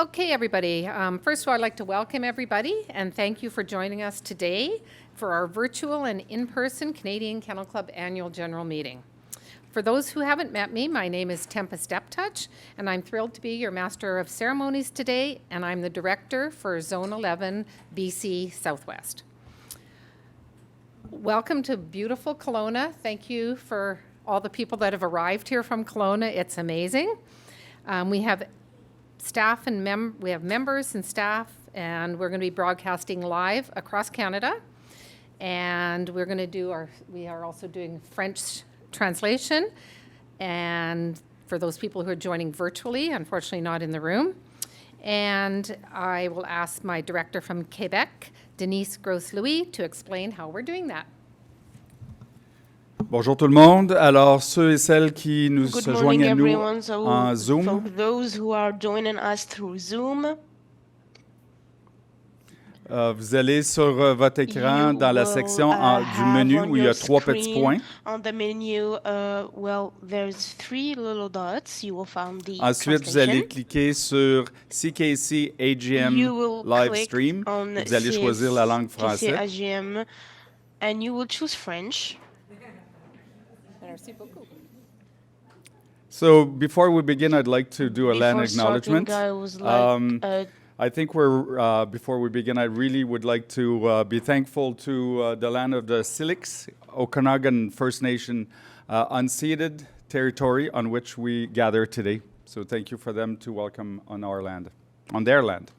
Okay, everybody. First of all, I'd like to welcome everybody and thank you for joining us today for our virtual and in-person Canadian Kennel Club Annual General Meeting. For those who haven't met me, my name is Tempest Deptouch, and I'm thrilled to be your Master of Ceremonies today, and I'm the Director for Zone 11, BC Southwest. Welcome to beautiful Kelowna. Thank you for all the people that have arrived here from Kelowna. It's amazing. We have staff and we have members and staff, and we're going to be broadcasting live across Canada. And we're going to we are also doing French translation. And for those people who are joining virtually, unfortunately not in the room. And I will ask my director from Quebec, Denise Grosse-Louis, to explain how we're doing that. Bonjour tout le monde. Alors, ceux et celles qui nous Good se morning, joignent à nous everyone. So, en Zoom, for those who are joining us through Zoom, vous allez sur votre écran dans la section du menu où il y a trois petits points. On the menu, there's three little dots. You will find the Ensuite, vous allez cliquer sur CKC AGM Live Stream. Vous allez choisir la langue française. AGM, and you will choose French. Merci beaucoup. So before we begin, I'd like to do a land acknowledgement. I think before we begin, I really would like to be thankful to the land of the Silix, Okanagan First Nation unceded territory on which we gather today. So thank you for them to welcome on their land.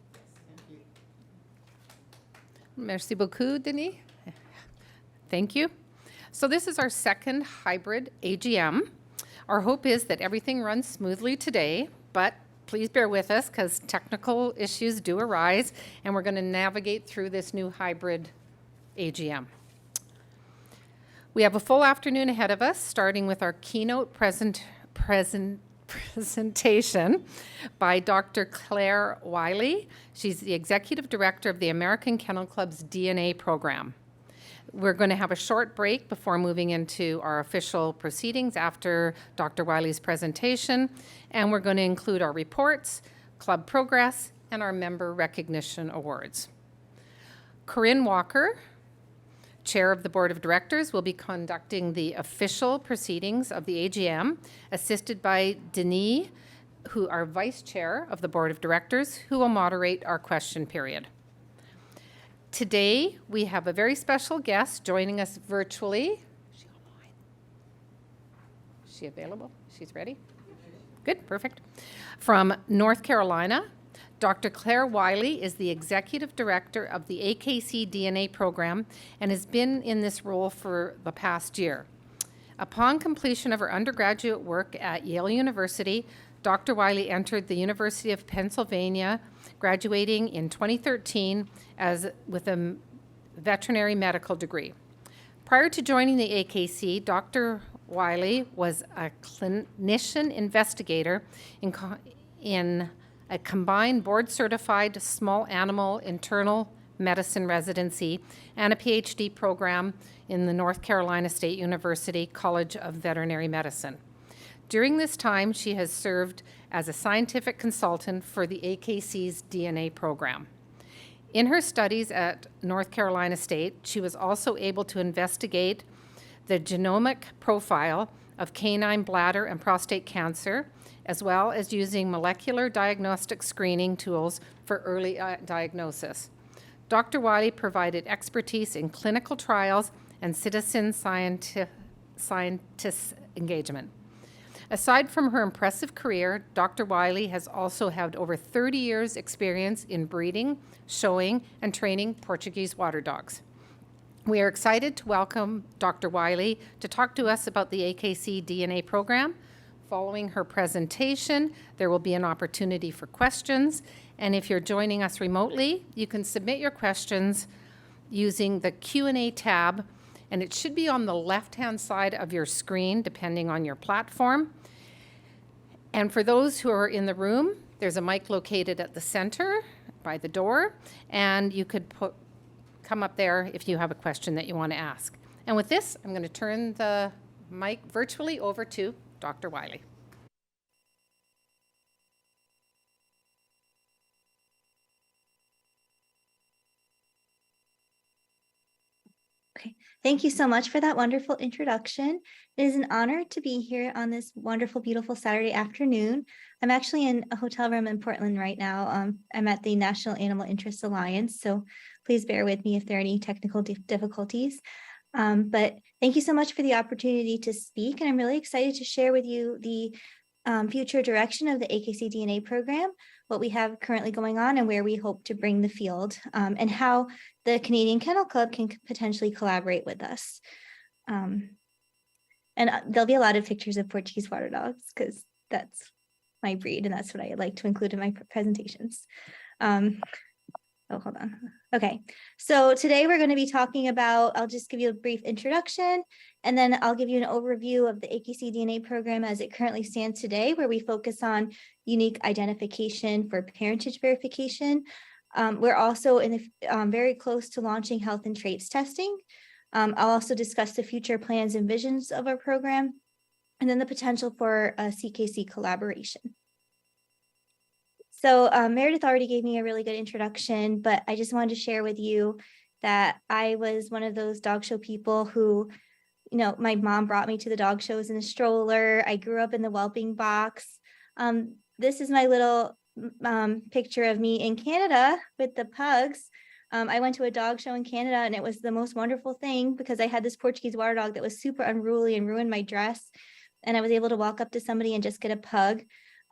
Merci beaucoup, Denis. Thank you. So this is our second hybrid AGM. Our hope is that everything runs smoothly today, but please bear with us because technical issues do arise, and we're going to navigate through this new hybrid AGM. We have a full afternoon ahead of us, starting with our keynote presentation by Dr. Claire Wiley. She's the Executive Director of the American Kennel Club's DNA program. We're going to have a short break before moving into our official proceedings after Dr. Wiley's presentation, and we're going to include our reports, club progress, and our member recognition awards. Corinne Walker, Chair of the Board of Directors, will be conducting the official proceedings of the AGM, assisted by Denis, who are Vice Chair of the Board of Directors, who will moderate our question period. Today, we have a very special guest joining us virtually. Is she online? Is she available? She's ready? Good, perfect. From North Carolina, Dr. Claire Wiley is the Executive Director of the AKC DNA program and has been in this role for the past year. Upon completion of her undergraduate work at Yale University, Dr. Wiley entered the University of Pennsylvania, graduating in 2013 with a veterinary medical degree. Prior to joining the AKC, Dr. Wiley was a clinician investigator in a combined board-certified small animal internal medicine residency and a PhD program in the North Carolina State University College of Veterinary Medicine. During this time, she has served as a scientific consultant for the AKC's DNA program. In her studies at North Carolina State, she was also able to investigate the genomic profile of canine bladder and prostate cancer, as well as using molecular diagnostic screening tools for early diagnosis. Dr. Wiley provided expertise in clinical trials and citizen scientist engagement. Aside from her impressive career, Dr. Wiley has also had over 30 years' experience in breeding, showing, and training Portuguese water dogs. We are excited to welcome Dr. Wiley to talk to us about the AKC DNA program. Following her presentation, there will be an opportunity for questions, and if you're joining us remotely, you can submit your questions using the Q&A tab, and it should be on the left-hand side of your screen, depending on your platform. And for those who are in the room, there's a mic located at the center by the door, and you could come up there if you have a question that you want to ask. And with this, I'm going to turn the mic virtually over to Dr. Wiley. Okay, thank you so much for that wonderful introduction. It is an honor to be here on this wonderful, beautiful Saturday afternoon. I'm actually in a hotel room in Portland right now. I'm at the National Animal Interest Alliance, so please bear with me if there are any technical difficulties. But thank you so much for the opportunity to speak, and I'm really excited to share with you the future direction of the AKC DNA program, what we have currently going on and where we hope to bring the field, and how the Canadian Kennel Club can potentially collaborate with us. And there'll be a lot of pictures of Portuguese water dogs because that's my breed and that's what I like to include in my presentations. Oh, hold on. Okay, so today we're going to be talking about, I'll just give you a brief introduction, and then I'll give you an overview of the AKC DNA program as it currently stands today, where we focus on unique identification for parentage verification. We're also very close to launching health and traits testing. I'll also discuss the future plans and visions of our program, and then the potential for a CKC collaboration. So Meredith already gave me a really good introduction, but I just wanted to share with you that I was one of those dog show people who, you know, my mom brought me to the dog shows in a stroller. I grew up in the whelping box. This is my little picture of me in Canada with the pugs. I went to a dog show in Canada and it was the most wonderful thing because I had this Portuguese water dog that was super unruly and ruined my dress. And I was able to walk up to somebody and just get a pug.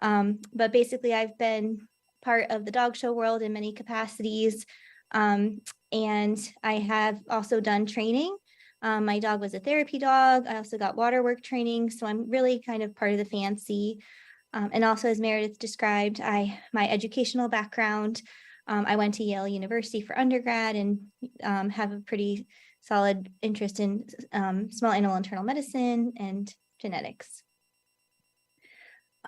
But basically I've been part of the dog show world in many capacities. And I have also done training. My dog was a therapy dog. I also got water work training. So I'm really kind of part of the fancy. And also as Meredith described, my educational background, I went to Yale University for undergrad and have a pretty solid interest in small animal internal medicine and genetics.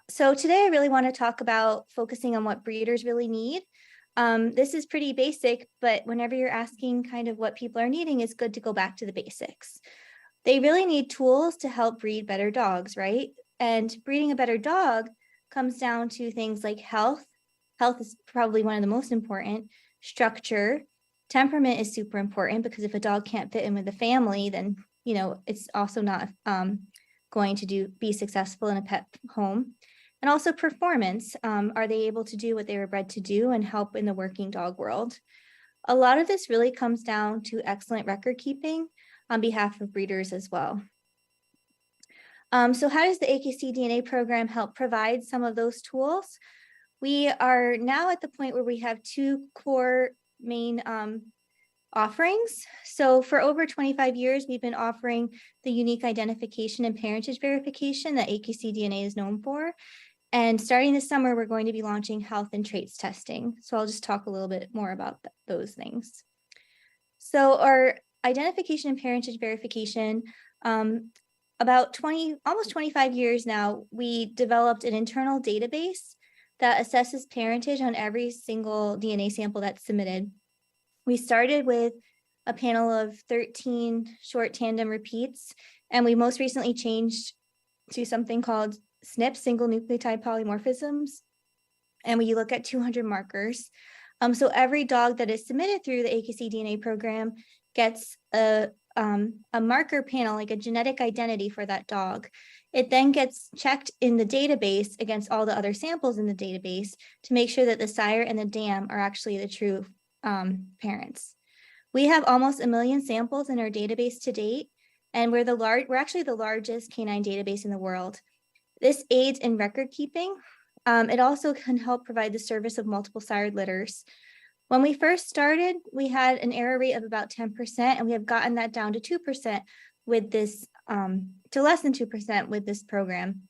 So today I really want to talk about focusing on what breeders really need. This is pretty basic, but whenever you're asking kind of what people are needing, it's good to go back to the basics. They really need tools to help breed better dogs, right? And breeding a better dog comes down to things like health. Health is probably one of the most important. Structure, temperament is super important because if a dog can't fit in with the family, then, you know, it's also not going to be successful in a pet home. And also performance. Are they able to do what they were bred to do and help in the working dog world? A lot of this really comes down to excellent record keeping on behalf of breeders as well. So how does the AKC DNA program help provide some of those tools? We are now at the point where we have two core main offerings. So for over 25 years, we've been offering the unique identification and parentage verification that AKC DNA is known for. And starting this summer, we're going to be launching health and traits testing. So I'll just talk a little bit more about those things. So our identification and parentage verification, almost 25 years now, we developed an internal database that assesses parentage on every single DNA sample that's submitted. We started with a panel of 13 short tandem repeats, and we most recently changed to something called SNPs, single nucleotide polymorphisms, and we look at 200 markers. So every dog that is submitted through the AKC DNA program gets a marker panel, like a genetic identity for that dog. It then gets checked in the database against all the other samples in the database to make sure that the sire and the dam are actually the true parents. We have almost 1 million samples in our database to date, and we're actually the largest canine database in the world. This aids in record keeping. It also can help provide the service of multiple sired litters. When we first started, we had an error rate of about 10%, and we have gotten that down to 2% with this, to less than 2% with this program.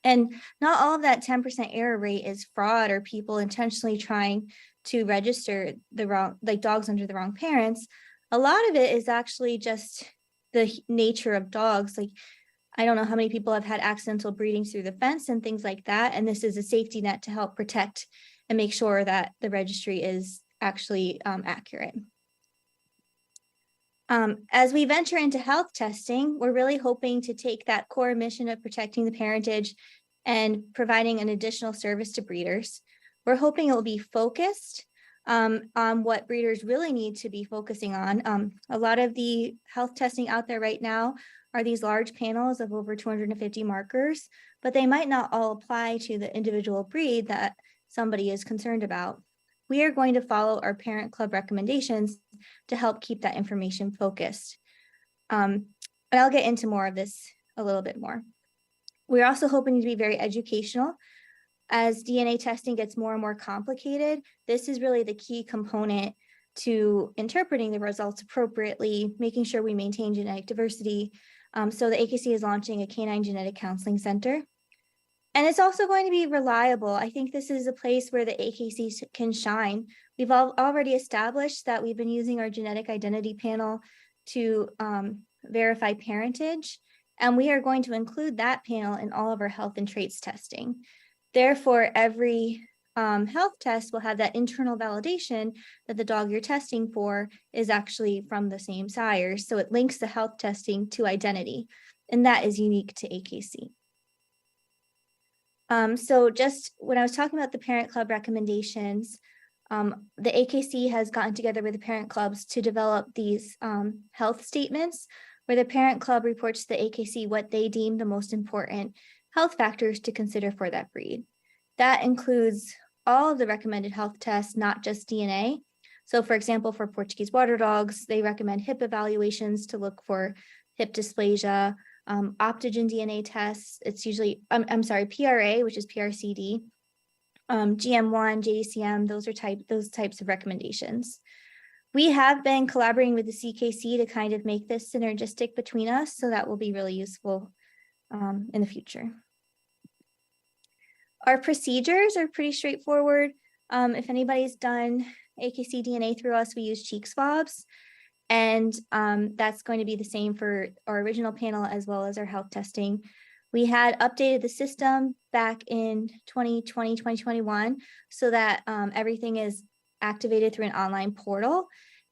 And not all of that 10% error rate is fraud or people intentionally trying to register the wrong, like dogs under the wrong parents. A lot of it is actually just the nature of dogs. Like, I don't know how many people have had accidental breeding through the fence and things like that. And this is a safety net to help protect and make sure that the registry is actually accurate. As we venture into health testing, we're really hoping to take that core mission of protecting the parentage and providing an additional service to breeders. We're hoping it will be focused. on what breeders really need to be focusing on. A lot of the health testing out there right now are these large panels of over 250 markers, but they might not all apply to the individual breed that somebody is concerned about. We are going to follow our parent club recommendations to help keep that information focused. And I'll get into more of this a little bit more. We're also hoping to be very educational. As DNA testing gets more and more complicated, this is really the key component to interpreting the results appropriately, making sure we maintain genetic diversity. So the AKC is launching a canine genetic counseling center. And it's also going to be reliable. I think this is a place where the AKC can shine. We've already established that we've been using our genetic identity panel to verify parentage, and we are going to include that panel in all of our health and traits testing. Therefore, every health test will have that internal validation that the dog you're testing for is actually from the same sire. So it links the health testing to identity, and that is unique to AKC. So just when I was talking about the parent club recommendations, the AKC has gotten together with the parent clubs to develop these health statements where the parent club reports to the AKC what they deem the most important health factors to consider for that breed. That includes all of the recommended health tests, not just DNA. So for example, for Portuguese water dogs, they recommend hip evaluations to look for hip dysplasia, optogen DNA tests. It's usually, PRA, which is PRCD, GM1, JDCM, those types of recommendations. We have been collaborating with the CKC to kind of make this synergistic between us, so that will be really useful in the future. Our procedures are pretty straightforward. If anybody's done AKC DNA through us, we use cheek swabs. And that's going to be the same for our original panel as well as our health testing. We had updated the system back in 2020, 2021, so that everything is activated through an online portal.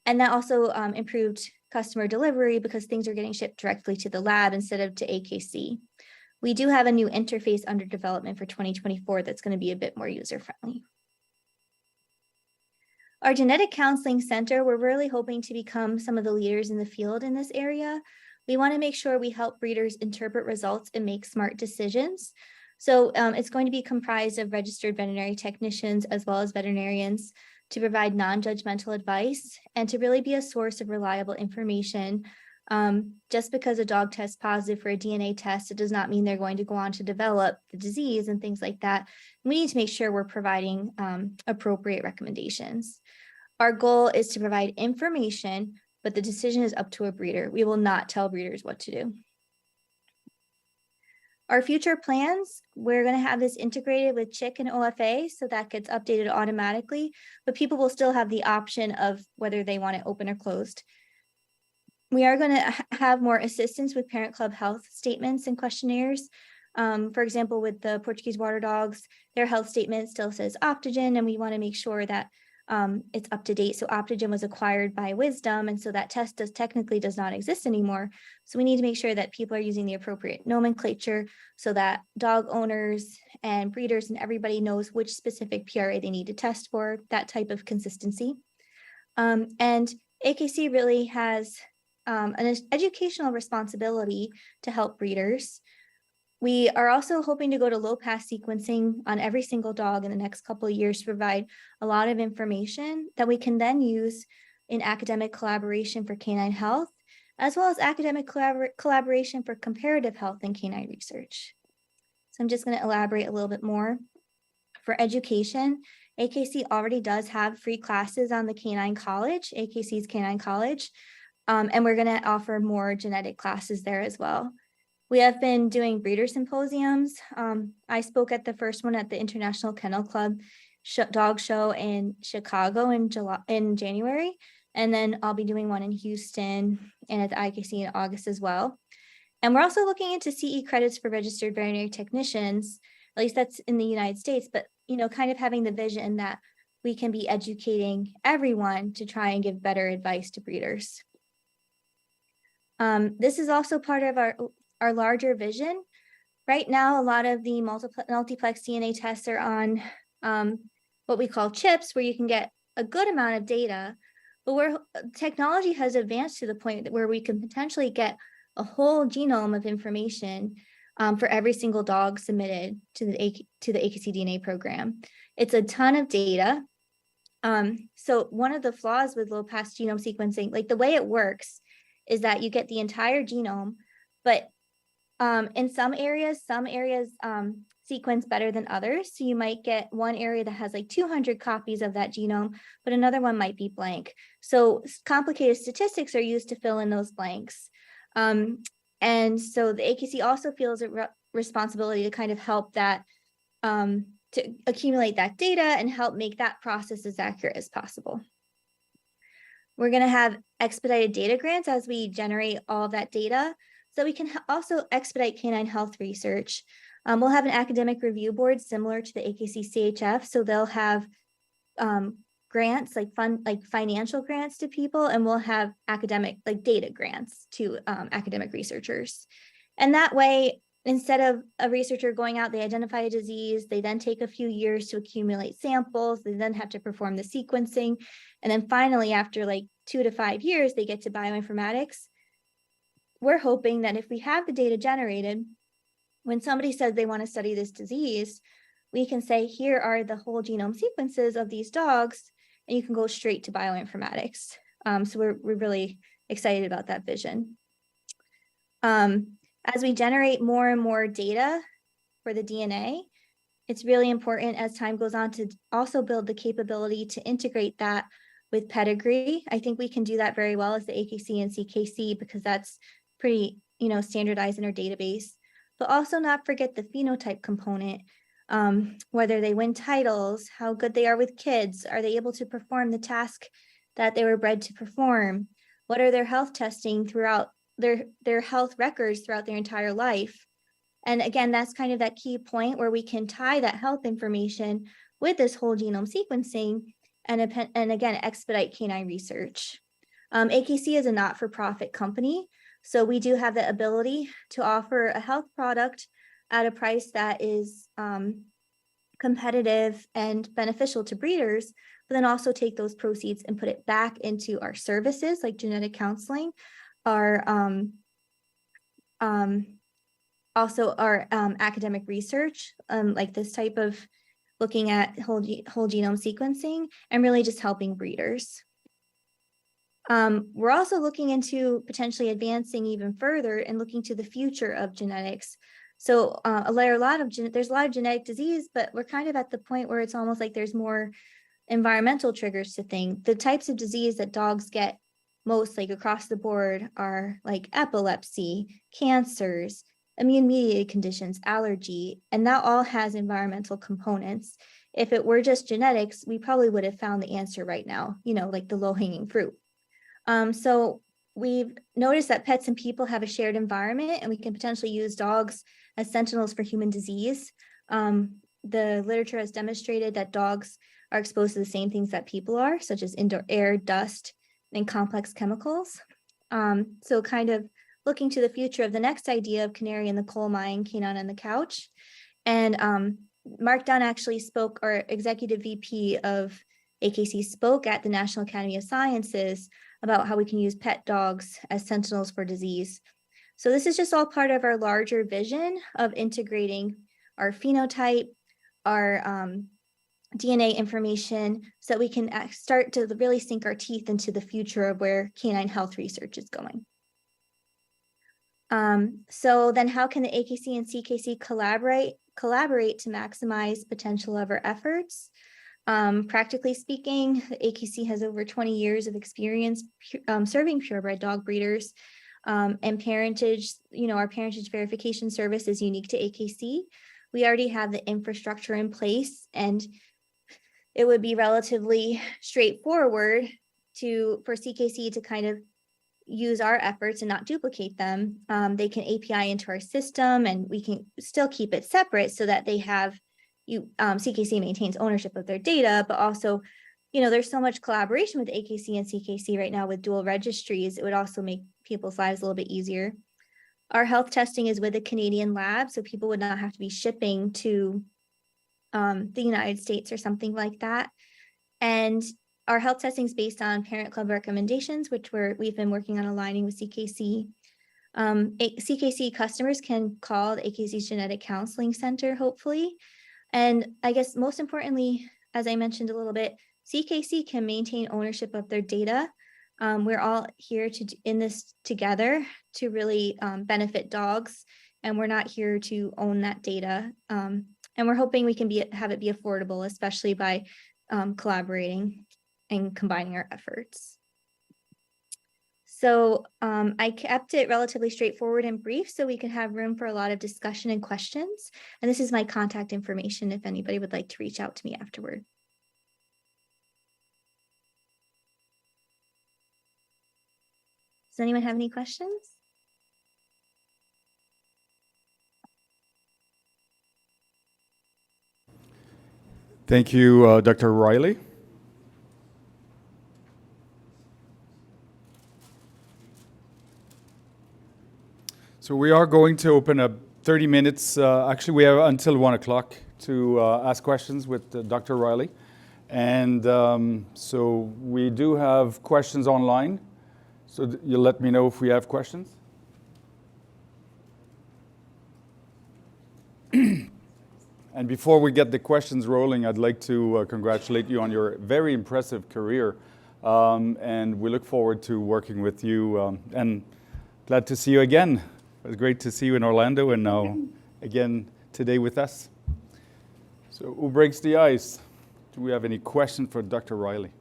And that also improved customer delivery because things are getting shipped directly to the lab instead of to AKC. We do have a new interface under development for 2024 that's going to be a bit more user-friendly. Our genetic counseling center, we're really hoping to become some of the leaders in the field in this area. We want to make sure we help breeders interpret results and make smart decisions. So it's going to be comprised of registered veterinary technicians as well as veterinarians to provide non-judgmental advice and to really be a source of reliable information. Just because a dog tests positive for a DNA test, it does not mean they're going to go on to develop the disease and things like that. We need to make sure we're providing appropriate recommendations. Our goal is to provide information, but the decision is up to a breeder. We will not tell breeders what to do. Our future plans, we're going to have this integrated with CHIC and OFA, so that gets updated automatically, but people will still have the option of whether they want it open or closed. We are going to have more assistance with parent club health statements and questionnaires. For example, with the Portuguese water dogs, their health statement still says optogen, and we want to make sure that it's up to date. So optogen was acquired by Wisdom, and so that test technically does not exist anymore. So we need to make sure that people are using the appropriate nomenclature so that dog owners and breeders and everybody knows which specific PRA they need to test for, that type of consistency. And AKC really has an educational responsibility to help breeders. We are also hoping to go to low pass sequencing on every single dog in the next couple of years to provide a lot of information that we can then use in academic collaboration for canine health, as well as academic collaboration for comparative health and canine research. So I'm just going to elaborate a little bit more. For education, AKC already does have free classes on the Canine College, AKC's Canine College, and we're going to offer more genetic classes there as well. We have been doing breeder symposiums. I spoke at the first one at the International Kennel Club dog show in Chicago in January, and then I'll be doing one in Houston and at the IKC in August as well. And we're also looking into CE credits for registered veterinary technicians, at least that's in the United States, but kind of having the vision that we can be educating everyone to try and give better advice to breeders. This is also part of our larger vision. Right now, a lot of the multiplex DNA tests are on what we call chips, where you can get a good amount of data, but where technology has advanced to the point where we can potentially get a whole genome of information for every single dog submitted to the AKC DNA program. It's a ton of data. So one of the flaws with low-pass genome sequencing, like the way it works, is that you get the entire genome, but in some areas sequence better than others. So you might get one area that has like 200 copies of that genome, but another one might be blank. So complicated statistics are used to fill in those blanks. And so the AKC also feels a responsibility to kind of help that, to accumulate that data and help make that process as accurate as possible. We're going to have expedited data grants as we generate all that data, so we can also expedite canine health research. We'll have an academic review board similar to the AKC CHF, so they'll have grants, like financial grants to people, and we'll have academic, like data grants to academic researchers. And that way, instead of a researcher going out, they identify a disease, they then take a few years to accumulate samples, they then have to perform the sequencing, and then finally, after like 2 to 5 years, they get to bioinformatics. We're hoping that if we have the data generated, when somebody says they want to study this disease, we can say, here are the whole genome sequences of these dogs, and you can go straight to bioinformatics. So we're really excited about that vision. As we generate more and more data for the DNA, it's really important as time goes on to also build the capability to integrate that with pedigree. I think we can do that very well as the AKC and CKC because that's pretty, standardized in our database. But also not forget the phenotype component, whether they win titles, how good they are with kids, are they able to perform the task that they were bred to perform, what are their health testing throughout their health records throughout their entire life. And again, that's kind of that key point where we can tie that health information with this whole genome sequencing and again, expedite canine research. AKC is a not-for-profit company, so we do have the ability to offer a health product at a price that is competitive and beneficial to breeders, but then also take those proceeds and put it back into our services like genetic counseling, also our academic research, like this type of looking at whole genome sequencing and really just helping breeders. We're also looking into potentially advancing even further and looking to the future of genetics. So there's a lot of genetic disease, but we're kind of at the point where it's almost like there's more environmental triggers to think. The types of disease that dogs get most, like across the board, are like epilepsy, cancers, immune-mediated conditions, allergy, and that all has environmental components. If it were just genetics, we probably would have found the answer right now, like the low-hanging fruit. So we've noticed that pets and people have a shared environment, and we can potentially use dogs as sentinels for human disease. The literature has demonstrated that dogs are exposed to the same things that people are, such as indoor air, dust, and complex chemicals. So kind of looking to the future of the next idea of canary in the coal mine, canine on the couch. And Mark Dunn actually spoke, our executive VP of AKC spoke at the National Academy of Sciences about how we can use pet dogs as sentinels for disease. So this is just all part of our larger vision of integrating our phenotype, our DNA information, so that we can start to really sink our teeth into the future of where canine health research is going. So then how can the AKC and CKC collaborate to maximize potential of our efforts? Practically speaking, the AKC has over 20 years of experience serving purebred dog breeders, and parentage, our parentage verification service is unique to AKC. We already have the infrastructure in place, and it would be relatively straightforward for CKC to kind of use our efforts and not duplicate them. They can API into our system, and we can still keep it separate so that they have CKC maintains ownership of their data, but also, there's so much collaboration with AKC and CKC right now with dual registries. It would also make people's lives a little bit easier. Our health testing is with a Canadian lab, so people would not have to be shipping to the United States or something like that. And our health testing is based on Parent Club recommendations, which we've been working on aligning with CKC. CKC customers can call the AKC's Genetic Counseling Center, hopefully. And I guess most importantly, as I mentioned a little bit, CKC can maintain ownership of their data. We're all here in this together to really benefit dogs, and we're not here to own that data. And we're hoping we can have it be affordable, especially by collaborating and combining our efforts. So I kept it relatively straightforward and brief so we could have room for a lot of discussion and questions. And this is my contact information if anybody would like to reach out to me afterward. Does anyone have any questions? Thank you, Dr. Riley. So we are going to open up 30 minutes. Actually, we have until 1 o'clock to ask questions with Dr. Riley. And so we do have questions online. So you'll let me know if we have questions. And before we get the questions rolling, I'd like to congratulate you on your very impressive career. And we look forward to working with you. And glad to see you again. It was great to see you in Orlando and now again today with us. So who breaks the ice? Do we have any questions for Dr. Riley?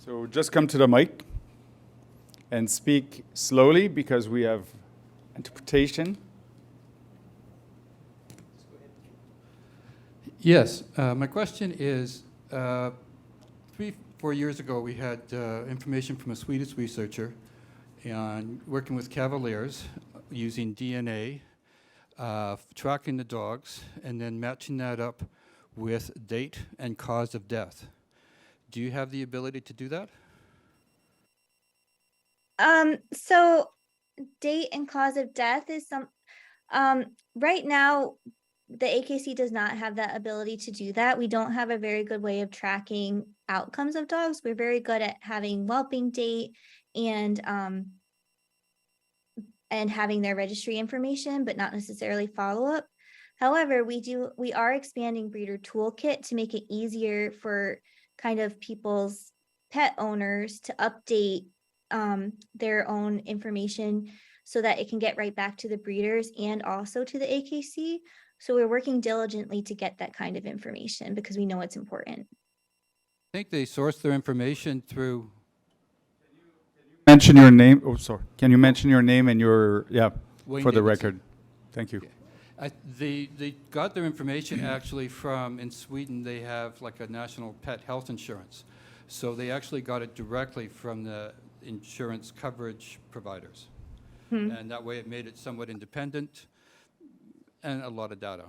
So just come to the mic and speak slowly because we have interpretation. Yes, my question is, 3-4 years ago we had information from a Swedish researcher on working with cavaliers using DNA, tracking the dogs, and then matching that up with date and cause of death. Do you have the ability to do that? So date and cause of death is right now the AKC does not have that ability to do that. We don't have a very good way of tracking outcomes of dogs. We're very good at having whelping date and having their registry information, but not necessarily follow-up. However, we are expanding breeder toolkit to make it easier for kind of people's pet owners to update their own information so that it can get right back to the breeders and also to the AKC. So we're working diligently to get that kind of information because we know it's important. I think they source their information through... Mention your name. Oh, sorry. Can you mention your name and your, Wayne for the Davidson. record? Thank you. They got their information actually from, in Sweden, they have like a national pet health insurance. So they actually got it directly from the insurance coverage providers. And that way it made it somewhat independent and a lot of data.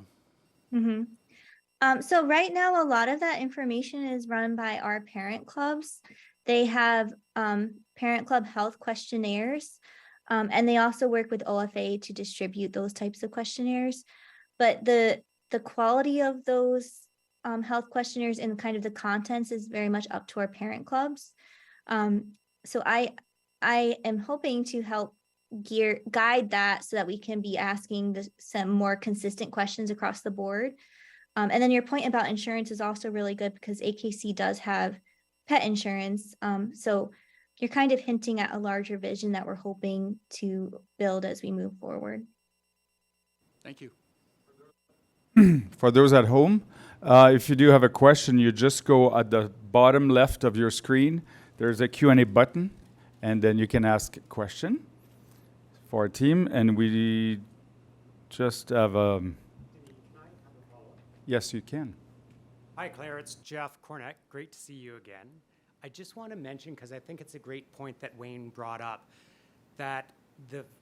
So right now, a lot of that information is run by our parent clubs. They have parent club health questionnaires, and they also work with OFA to distribute those types of questionnaires. But the quality of those health questionnaires and kind of the contents is very much up to our parent clubs. So I am hoping to help guide that so that we can be asking some more consistent questions across the board. And then your point about insurance is also really good because AKC does have pet insurance. So you're kind of hinting at a larger vision that we're hoping to build as we move forward. Thank you. For those at home, if you do have a question, you just go at the bottom left of your screen. There's a Q&A button, and then you can ask a question for our team. And we just have Yes, you can. Hi, Claire. It's Jeff Cornett. Great to see you again. I just want to mention, because I think it's a great point that Wayne brought up, that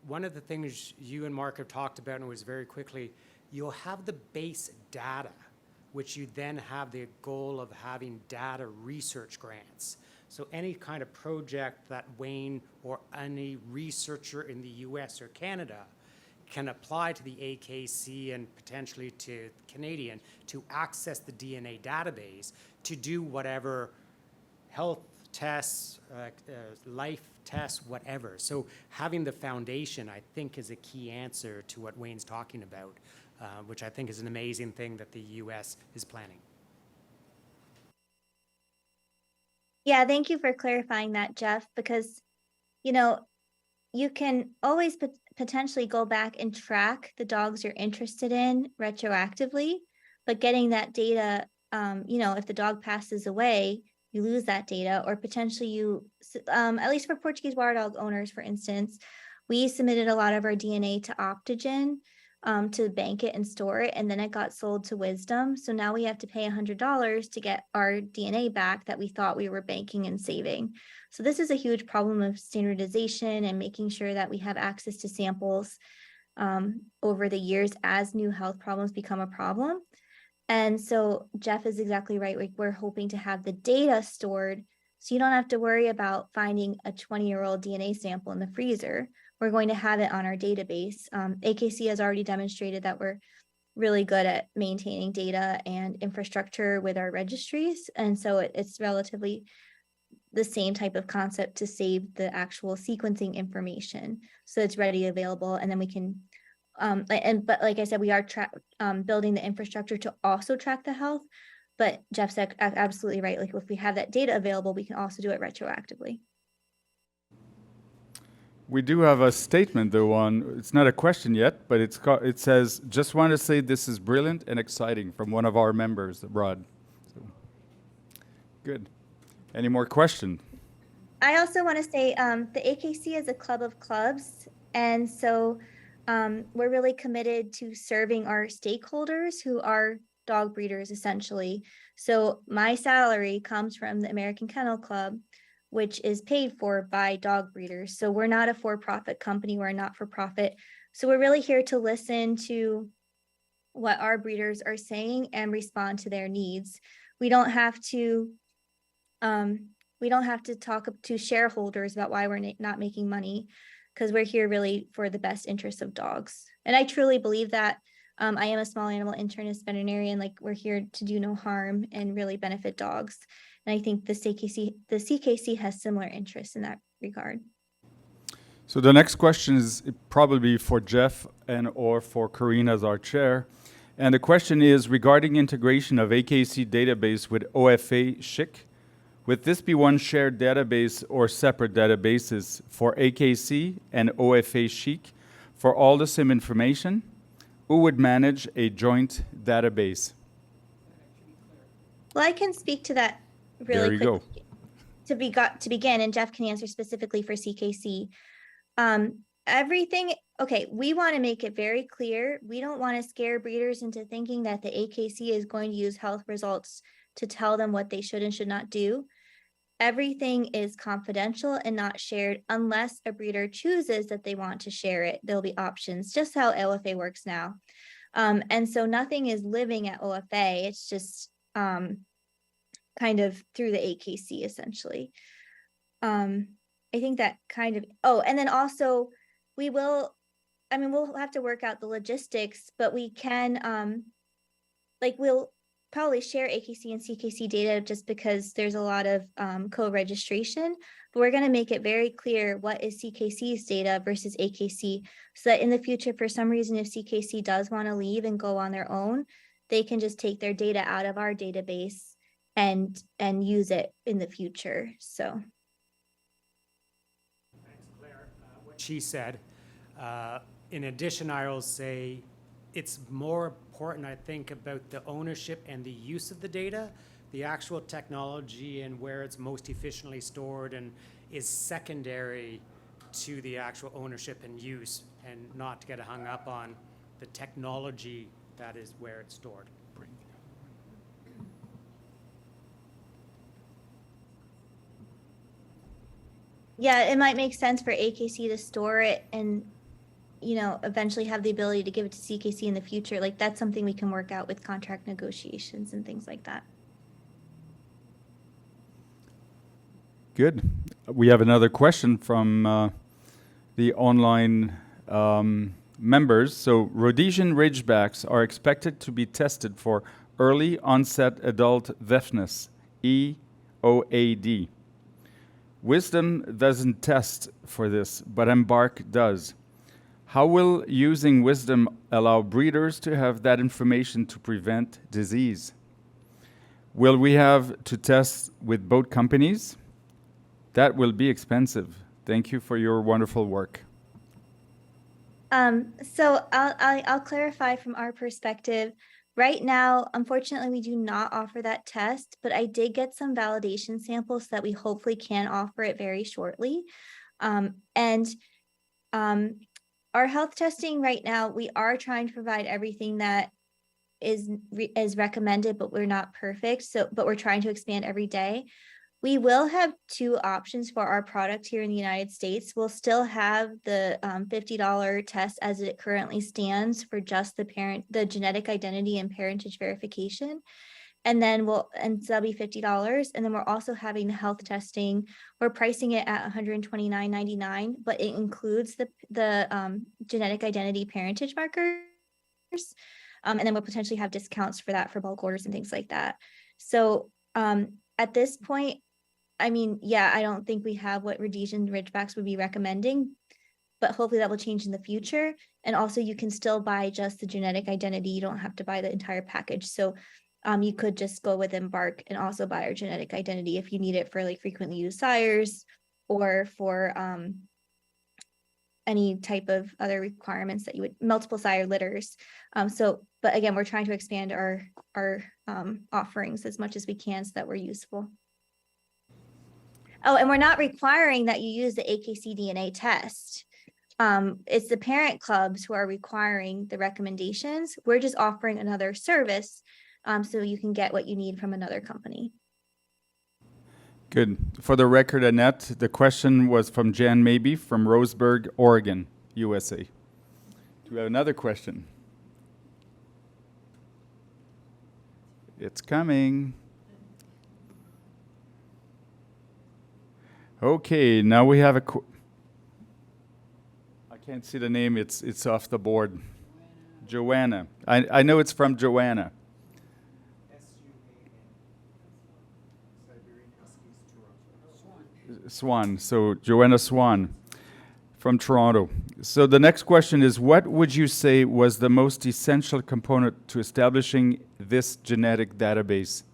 one of the things you and Mark have talked about, and it was very quickly, you'll have the base data, which you then have the goal of having data research grants. So any kind of project that Wayne or any researcher in the US or Canada can apply to the AKC and potentially to Canadian to access the DNA database to do whatever health tests, life tests, whatever. So having the foundation, I think, is a key answer to what Wayne's talking about, which I think is an amazing thing that the US is planning. Yeah, thank you for clarifying that, Jeff, because, you know, you can always potentially go back and track the dogs you're interested in retroactively, but getting that data, you know, if the dog passes away, you lose that data, or potentially you, at least for Portuguese water dog owners, for instance, we submitted a lot of our DNA to Optogen to bank it and store it, and then it got sold to Wisdom. So now we have to pay $100 to get our DNA back that we thought we were banking and saving. So this is a huge problem of standardization and making sure that we have access to samples over the years as new health problems become a problem. And so Jeff is exactly right. We're hoping to have the data stored so you don't have to worry about finding a 20-year-old DNA sample in the freezer. We're going to have it on our database. AKC has already demonstrated that we're really good at maintaining data and infrastructure with our registries. And so it's relatively the same type of concept to save the actual sequencing information. So it's ready, available, and then we can, but like I said, we are building the infrastructure to also track the health. But Jeff said absolutely right. Like if we have that data available, we can also do it retroactively. We do have a statement though on, it's not a question yet, but it says, just want to say this is brilliant and exciting from one of our members abroad. So, good. Any more questions? I also want to say the AKC is a club of clubs. And so we're really committed to serving our stakeholders who are dog breeders essentially. So my salary comes from the American Kennel Club, which is paid for by dog breeders. So we're not a for-profit company, we're a not-for-profit. So we're really here to listen to what our breeders are saying and respond to their needs. We don't have to talk to shareholders about why we're not making money, because we're here really for the best interests of dogs. And I truly believe that. I am a small animal internist veterinarian. Like we're here to do no harm and really benefit dogs. And I think the CKC has similar interests in that regard. So the next question is probably for Jeff and or for Corinne as our chair. And the question is regarding integration of AKC database with OFA SHIC. Would this be one shared database or separate databases for AKC and OFA SHIC for all the same information? Who would manage a joint database? Well, I can speak to that really quickly. To begin, and Jeff can answer specifically for CKC. Everything, okay, we want to make it very clear. We don't want to scare breeders into thinking that the AKC is going to use health results to tell them what they should and should not do. Everything is confidential and not shared unless a breeder chooses that they want to share it. There'll be options, just how OFA works now. And so nothing is living at OFA. It's just kind of through the AKC essentially. I think that kind of, and then also we'll have to work out the logistics, but we can, we'll probably share AKC and CKC data just because there's a lot of co-registration, but we're going to make it very clear what is CKC's data versus AKC, so that in the future, for some reason, if CKC does want to leave and go on their own, they can just take their data out of our database and use it in the future. So. Thanks, Claire. What she said. In addition, I will say it's more important, I think, about the ownership and the use of the data. The actual technology and where it's most efficiently stored and is secondary to the actual ownership and use, and not to get hung up on the technology that is where it's stored. Yeah, it might make sense for AKC to store it and, eventually have the ability to give it to CKC in the future. Like that's something we can work out with contract negotiations and things like that. Good. We have another question from the online members, so Rhodesian Ridgebacks, are expected to be tested for early onset adult deafness, EOAD. Wisdom doesn't test for this, but Embark does. How will using Wisdom allow breeders to have that information to prevent disease? Will we have to test with both companies? That will be expensive. Thank you for your wonderful work. So I'll clarify from our perspective. Right now, unfortunately, we do not offer that test, but I did get some validation samples so that we hopefully can offer it very shortly. Our health testing right now, we are trying to provide everything that is recommended, but we're not perfect. But we're trying to expand every day. We will have two options for our product here in the United States. We'll still have the $50 test as it currently stands for just the genetic identity and parentage verification. And then that'll be $50. And then we're also having the health testing. We're pricing it at $129.99, but it includes the genetic identity parentage markers. And then we'll potentially have discounts for that for bulk orders and things like that. So at this point, I mean, yeah, I don't think we have what Rhodesian Ridgebacks would be recommending, but hopefully that will change in the future. And also you can still buy just the genetic identity. You don't have to buy the entire package. So you could just go with Embark and also buy our genetic identity if you need it for like frequently used sires or for any type of other requirements that you would, multiple sire litters. But again, we're trying to expand our offerings as much as we can so that we're useful. Oh, and we're not requiring that you use the AKC DNA test. It's the parent clubs who are requiring the recommendations. We're just offering another service so you can get what you need from another company. Good. For the record, Annette, the question was from Jan Mabey from Roseburg, Oregon, USA. Do we have another question? It's coming. Okay, now we have I can't see the name, it's off the board. Joanna. I know it's from Joanna. Swan. So Joanna Swan from Toronto. So the next question is, what would you say was the most essential component to establishing this genetic database?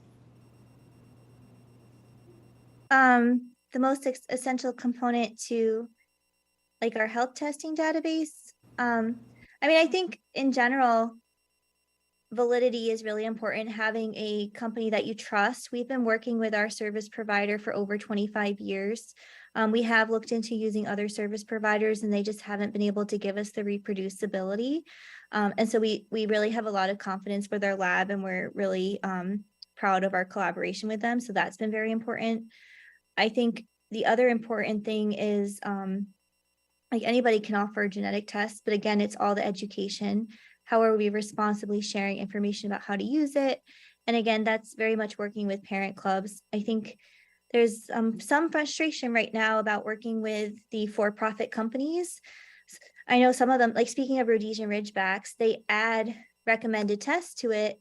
The most essential component to like our health testing database. I mean, I think in general, validity is really important. Having a company that you trust. We've been working with our service provider for over 25 years. We have looked into using other service providers and they just haven't been able to give us the reproducibility. And so we really have a lot of confidence with our lab and we're really proud of our collaboration with them. So that's been very important. I think the other important thing is like anybody can offer a genetic test, but again, it's all the education. How are we responsibly sharing information about how to use it? And again, that's very much working with parent clubs. I think there's some frustration right now about working with the for-profit companies. I know some of them, like speaking of Rhodesian Ridgebacks, they add recommended tests to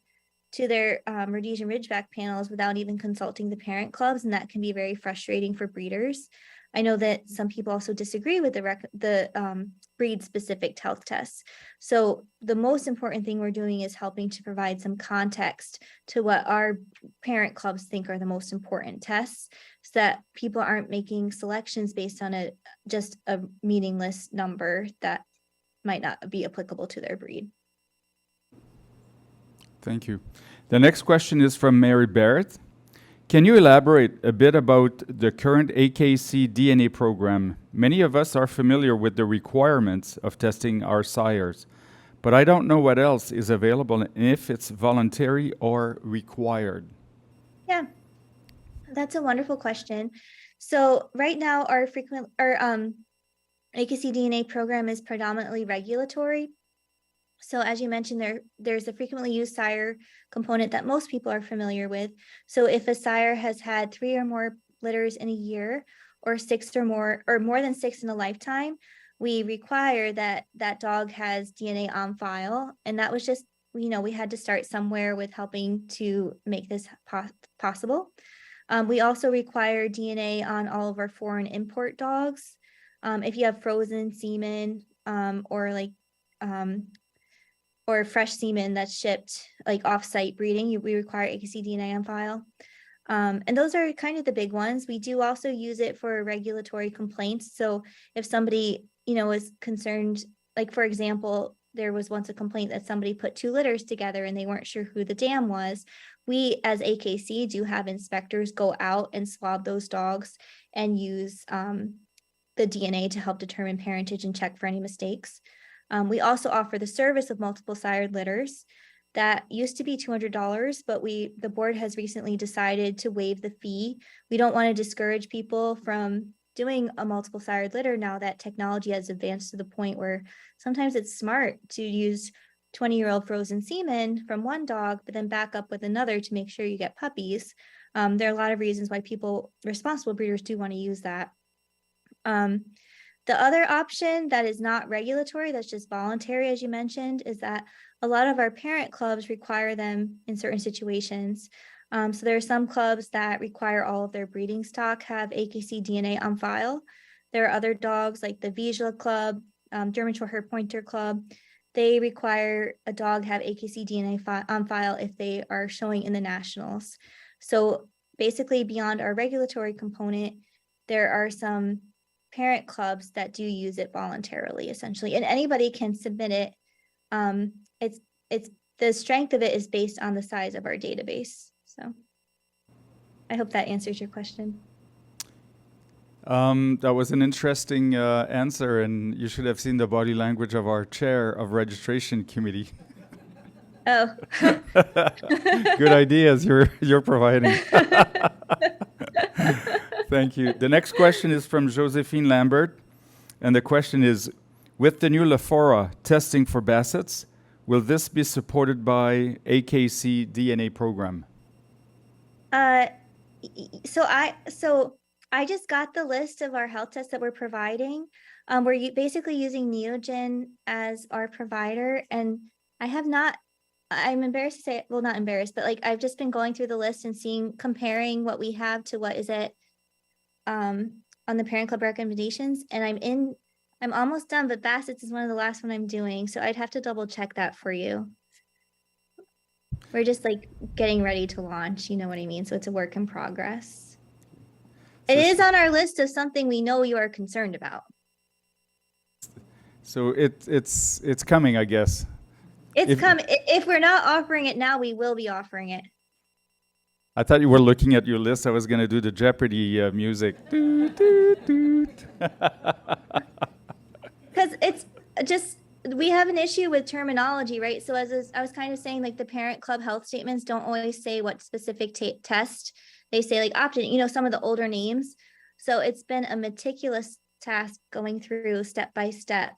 their Rhodesian Ridgeback panels without even consulting the parent clubs, and that can be very frustrating for breeders. I know that some people also disagree with the breed-specific health tests. So the most important thing we're doing is helping to provide some context to what our parent clubs think are the most important tests, so that people aren't making selections based on just a meaningless number that might not be applicable to their breed. Thank you. The next question is from Mary Barrett. Can you elaborate a bit about the current AKC DNA program? Many of us are familiar with the requirements of testing our sires, but I don't know what else is available and if it's voluntary or required. Yeah, that's a wonderful question. So right now our AKC DNA program is predominantly regulatory. So as you mentioned, there's a frequently used sire component that most people are familiar with. So if a sire has had 3 or more litters in a year, or 6 or more than 6 in a lifetime, we require that that dog has DNA on file. And that was just, we had to start somewhere with helping to make this possible. We also require DNA on all of our foreign import dogs. If you have frozen semen, or fresh semen that's shipped like off-site breeding, we require AKC DNA on file. And those are kind of the big ones. We do also use it for regulatory complaints. So if somebody, is concerned, like for example, there was once a complaint that somebody put 2 litters together and they weren't sure who the dam was. We as AKC do have inspectors go out and swab those dogs and use the DNA to help determine parentage and check for any mistakes. We also offer the service of multiple sired litters. That used to be $200, but the board has recently decided to waive the fee. We don't want to discourage people from doing a multiple sired litter now that technology has advanced to the point where sometimes it's smart to use 20-year-old frozen semen from one dog, but then back up with another to make sure you get puppies. There are a lot of reasons why responsible breeders do want to use that. The other option that is not regulatory, that's just voluntary, as you mentioned, is that a lot of our parent clubs require them in certain situations. So there are some clubs that require all of their breeding stock have AKC DNA on file. There are other dogs like the Vizsla Club, German Shorthair Pointer Club. They require a dog have AKC DNA on file if they are showing in the nationals. So basically beyond our regulatory component, there are some parent clubs that do use it voluntarily, essentially, and anybody can submit it. It's the strength of it is based on the size of our database. So I hope that answers your question. That was an interesting answer, and you should have seen the body language of our chair of registration committee. Oh. Good ideas you're providing. Thank you. The next question is from Josephine Lambert, and the question is, with the new LaFora testing for Bassets, will this be supported by AKC DNA program? So I just got the list of our health tests that we're providing. We're basically using Neogen as our provider, and I'm embarrassed to say, well, not embarrassed, but like I've just been going through the list and comparing what we have to what is it on the parent club recommendations, and I'm almost done, but Bassett's is one of the last one I'm doing, so I'd have to double check that for you. We're just like getting ready to launch, you know what I mean? So it's a work in progress. It is on our list of something we know you are concerned about. So it's coming, I guess. It's coming. If we're not offering it now, we will be offering it. I thought you were looking at your list. I was going to do the Jeopardy music. Because it's just, we have an issue with terminology, right? So as I was kind of saying, like the parent club health statements don't always say what specific test. They say like opt-in, some of the older names. So it's been a meticulous task going through step by step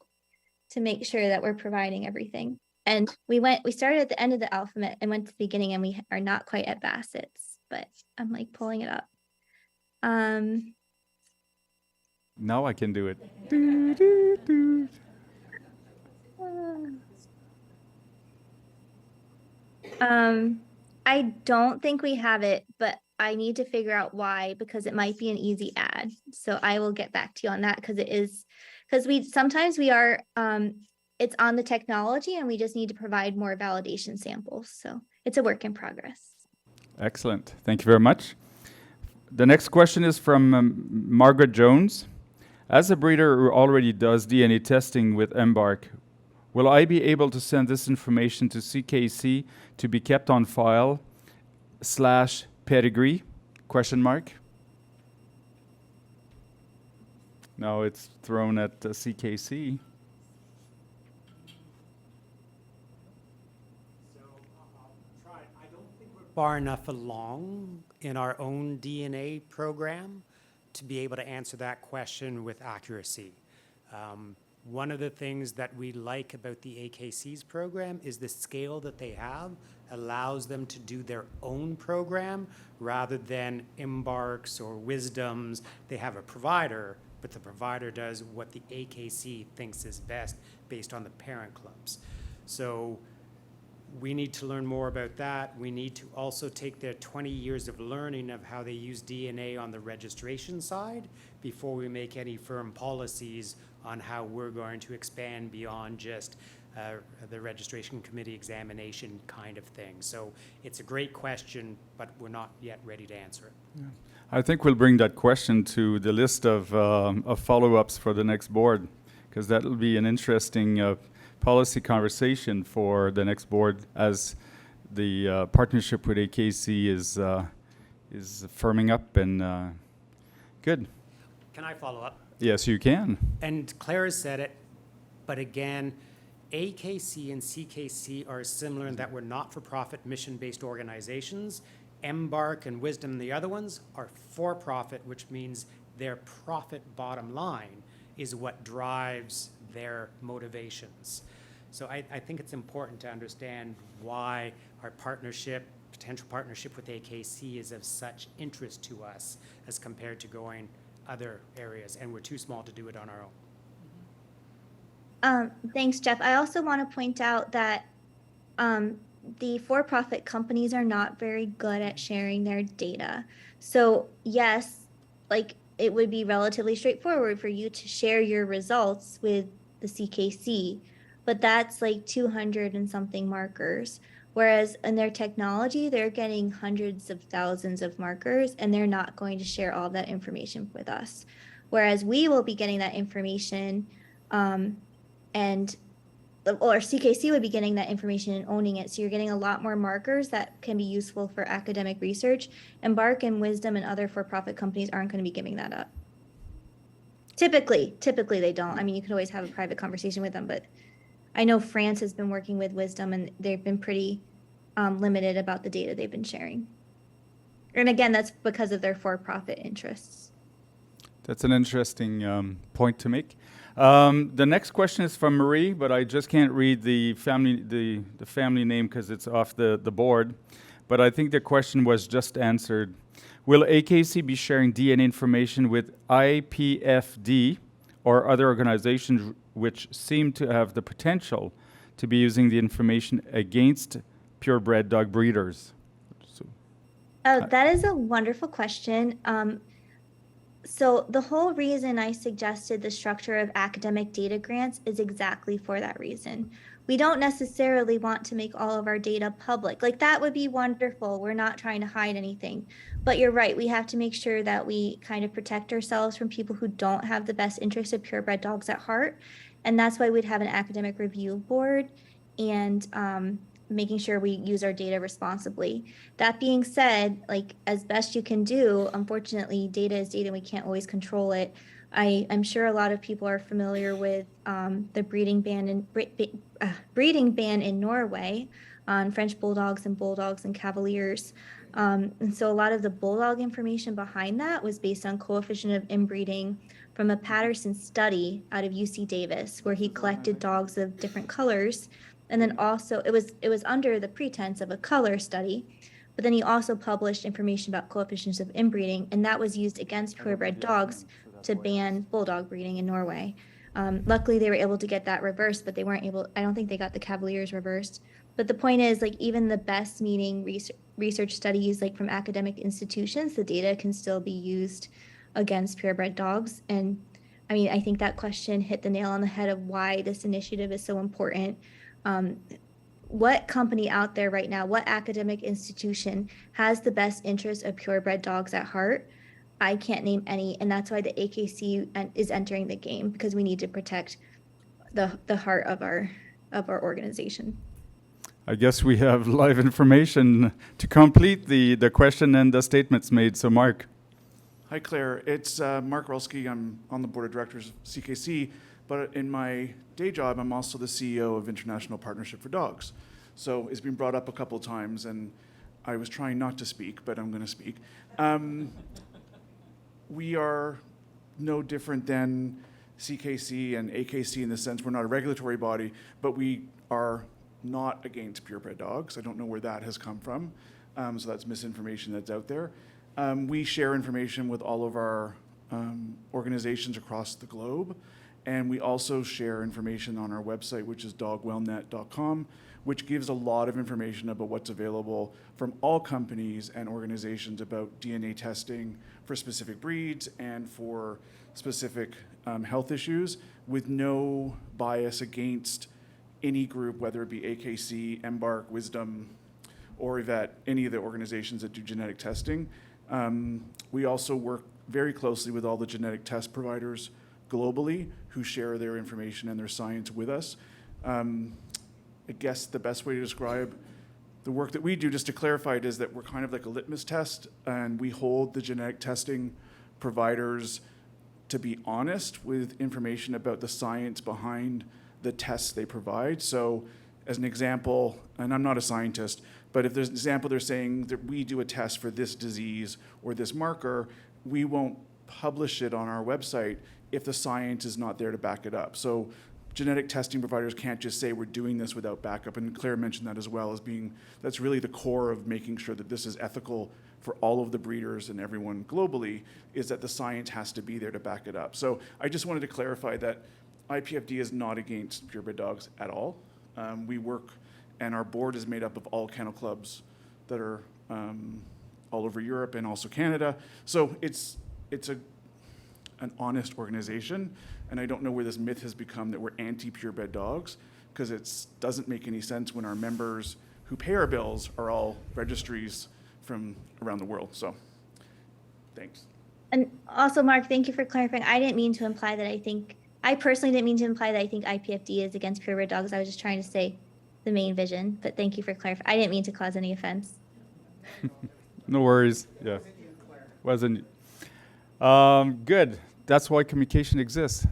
to make sure that we're providing everything. And we started at the end of the alphabet and went to the beginning, and we are not quite at Bassett's, but I'm like pulling it up. Now I can do it. I don't think we have it, but I need to figure out why, because it might be an easy add. So I will get back to you on that, because we are, it's on the technology and we just need to provide more validation samples. So it's a work in progress. Excellent. Thank you very much. The next question is from Margaret Jones. As a breeder who already does DNA testing with Embark, will I be able to send this information to CKC to be kept on file /pedigree? ? No, it's thrown at CKC. Far enough along in our own DNA program to be able to answer that question with accuracy. One of the things that we like about the AKC's program is the scale that they have allows them to do their own program rather than Embarks or Wisdoms. They have a provider, but the provider does what the AKC thinks is best based on the parent clubs. So we need to learn more about that. We need to also take their 20 years of learning of how they use DNA on the registration side before we make any firm policies on how we're going to expand beyond just the registration committee examination kind of thing. So it's a great question, but we're not yet ready to answer it. Yeah. I think we'll bring that question to the list of follow-ups for the next board, because that will be an interesting policy conversation for the next board as the partnership with AKC is firming up and good. Can I follow up? Yes, you can. And Claire has said it, but again, AKC and CKC are similar in that we're not-for-profit mission-based organizations. Embark and Wisdom and the other ones are for-profit, which means their profit bottom line is what drives their motivations. So I think it's important to understand why our partnership, potential partnership with AKC is of such interest to us as compared to going other areas, and we're too small to do it on our own. Thanks, Jeff. I also want to point out that the for-profit companies are not very good at sharing their data. So yes, like it would be relatively straightforward for you to share your results with the CKC, but that's like 200 and something markers. Whereas in their technology, they're getting hundreds of thousands of markers and they're not going to share all that information with us. Whereas we will be getting that information or CKC would be getting that information and owning it. So you're getting a lot more markers that can be useful for academic research. Embark and Wisdom and other for-profit companies aren't going to be giving that up. Typically they don't. I mean, you could always have a private conversation with them, but I know France has been working with Wisdom and they've been pretty limited about the data they've been sharing. And again, that's because of their for-profit interests. That's an interesting point to make. The next question is from Marie, but I just can't read the family name because it's off the board. But I think the question was just answered. Will AKC be sharing DNA information with IPFD or other organizations which seem to have the potential to be using the information against purebred dog breeders? That is a wonderful question. So the whole reason I suggested the structure of academic data grants is exactly for that reason. We don't necessarily want to make all of our data public. Like that would be wonderful. We're not trying to hide anything. But you're right, we have to make sure that we kind of protect ourselves from people who don't have the best interest of purebred dogs at heart. And that's why we'd have an academic review board and making sure we use our data responsibly. That being said, like as best you can do, unfortunately, data is data and we can't always control it. I'm sure a lot of people are familiar with the breeding ban in Norway on French bulldogs and Cavaliers. And so a lot of the bulldog information behind that was based on coefficient of inbreeding from a Patterson study out of UC Davis, where he collected dogs of different colors. And then also it was under the pretense of a color study, but then he also published information about coefficients of inbreeding, and that was used against purebred dogs to ban bulldog breeding in Norway. Luckily, they were able to get that reversed, but they weren't able, I don't think they got the Cavaliers reversed. But the point is, like, even the best meaning research studies, like from academic institutions, the data can still be used against purebred dogs. And I mean, I think that question hit the nail on the head of why this initiative is so important. What company out there right now, what academic institution has the best interest of purebred dogs at heart? I can't name any, and that's why the AKC is entering the game, because we need to protect the heart of our organization. I guess we have live information to complete the question and the statements made. So Mark. Hi Claire, it's Mark Rolski. I'm on the board of directors of CKC, but in my day job, I'm also the CEO of International Partnership for Dogs. So it's been brought up a couple of times, and I was trying not to speak, but I'm going to speak. We are no different than CKC and AKC in the sense we're not a regulatory body, but we are not against purebred dogs. I don't know where that has come from, so that's misinformation that's out there. We share information with all of our organizations across the globe. And we also share information on our website, which is dogwellnet.com, which gives a lot of information about what's available from all companies and organizations about DNA testing for specific breeds and for specific health issues, with no bias against any group, whether it be AKC, Embark, Wisdom, or Yvette, any of the organizations that do genetic testing. We also work very closely with all the genetic test providers globally who share their information and their science with us. I guess the best way to describe the work that we do, just to clarify it, is that we're kind of like a litmus test, and we hold the genetic testing providers to be honest with information about the science behind the tests they provide. So as an example, and I'm not a scientist, but if there's an example, they're saying that we do a test for this disease or this marker, we won't publish it on our website if the science is not there to back it up. So genetic testing providers can't just say we're doing this without backup, and Claire mentioned that as well as being, that's really the core of making sure that this is ethical for all of the breeders and everyone globally, is that the science has to be there to back it up. So I just wanted to clarify that IPFD is not against purebred dogs at all. We work, and our board is made up of all kennel clubs that are all over Europe and also Canada. So it's an honest organization, and I don't know where this myth has become that we're anti-purebred dogs, because it doesn't make any sense when our members who pay our bills are all registries from around the world. So thanks. And also, Mark, thank you for clarifying. I didn't mean to imply that I personally didn't mean to imply that I think IPFD is against purebred dogs. I was just trying to say the main vision, but thank you for clarifying. I didn't mean to cause any offense. No worries. Yeah. Wasn't. Good. That's why communication exists.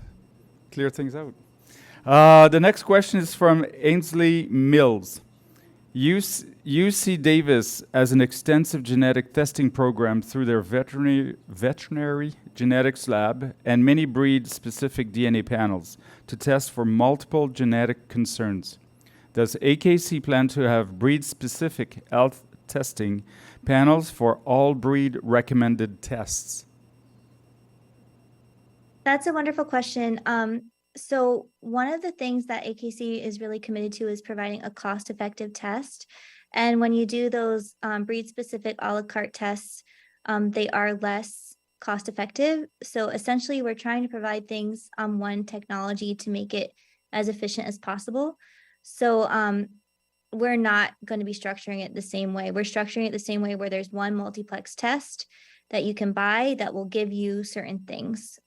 Clear things out. The next question is from Ainsley Mills. UC Davis has an extensive genetic testing program through their veterinary genetics lab and many breed-specific DNA panels to test for multiple genetic concerns. Does AKC plan to have breed-specific health testing panels for all breed recommended tests? That's a wonderful question. So one of the things that AKC is really committed to is providing a cost-effective test. And when you do those breed-specific a la carte tests, they are less cost-effective. So essentially, we're trying to provide things on one technology to make it as efficient as possible. So we're not going to be structuring it the same way. We're structuring it the same way where there's one multiplex test that you can buy that will give you certain things.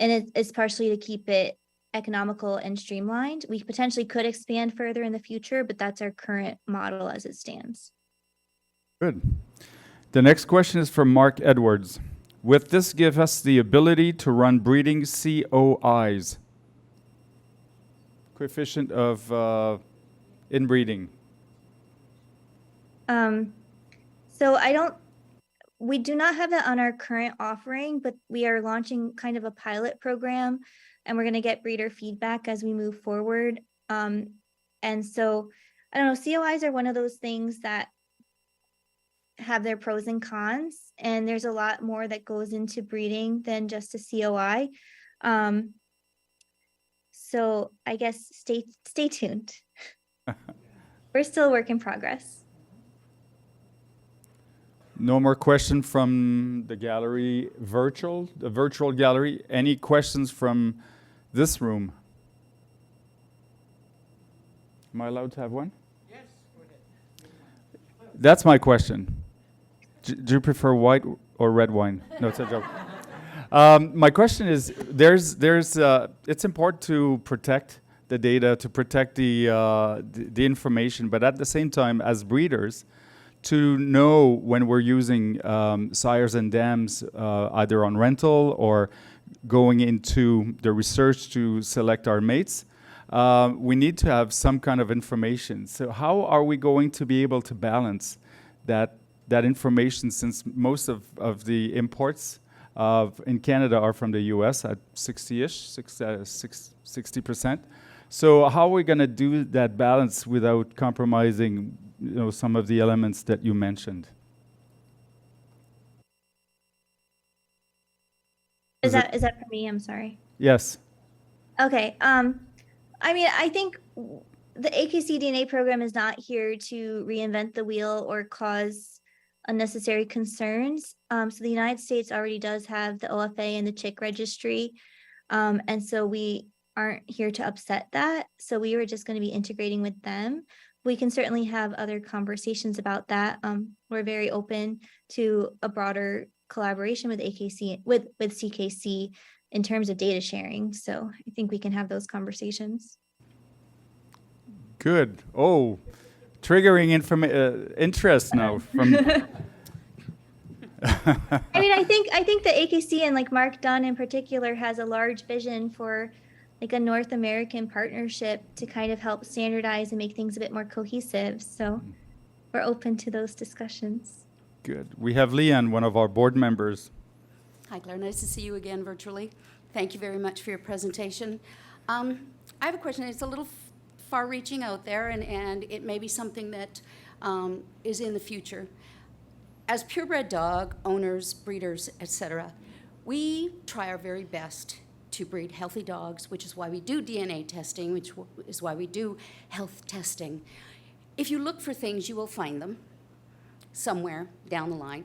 And it's partially to keep it economical and streamlined. We potentially could expand further in the future, but that's our current model as it stands. Good. The next question is from Mark Edwards. Will this give us the ability to run breeding COIs? Coefficient of inbreeding. So we do not have that on our current offering, but we are launching kind of a pilot program, and we're going to get breeder feedback as we move forward. And so, I don't know, COIs are one of those things that have their pros and cons, and there's a lot more that goes into breeding than just a COI. So I guess stay tuned. We're still a work in progress. No more question from the gallery the virtual gallery. Any questions from this room? Am I allowed to have one? Yes, go ahead. That's my question. Do you prefer white or red wine? No, it's a joke. My question is, it's important to protect the data, to protect the information, but at the same time, as breeders, to know when we're using sires and dams either on rental or going into the research to select our mates, we need to have some kind of information. So how are we going to be able to balance that information, since most of the imports in Canada are from the US at 60%. So how are we going to do that balance without compromising some of the elements that you mentioned? Is that for me? I'm sorry. Yes. Okay. I mean, I think the AKC DNA program is not here to reinvent the wheel or cause unnecessary concerns. So the United States already does have the OFA and the chick registry. And so we aren't here to upset that. So we were just going to be integrating with them. We can certainly have other conversations about that. We're very open to a broader collaboration with AKC, with CKC in terms of data sharing. So I think we can have those conversations. Good. Oh, triggering interest now from. I mean, I think the AKC and like Mark Dunn in particular has a large vision for like a North American partnership to kind of help standardize and make things a bit more cohesive. So we're open to those discussions. Good. We have Leanne, one of our board members. Hi, Claire. Nice to see you again virtually. Thank you very much for your presentation. I have a question. It's a little far-reaching out there, and it may be something that is in the future. As purebred dog owners, breeders, etc., we try our very best to breed healthy dogs, which is why we do DNA testing, which is why we do health testing. If you look for things, you will find them somewhere down the line.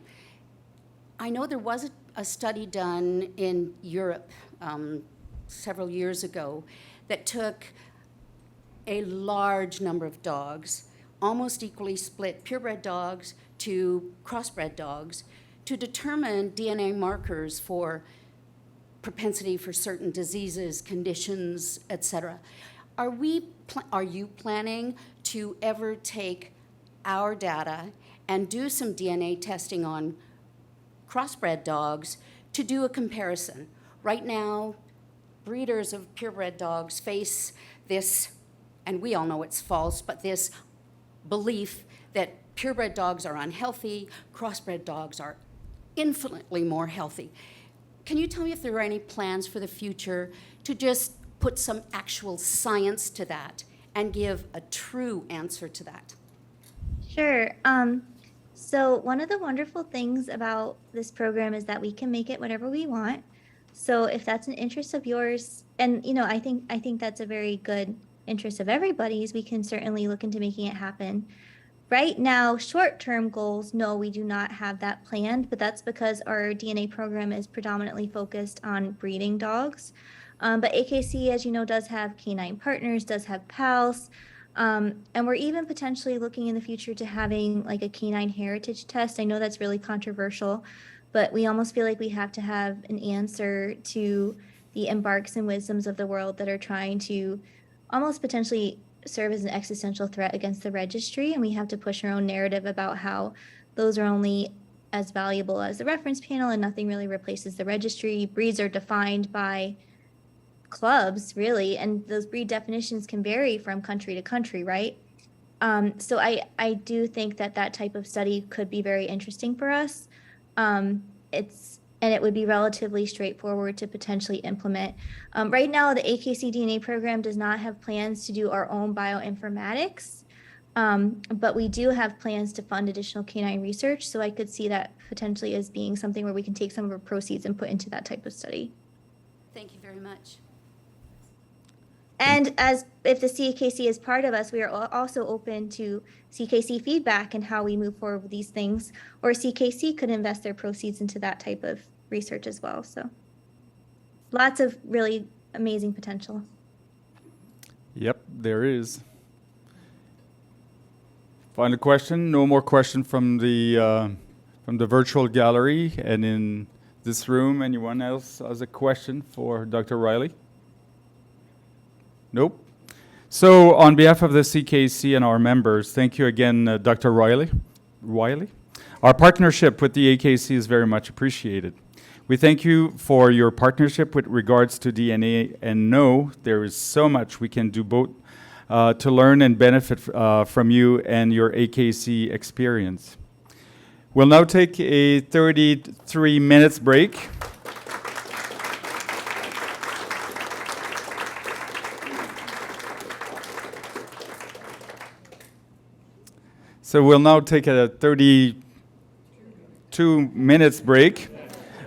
I know there was a study done in Europe several years ago that took a large number of dogs, almost equally split purebred dogs to crossbred dogs, to determine DNA markers for propensity for certain diseases, conditions, etc. Are you planning to ever take our data and do some DNA testing on crossbred dogs to do a comparison? Right now, breeders of purebred dogs face this, and we all know it's false, but this belief that purebred dogs are unhealthy, crossbred dogs are infinitely more healthy. Can you tell me if there are any plans for the future to just put some actual science to that and give a true answer to that? Sure. So one of the wonderful things about this program is that we can make it whatever we want. So if that's an interest of yours, and you know, I think that's a very good interest of everybody's, we can certainly look into making it happen. Right now, short-term goals, no, we do not have that planned, but that's because our DNA program is predominantly focused on breeding dogs. But AKC, as you know, does have canine partners, does have pals, and we're even potentially looking in the future to having like a canine heritage test. I know that's really controversial, but we almost feel like we have to have an answer to the embarks and wisdoms of the world that are trying to almost potentially serve as an existential threat against the registry, and we have to push our own narrative about how those are only as valuable as the reference panel and nothing really replaces the registry. Breeds are defined by clubs, really, and those breed definitions can vary from country to country, right? So I do think that type of study could be very interesting for us. And it would be relatively straightforward to potentially implement. Right now, the AKC DNA program does not have plans to do our own bioinformatics, but we do have plans to fund additional canine research. So I could see that potentially as being something where we can take some of our proceeds and put into that type of study. Thank you very much. And as if the CKC is part of us, we are also open to CKC feedback and how we move forward with these things, or CKC could invest their proceeds into that type of research as well. So lots of really amazing potential. Yep, there is. Final question? No more question from the virtual gallery and in this room. Anyone else has a question for Dr. Riley? Nope. So on behalf of the CKC and our members, thank you again, Dr. Wiley. Our partnership with the AKC is very much appreciated. We thank you for your partnership with regards to DNA and know there is so much we can do both to learn and benefit from you and your AKC experience. We'll now take a 33 minutes break. So we'll now take a 32 minutes break.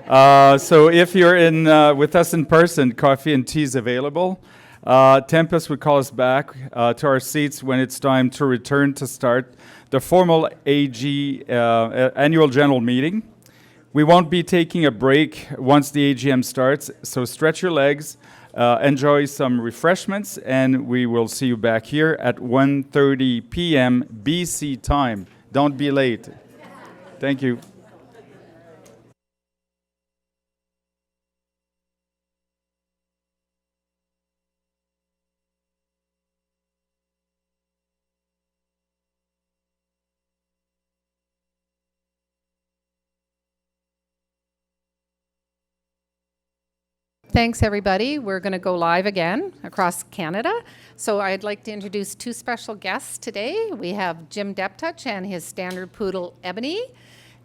So if you're in with us in person, coffee and tea is available. Tempest would call us back to our seats when it's time to return to start the formal AG annual general meeting. We won't be taking a break once the AGM starts, so stretch your legs, enjoy some refreshments, and we will see you back here at 1:30 p.m. BC time. Don't be late. Thank you. Thanks, everybody. We're going to go live again across Canada. So I'd like to introduce two special guests today. We have Jim Deptouch and his standard poodle, Ebony.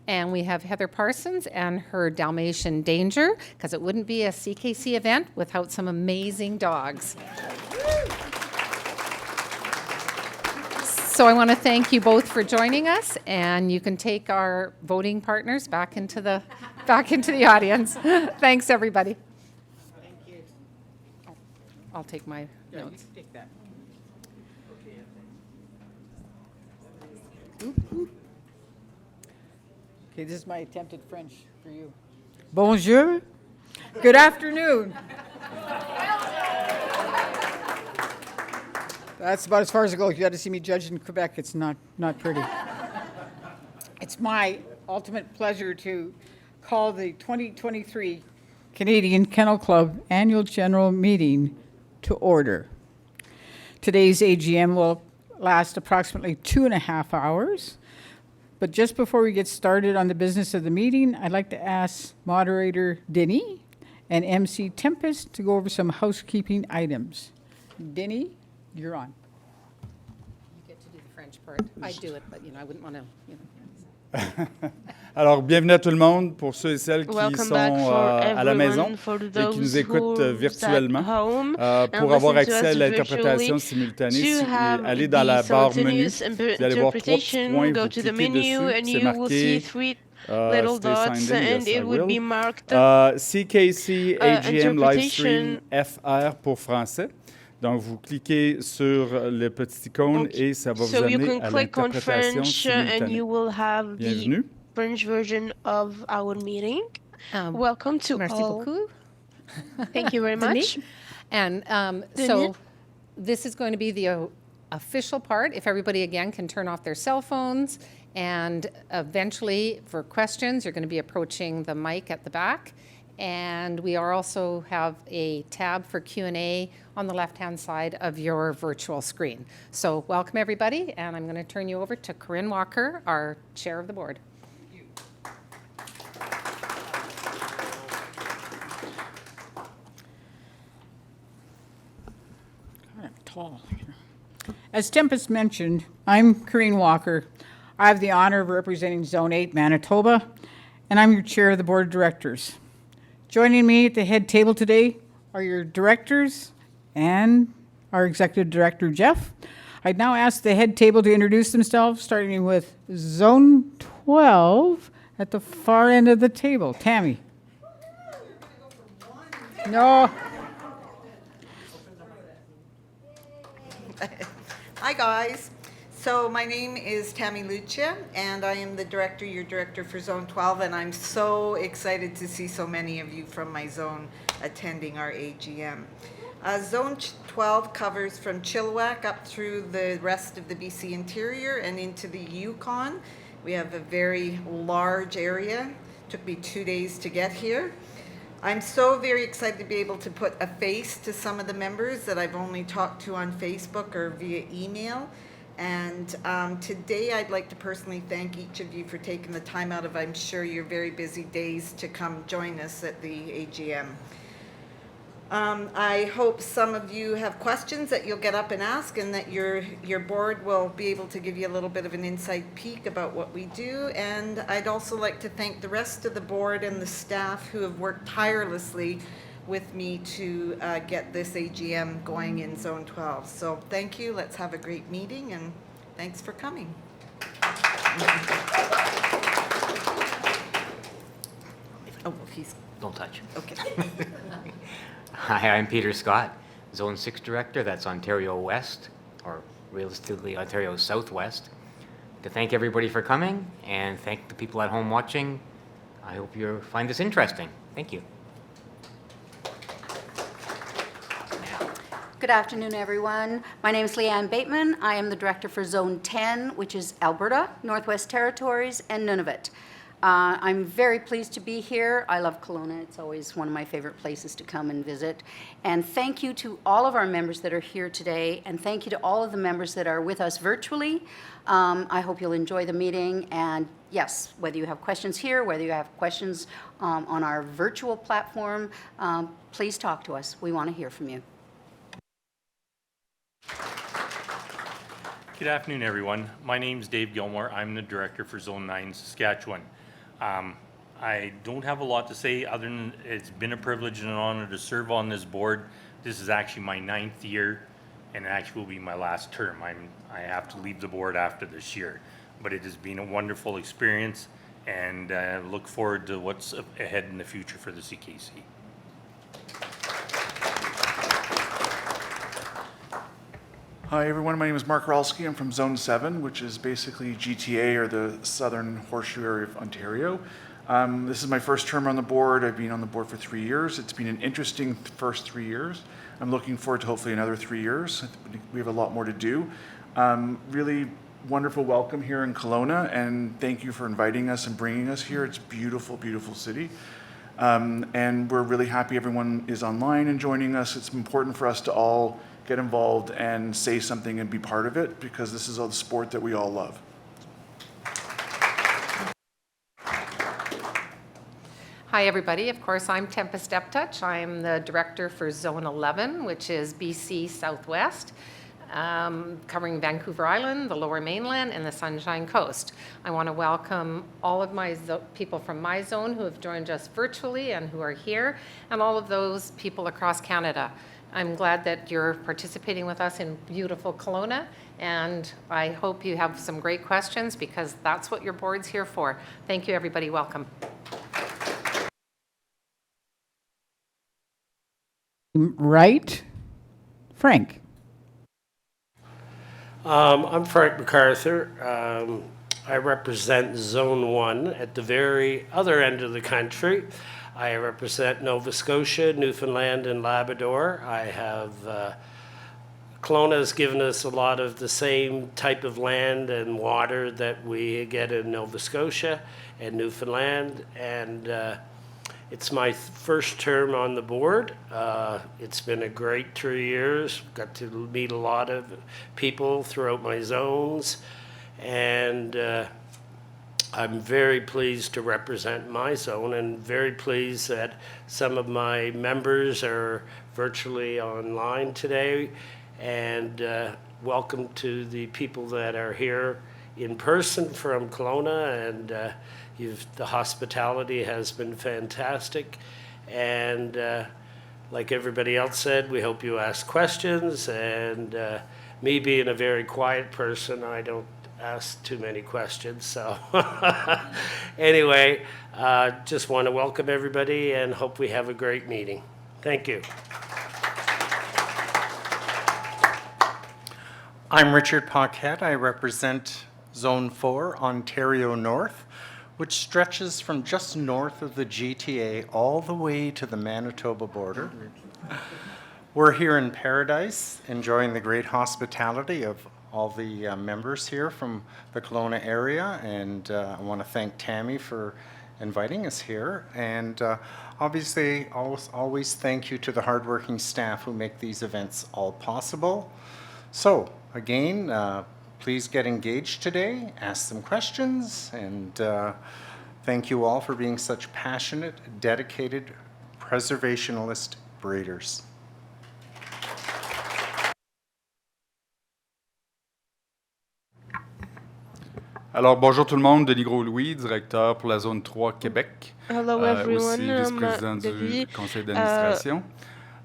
And we have Heather Parsons and her Dalmatian Danger, because it wouldn't be a CKC event without some amazing dogs. So I want to thank you both for joining us, and you can take our voting partners back into the audience. Thanks, everybody. I'll take my notes. You take that. Okay, this is my attempted French for you. Bonjour. Good afternoon. That's about as far as it goes. You got to see me judged in Quebec. It's not pretty. It's my ultimate pleasure to call the 2023 Canadian Kennel Club Annual General Meeting to order. Today's AGM will last approximately 2.5 hours. But just before we get started on the business of the meeting, I'd like to ask moderator Denny and MC Tempest to go over some housekeeping items. Denny, you're on. You get to do the French part. I do it, but I wouldn't want to. Alors, bienvenue à tout le monde pour ceux et celles qui Welcome sont back for à la maison everyone, for et qui those nous écoutent who's virtuellement. at home Pour and avoir listen to accès à us l'interprétation virtually, simultanée, to have allez dans la the barre menu. simultaneous Vous allez voir 3 petits interpretation, points, go vous to the cliquez menu dessus, and c'est you will see marqué 3 little stay dots signed in, and yes, I it will will. be marked CKC AGM Livestream interpretation. FR pour français. Donc, vous cliquez sur le petit icône et ça va vous So you amener can à click on l'interprétation French and simultanée. you will have the Bienvenue. French version of our meeting. Welcome to Merci all. beaucoup. Thank you very Denise. much. And so this is going to be the official part. If everybody, again, can turn off their cell phones. And eventually, for questions, you're going to be approaching the mic at the back. And we also have a tab for Q&A on the left-hand side of your virtual screen. So welcome, everybody. And I'm going to turn you over to Corinne Walker, our chair of the board. Tall. As Tempest mentioned, I'm Corinne Walker. I have the honor of representing Zone 8, Manitoba, and I'm your chair of the board of directors. Joining me at the head table today are your directors and our executive director, Jeff. I'd now ask the head table to introduce themselves, starting with Zone 12 at the far end of the table. Tammy. No. Hi, guys. So my name is Tammy Lucia, and I am your director for Zone 12, and I'm so excited to see so many of you from my zone attending our AGM. Zone 12 covers from Chilliwack up through the rest of the BC interior and into the Yukon. We have a very large area. It took me 2 days to get here. I'm so very excited to be able to put a face to some of the members that I've only talked to on Facebook or via email. And today I'd like to personally thank each of you for taking the time out of, I'm sure, your very busy days to come join us at the AGM. I hope some of you have questions that you'll get up and ask, and that your board will be able to give you a little bit of an inside peek about what we do. And I'd also like to thank the rest of the board and the staff who have worked tirelessly with me to get this AGM going in Zone 12. So thank you. Let's have a great meeting, and thanks for coming. Oh, he's, Don't touch. okay. Hi, I'm Peter Scott, Zone 6 Director. That's Ontario West, or realistically Ontario Southwest. To thank everybody for coming and thank the people at home watching. I hope you find this interesting. Thank you. Good afternoon, everyone. My name is Leanne Bateman. I am the Director for Zone 10, which is Alberta, Northwest Territories, and Nunavut. I'm very pleased to be here. I love Kelowna. It's always one of my favorite places to come and visit. And thank you to all of our members that are here today, and thank you to all of the members that are with us virtually. I hope you'll enjoy the meeting, and yes, whether you have questions here, whether you have questions on our virtual platform, please talk to us. We want to hear from you. Good afternoon, everyone. My name is Dave Gilmore. I'm the Director for Zone 9, Saskatchewan. I don't have a lot to say other than it's been a privilege and an honor to serve on this board. This is actually my 9th year, and it actually will be my last term. I have to leave the board after this year, but it has been a wonderful experience, and I look forward to what's ahead in the future for the CKC. Hi everyone, my name is Mark Ralski. I'm from Zone 7, which is basically GTA, or the Southern Horseshoe area of Ontario. This is my first term on the board. I've been on the board for 3 years. It's been an interesting first 3 years. I'm looking forward to hopefully another 3 years. We have a lot more to do. Really wonderful welcome here in Kelowna, and thank you for inviting us and bringing us here. It's a beautiful, beautiful city. And we're really happy everyone is online and joining us. It's important for us to all get involved and say something and be part of it, because this is a sport that we all love. Hi, everybody. Of course, I'm Tempest Eptouch. I'm the Director for Zone 11, which is BC Southwest, covering Vancouver Island, the Lower Mainland, and the Sunshine Coast. I want to welcome all of my people from my zone who have joined us virtually and who are here, and all of those people across Canada. I'm glad that you're participating with us in beautiful Kelowna, and I hope you have some great questions, because that's what your board's here for. Thank you, everybody. Welcome. Right? Frank. I'm Frank MacArthur. I represent Zone 1 at the very other end of the country. I represent Nova Scotia, Newfoundland, and Labrador. I have, Kelowna has given us a lot of the same type of land and water that we get in Nova Scotia and Newfoundland, and it's my first term on the board. It's been a great 3 years. Got to meet a lot of people throughout my zones, and I'm very pleased to represent my zone, and very pleased that some of my members are virtually online today. And welcome to the people that are here in person from Kelowna, and the hospitality has been fantastic. And like everybody else said, we hope you ask questions. And me being a very quiet person, I don't ask too many questions. So anyway, just want to welcome everybody and hope we have a great meeting. Thank you. I'm Richard Paquette. I represent Zone 4, Ontario North, which stretches from just north of the GTA all the way to the Manitoba border. We're here in Paradise, enjoying the great hospitality of all the members here from the Kelowna area, and I want to thank Tammy for inviting us here, and obviously always thank you to the hardworking staff who make these events all possible. So again, please get engaged today, ask some questions, and thank you all for being such passionate, dedicated, preservationalist breeders. Alors, bonjour tout le monde, Denis Gros-Louis, directeur pour la zone 3 Québec, Hello everyone, aussi vice-président du conseil d'administration.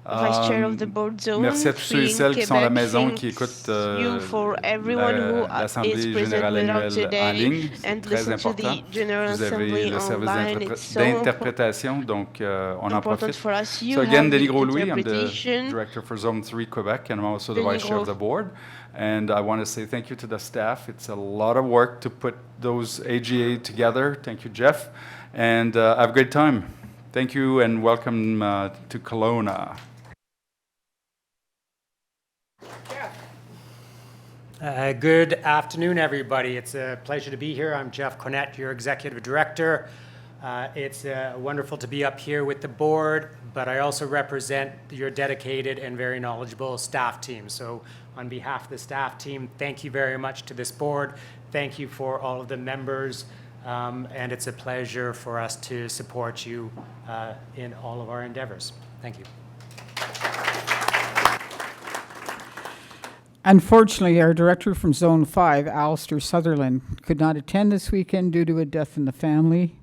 Vice Chair of the Board Zone. Merci à tous ceux et Free celles qui sont à la Quebec maison, qui thanks écoutent you for everyone who l'Assemblée is present générale with us annuelle en today ligne. C'est and très listen to important. the General Vous avez Assembly le service online. It's so d'interprétation, donc on en important profite. for us. You So again, have Denis the Gros-Louis, I'm the interpretation. Director for Zone 3 Quebec, and I'm also the Denis Vice Chair of Gros. the Board. And I want to say thank you to the staff. It's a lot of work to put those AGA together. Thank you, Jeff. And have a great time. Thank you and welcome to Kelowna. Good afternoon, everybody. It's a pleasure to be here. I'm Jeff Cornett, your Executive Director. It's wonderful to be up here with the board, but I also represent your dedicated and very knowledgeable staff team. So on behalf of the staff team, thank you very much to this board. Thank you for all of the members, and it's a pleasure for us to support you in all of our endeavors. Thank you. Unfortunately, our director from Zone 5, Alistair Sutherland, could not attend this weekend due to a death in the family.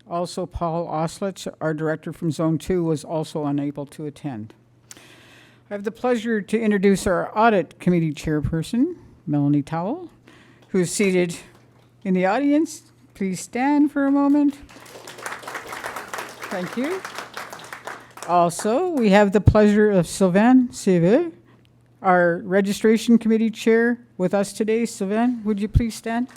Also, Paul Oslich, our director from Zone 2, was also unable to attend. I have the pleasure to introduce our Audit Committee Chairperson, Melanie Towell, who is seated in the audience. Please stand for a moment. Thank you. Also, we have the pleasure of Sylvain Sever, our Registration Committee Chair, with us today. Sylvain, would you please stand?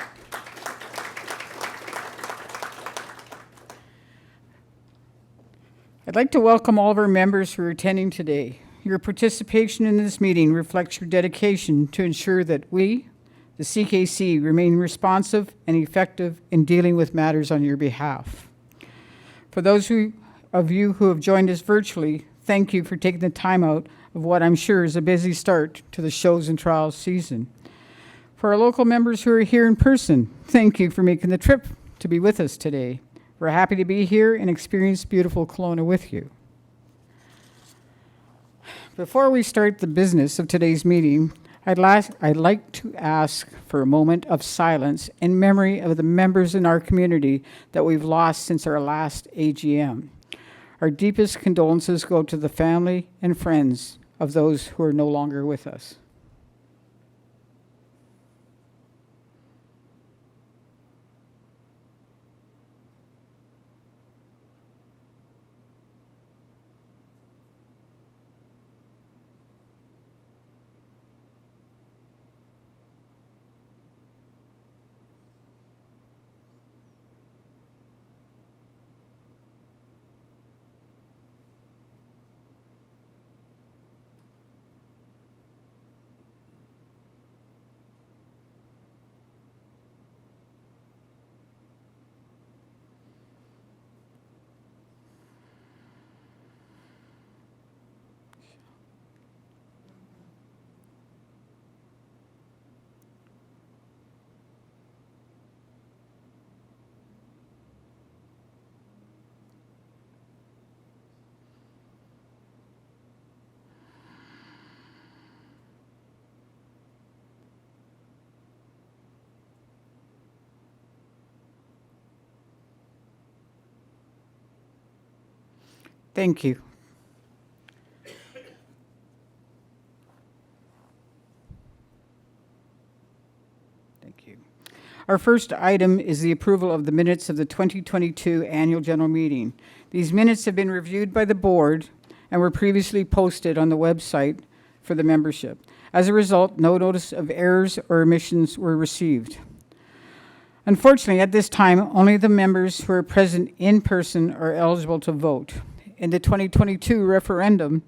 I'd like to welcome all of our members who are attending today. Your participation in this meeting reflects your dedication to ensure that we, the CKC, remain responsive and effective in dealing with matters on your behalf. For those of you who have joined us virtually, thank you for taking the time out of what I'm sure is a busy start to the shows and trials season. For our local members who are here in person, thank you for making the trip to be with us today. We're happy to be here and experience beautiful Kelowna with you. Before we start the business of today's meeting, I'd like to ask for a moment of silence in memory of the members in our community that we've lost since our last AGM. Our deepest condolences go to the family and friends of those who are no longer with us. Thank you. Thank you. Our first item is the approval of the minutes of the 2022 Annual General Meeting. These minutes have been reviewed by the board and were previously posted on the website for the membership. As a result, no notice of errors or omissions were received. Unfortunately, at this time, only the members who are present in person are eligible to vote. In the 2022 referendum,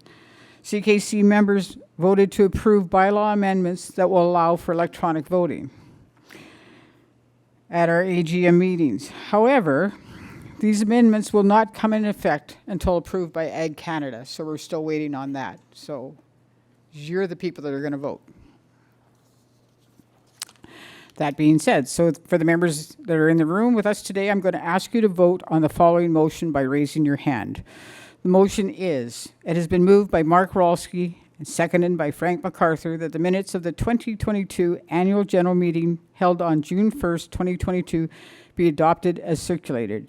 CKC members voted to approve bylaw amendments that will allow for electronic voting at our AGM meetings. However, these amendments will not come in effect until approved by Ag Canada, so we're still waiting on that. So you're the people that are going to vote. That being said, so for the members that are in the room with us today, I'm going to ask you to vote on the following motion by raising your hand. The motion is, it has been moved by Mark Rolski and seconded by Frank MacArthur that the minutes of the 2022 Annual General Meeting held on June 1st, 2022 be adopted as circulated.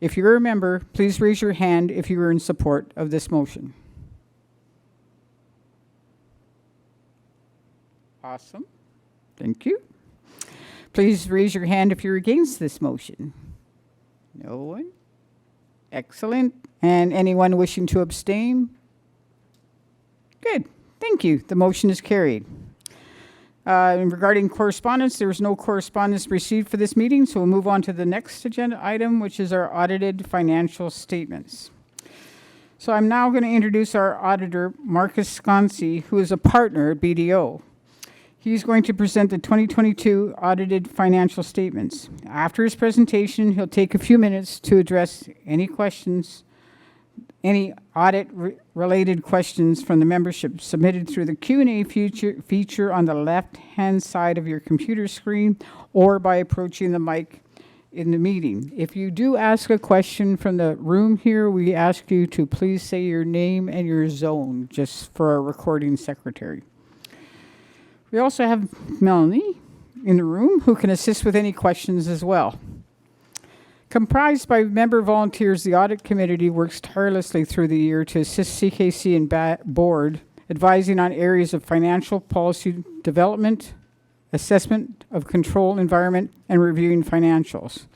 If you're a member, please raise your hand if you are in support of this motion. Awesome. Thank you. Please raise your hand if you're against this motion. No one? Excellent. And anyone wishing to abstain? Good. Thank you. The motion is carried. Regarding correspondence, there was no correspondence received for this meeting, so we'll move on to the next agenda item, which is our audited financial statements. So I'm now going to introduce our auditor, Marcus Sconsi, who is a partner at BDO. He's going to present the 2022 audited financial statements. After his presentation, he'll take a few minutes to address any questions, any audit-related questions from the membership submitted through the Q&A feature on the left-hand side of your computer screen or by approaching the mic in the meeting. If you do ask a question from the room here, we ask you to please say your name and your zone, just for our recording secretary. We also have Melanie in the room who can assist with any questions as well. Comprised by member volunteers, the audit committee works tirelessly through the year to assist CKC and board, advising on areas of financial policy development, assessment of control environment, and reviewing financials.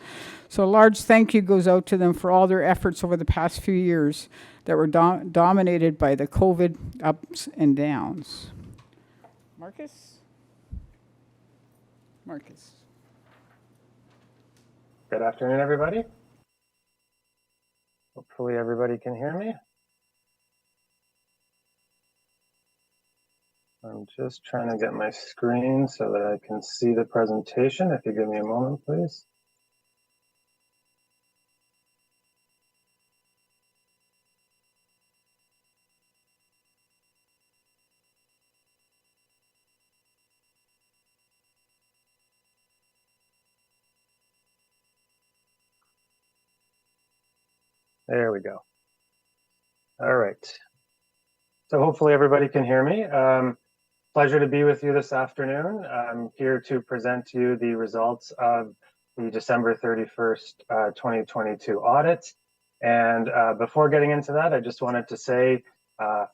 So a large thank you goes out to them for all their efforts over the past few years that were dominated by the COVID ups and downs. Marcus? Good afternoon, everybody. Hopefully everybody can hear me. I'm just trying to get my screen so that I can see the presentation. If you give me a moment, please. There we go. All right. So hopefully everybody can hear me. Pleasure to be with you this afternoon. I'm here to present to you the results of the December 31st, 2022 audit. And before getting into that, I just wanted to say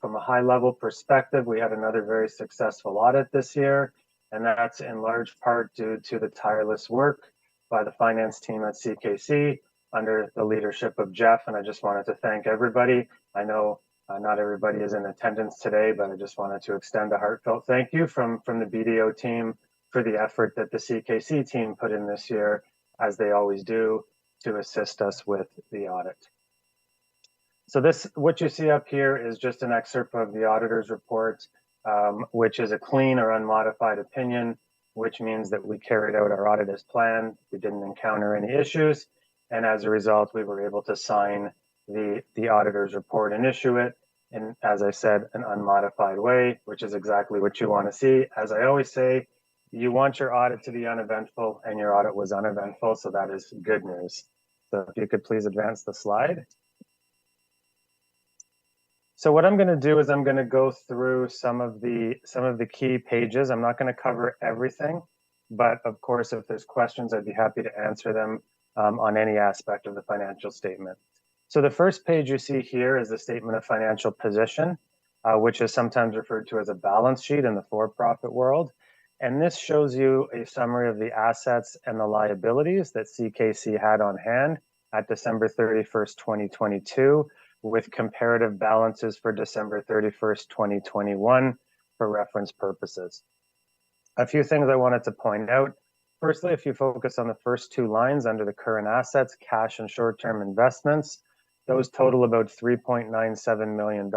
from a high level perspective, we had another very successful audit this year. And that's in large part due to the tireless work by the finance team at CKC under the leadership of Jeff. And I just wanted to thank everybody. I know not everybody is in attendance today, but I just wanted to extend a heartfelt thank you from the BDO team for the effort that the CKC team put in this year, as they always do, to assist us with the audit. So what you see up here is just an excerpt of the auditor's report, which is a clean or unmodified opinion, which means that we carried out our audit as planned. We didn't encounter any issues. And as a result, we were able to sign the auditor's report and issue it in, as I said, an unmodified way, which is exactly what you want to see. As I always say, you want your audit to be uneventful, and your audit was uneventful, so that is good news. So if you could please advance the slide. So what I'm going to do is I'm going to go through some of the key pages. I'm not going to cover everything, but of course, if there's questions, I'd be happy to answer them on any aspect of the financial statement. So the first page you see here is the statement of financial position, which is sometimes referred to as a balance sheet in the for-profit world. And this shows you a summary of the assets and the liabilities that CKC had on hand at December 31st, 2022, with comparative balances for December 31st, 2021 for reference purposes. A few things I wanted to point out. Firstly, if you focus on the first two lines under the current assets, cash and short-term investments, those total about $3.97 million,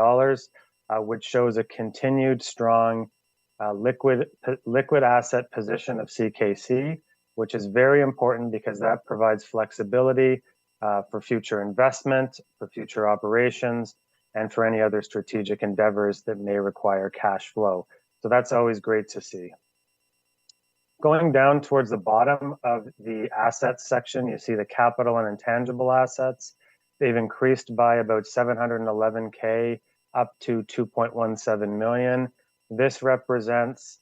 which shows a continued strong liquid asset position of CKC, which is very important because that provides flexibility for future investment, for future operations, and for any other strategic endeavors that may require cash flow. So that's always great to see. Going down towards the bottom of the assets section, you see the capital and intangible assets. They've increased by about $711K up to $2.17 million. This represents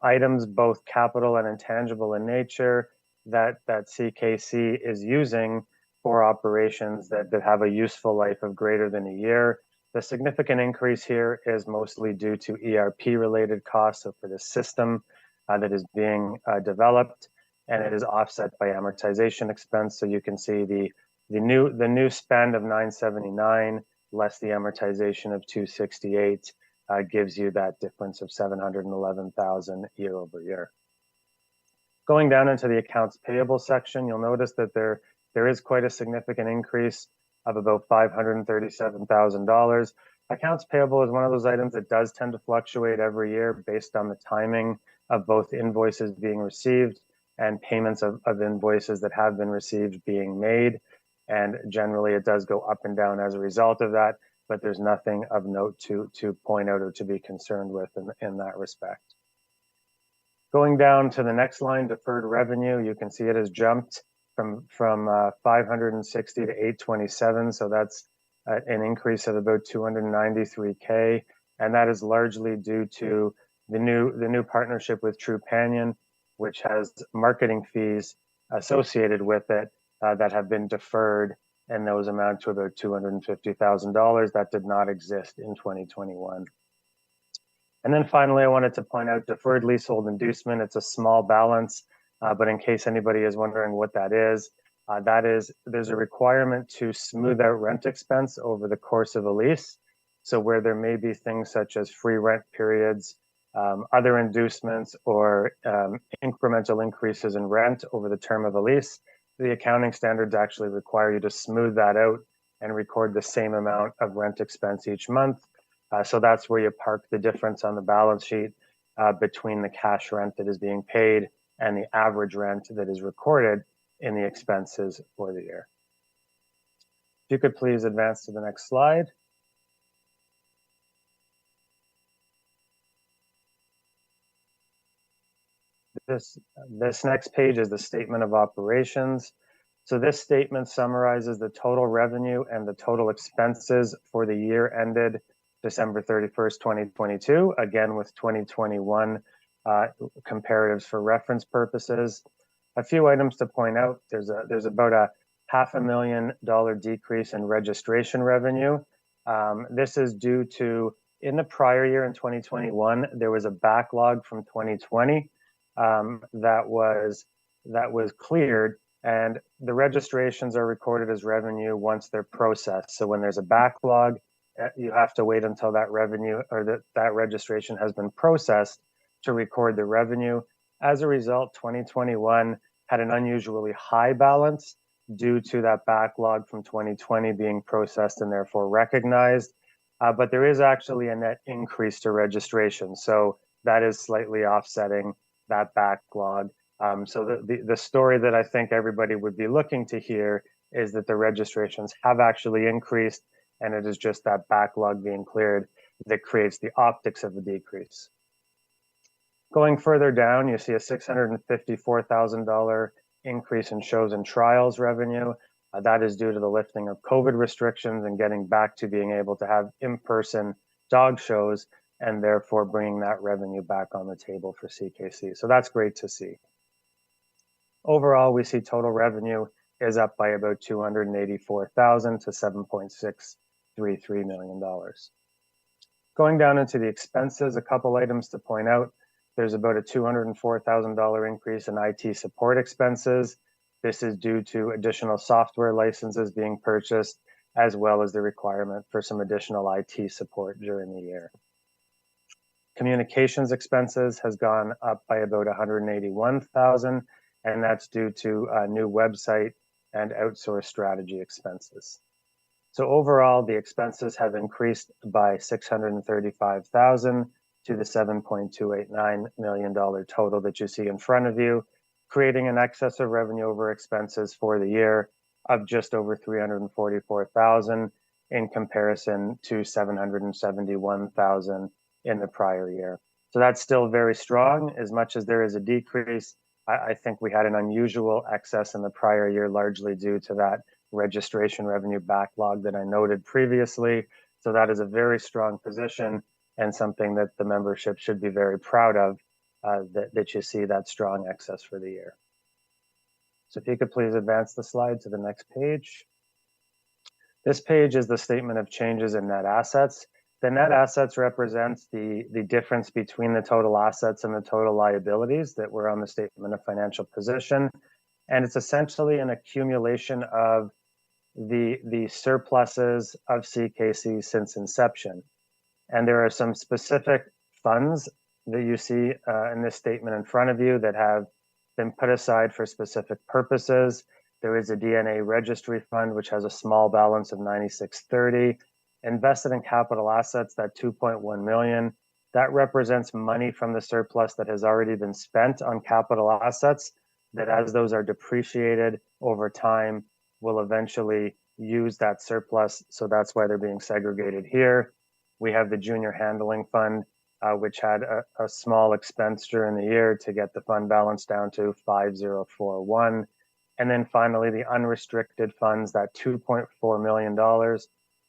items both capital and intangible in nature that CKC is using for operations that have a useful life of greater than a year. The significant increase here is mostly due to ERP-related costs, so for the system that is being developed, and it is offset by amortization expense. So you can see the new spend of 979 less the amortization of 268 gives you that difference of 711,000 year over year. Going down into the accounts payable section, you'll notice that there is quite a significant increase of about $537,000. Accounts payable is one of those items that does tend to fluctuate every year based on the timing of both invoices being received and payments of invoices that have been received being made. And generally it does go up and down as a result of that, but there's nothing of note to point out or to be concerned with in that respect. Going down to the next line, deferred revenue, you can see it has jumped from 560 to 827. So that's an increase of about 293K. And that is largely due to the new partnership with Trupanion, which has marketing fees associated with it that have been deferred, and those amount to about $250,000 that did not exist in 2021. And then finally, I wanted to point out deferred leasehold inducement. It's a small balance, but in case anybody is wondering what that is, there's a requirement to smooth out rent expense over the course of a lease. So where there may be things such as free rent periods, other inducements, or incremental increases in rent over the term of a lease, the accounting standards actually require you to smooth that out and record the same amount of rent expense each month. So that's where you park the difference on the balance sheet between the cash rent that is being paid and the average rent that is recorded in the expenses for the year. If you could please advance to the next slide. This next page is the statement of operations. So this statement summarizes the total revenue and the total expenses for the year ended December 31st, 2022, again with 2021 comparatives for reference purposes. A few items to point out. There's about a $500,000 decrease in registration revenue. This is due to, in the prior year in 2021, there was a backlog from 2020 that was cleared, and the registrations are recorded as revenue once they're processed. So when there's a backlog, you have to wait until that revenue or that registration has been processed to record the revenue. As a result, 2021 had an unusually high balance due to that backlog from 2020 being processed and therefore recognized. But there is actually a net increase to registration. So that is slightly offsetting that backlog. So the story that I think everybody would be looking to hear is that the registrations have actually increased, and it is just that backlog being cleared that creates the optics of the decrease. Going further down, you see a $654,000 increase in shows and trials revenue. That is due to the lifting of COVID restrictions and getting back to being able to have in-person dog shows, and therefore bringing that revenue back on the table for CKC. So that's great to see. Overall, we see total revenue is up by about $284,000 to $7.633 million. Going down into the expenses, a couple items to point out. There's about a $204,000 increase in IT support expenses. This is due to additional software licenses being purchased, as well as the requirement for some additional IT support during the year. Communications expenses has gone up by about $181,000, and that's due to a new website and outsource strategy expenses. So overall, the expenses have increased by $635,000 to the $7.289 million total that you see in front of you, creating an excess of revenue over expenses for the year of just over $344,000 in comparison to $771,000 in the prior year. So that's still very strong. As much as there is a decrease, I think we had an unusual excess in the prior year, largely due to that registration revenue backlog that I noted previously. So that is a very strong position and something that the membership should be very proud of, that you see that strong excess for the year. So if you could please advance the slide to the next page. This page is the statement of changes in net assets. The net assets represents the difference between the total assets and the total liabilities that were on the statement of financial position. And it's essentially an accumulation of the surpluses of CKC since inception. And there are some specific funds that you see in this statement in front of you that have been put aside for specific purposes. There is a DNA registry fund, which has a small balance of 9630. Invested in capital assets, that 2.1 million, that represents money from the surplus that has already been spent on capital assets, that as those are depreciated over time, will eventually use that surplus. So that's why they're being segregated here. We have the junior handling fund, which had a small expense during the year to get the fund balance down to 5041. And then finally, the unrestricted funds, that $2.4 million,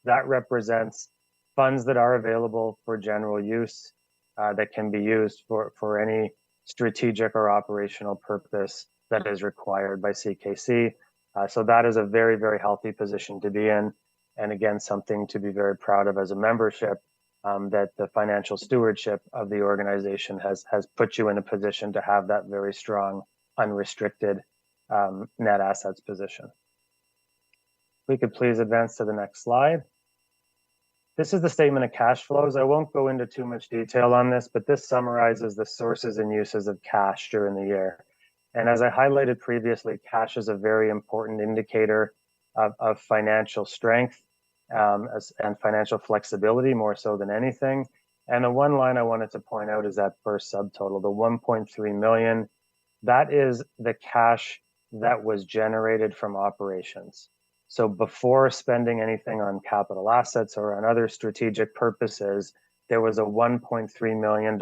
that represents funds that are available for general use that can be used for any strategic or operational purpose that is required by CKC. So that is a very, very healthy position to be in. And again, something to be very proud of as a membership, that the financial stewardship of the organization has put you in a position to have that very strong, unrestricted net assets position. If we could please advance to the next slide. This is the statement of cash flows. I won't go into too much detail on this, but this summarizes the sources and uses of cash during the year. And as I highlighted previously, cash is a very important indicator of financial strength and financial flexibility, more so than anything. And the one line I wanted to point out is that first subtotal, the 1.3 million. That is the cash that was generated from operations. So before spending anything on capital assets or on other strategic purposes, there was a $1.3 million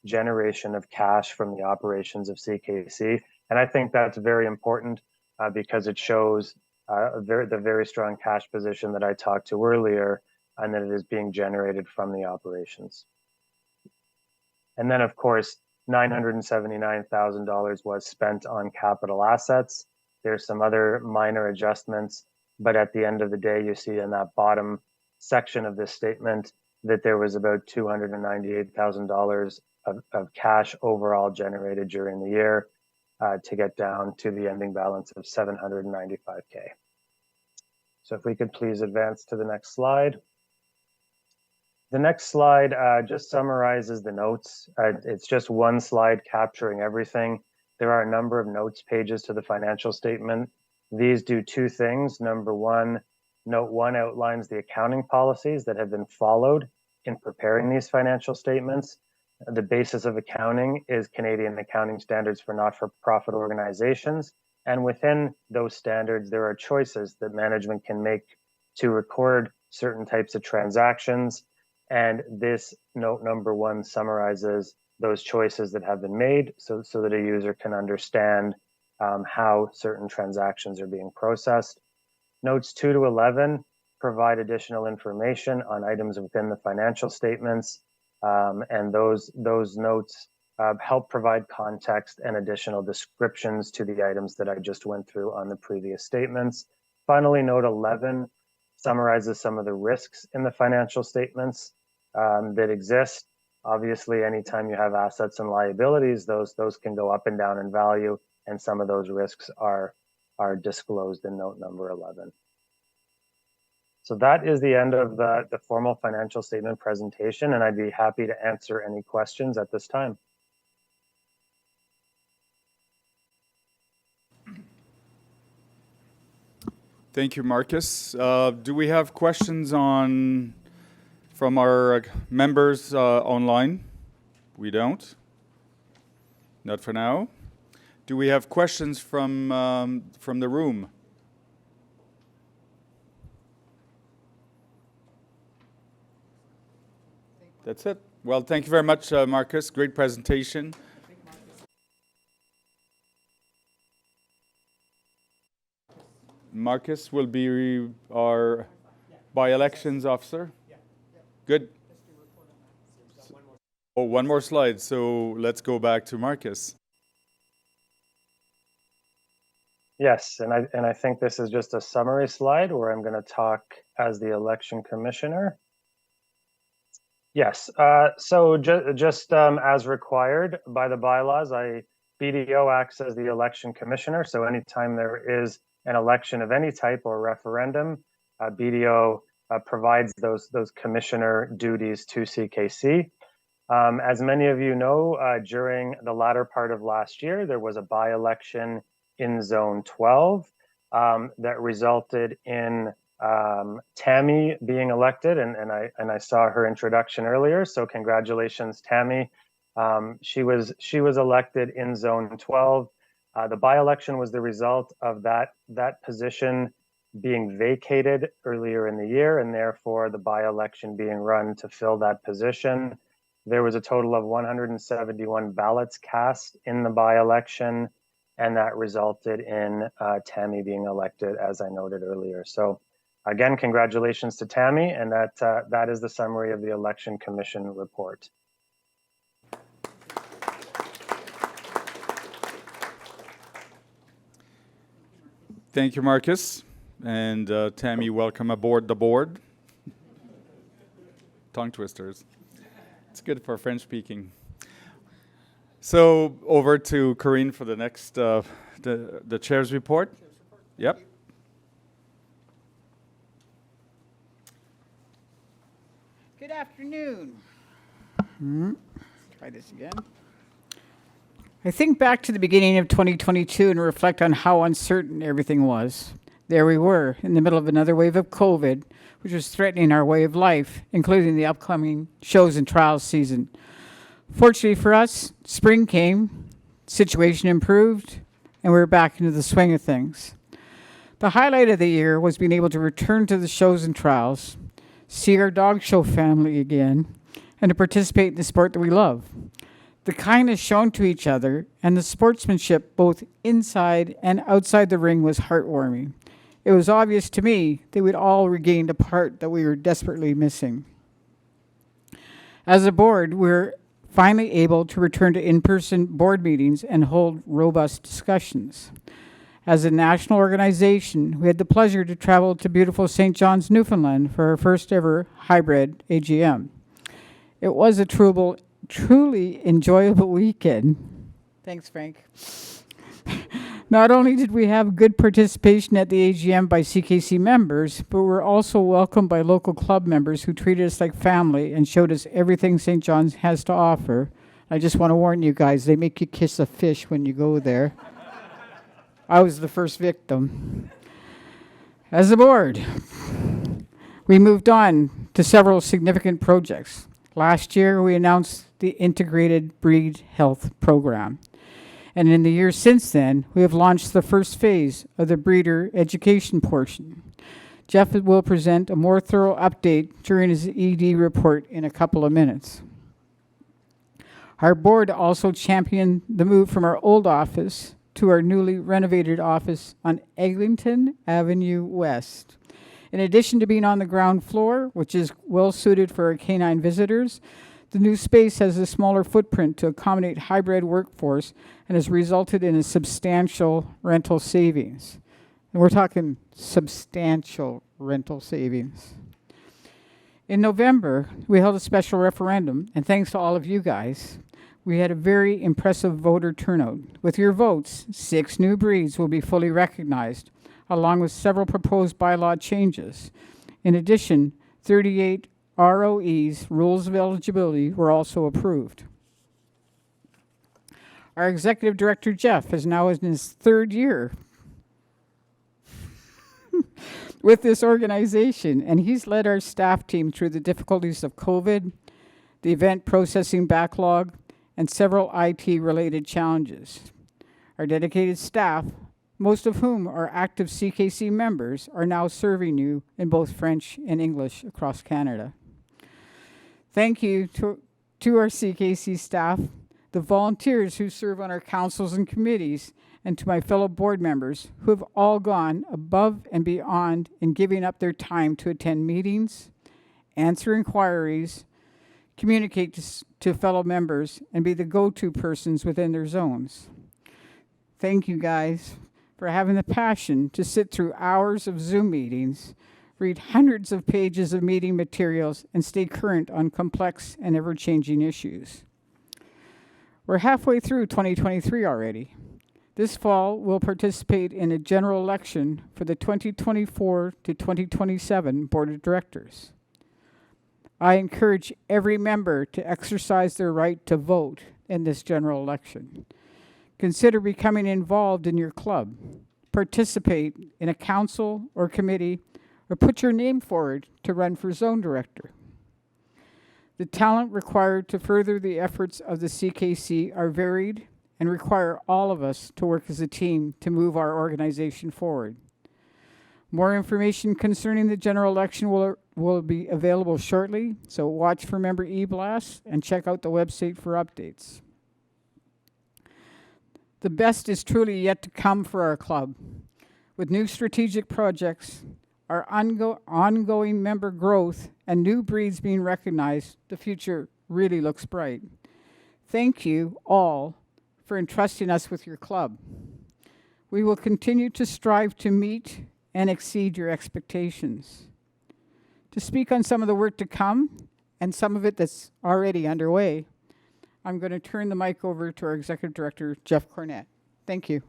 generation of cash from the operations of CKC. And I think that's very important because it shows the very strong cash position that I talked to earlier, and that it is being generated from the operations. And then, of course, $979,000 was spent on capital assets. There's some other minor adjustments, but at the end of the day, you see in that bottom section of this statement that there was about $298,000 of cash overall generated during the year to get down to the ending balance of $795K. So if we could please advance to the next slide. The next slide just summarizes the notes. It's just one slide capturing everything. There are a number of notes pages to the financial statement. These do two things. Number one, note one outlines the accounting policies that have been followed in preparing these financial statements. The basis of accounting is Canadian accounting standards for not-for-profit organizations. And within those standards, there are choices that management can make to record certain types of transactions. And this note number one summarizes those choices that have been made so that a user can understand how certain transactions are being processed. Notes 2 to 11 provide additional information on items within the financial statements. And those notes help provide context and additional descriptions to the items that I just went through on the previous statements. Finally, note 11 summarizes some of the risks in the financial statements that exist. Obviously, anytime you have assets and liabilities, those can go up and down in value, and some of those risks are disclosed in note number 11. So that is the end of the formal financial statement presentation, and I'd be happy to answer any questions at this time. Thank you, Marcus. Do we have questions from our members online? We don't. Not for now. Do we have questions from the room? That's it. Well, thank you very much, Marcus. Great presentation. Marcus will be our by-elections officer. Good. Oh, one more slide. So let's go back to Marcus. Yes, and I think this is just a summary slide where I'm going to talk as the election commissioner. Yes, so just as required by the bylaws, BDO acts as the election commissioner. So anytime there is an election of any type or referendum, BDO provides those commissioner duties to CKC. As many of you know, during the latter part of last year, there was a by-election in Zone 12 that resulted in Tammy being elected, and I saw her introduction earlier. So congratulations, Tammy. She was elected in Zone 12. The by-election was the result of that position being vacated earlier in the year, and therefore the by-election being run to fill that position. There was a total of 171 ballots cast in the by-election, and that resulted in Tammy being elected, as I noted earlier. So again, congratulations to Tammy, and that is the summary of the Election Commission report. Thank you, Marcus. And Tammy, welcome aboard the board. Tongue twisters. It's good for French speaking. So over to Corinne for the next, the chair's report. Yep. Good afternoon. Try this again. I think back to the beginning of 2022 and reflect on how uncertain everything was. There we were, in the middle of another wave of COVID, which was threatening our way of life, including the upcoming shows and trials season. Fortunately for us, spring came, situation improved, and we were back into the swing of things. The highlight of the year was being able to return to the shows and trials, see our dog show family again, and to participate in the sport that we love. The kindness shown to each other and the sportsmanship both inside and outside the ring was heartwarming. It was obvious to me that we'd all regained a part that we were desperately missing. As a board, we're finally able to return to in-person board meetings and hold robust discussions. As a national organization, we had the pleasure to travel to beautiful St. John's, Newfoundland for our first ever hybrid AGM. It was a truly enjoyable weekend. Thanks, Frank. Not only did we have good participation at the AGM by CKC members, but we were also welcomed by local club members who treated us like family and showed us everything St. John's has to offer. I just want to warn you guys, they make you kiss a fish when you go there. I was the first victim. As a board, we moved on to several significant projects. Last year, we announced the Integrated Breed Health Program. And in the years since then, we have launched the first phase of the breeder education portion. Jeff will present a more thorough update during his ED report in a couple of minutes. Our board also championed the move from our old office to our newly renovated office on Eglinton Avenue West. In addition to being on the ground floor, which is well suited for our canine visitors, the new space has a smaller footprint to accommodate hybrid workforce and has resulted in a substantial rental savings. And we're talking substantial rental savings. In November, we held a special referendum, and thanks to all of you guys, we had a very impressive voter turnout. With your votes, 6 new breeds will be fully recognized, along with several proposed bylaw changes. In addition, 38 ROE's rules of eligibility were also approved. Our executive director, Jeff, is now in his 3rd year with this organization, and he's led our staff team through the difficulties of COVID, the event processing backlog, and several IT-related challenges. Our dedicated staff, most of whom are active CKC members, are now serving you in both French and English across Canada. Thank you to our CKC staff, the volunteers who serve on our councils and committees, and to my fellow board members who have all gone above and beyond in giving up their time to attend meetings, answer inquiries, communicate to fellow members, and be the go-to persons within their zones. Thank you guys for having the passion to sit through hours of Zoom meetings, read hundreds of pages of meeting materials, and stay current on complex and ever-changing issues. We're halfway through 2023 already. This fall, we'll participate in a general election for the 2024 to 2027 Board of Directors. I encourage every member to exercise their right to vote in this general election. Consider becoming involved in your club. Participate in a council or committee, or put your name forward to run for zone director. The talent required to further the efforts of the CKC are varied and require all of us to work as a team to move our organization forward. More information concerning the general election will be available shortly, so watch for member e-blasts and check out the website for updates. The best is truly yet to come for our club. With new strategic projects, our ongoing member growth, and new breeds being recognized, the future really looks bright. Thank you all for entrusting us with your club. We will continue to strive to meet and exceed your expectations. To speak on some of the work to come, and some of it that's already underway, I'm going to turn the mic over to our Executive Director, Jeff Cornett. Thank you.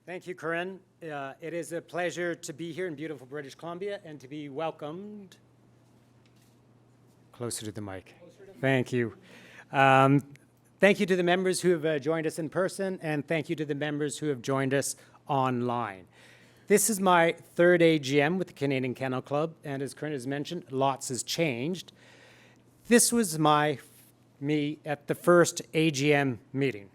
Thank you, Corinne. It is a pleasure to be here in beautiful British Columbia and to be welcomed. Closer to the mic. Thank you. Thank you to the members who have joined us in person, and thank you to the members who have joined us online. This is my third AGM with the Canadian Kennel Club, and as Corinne has mentioned, lots has changed. This was me at the first AGM meeting.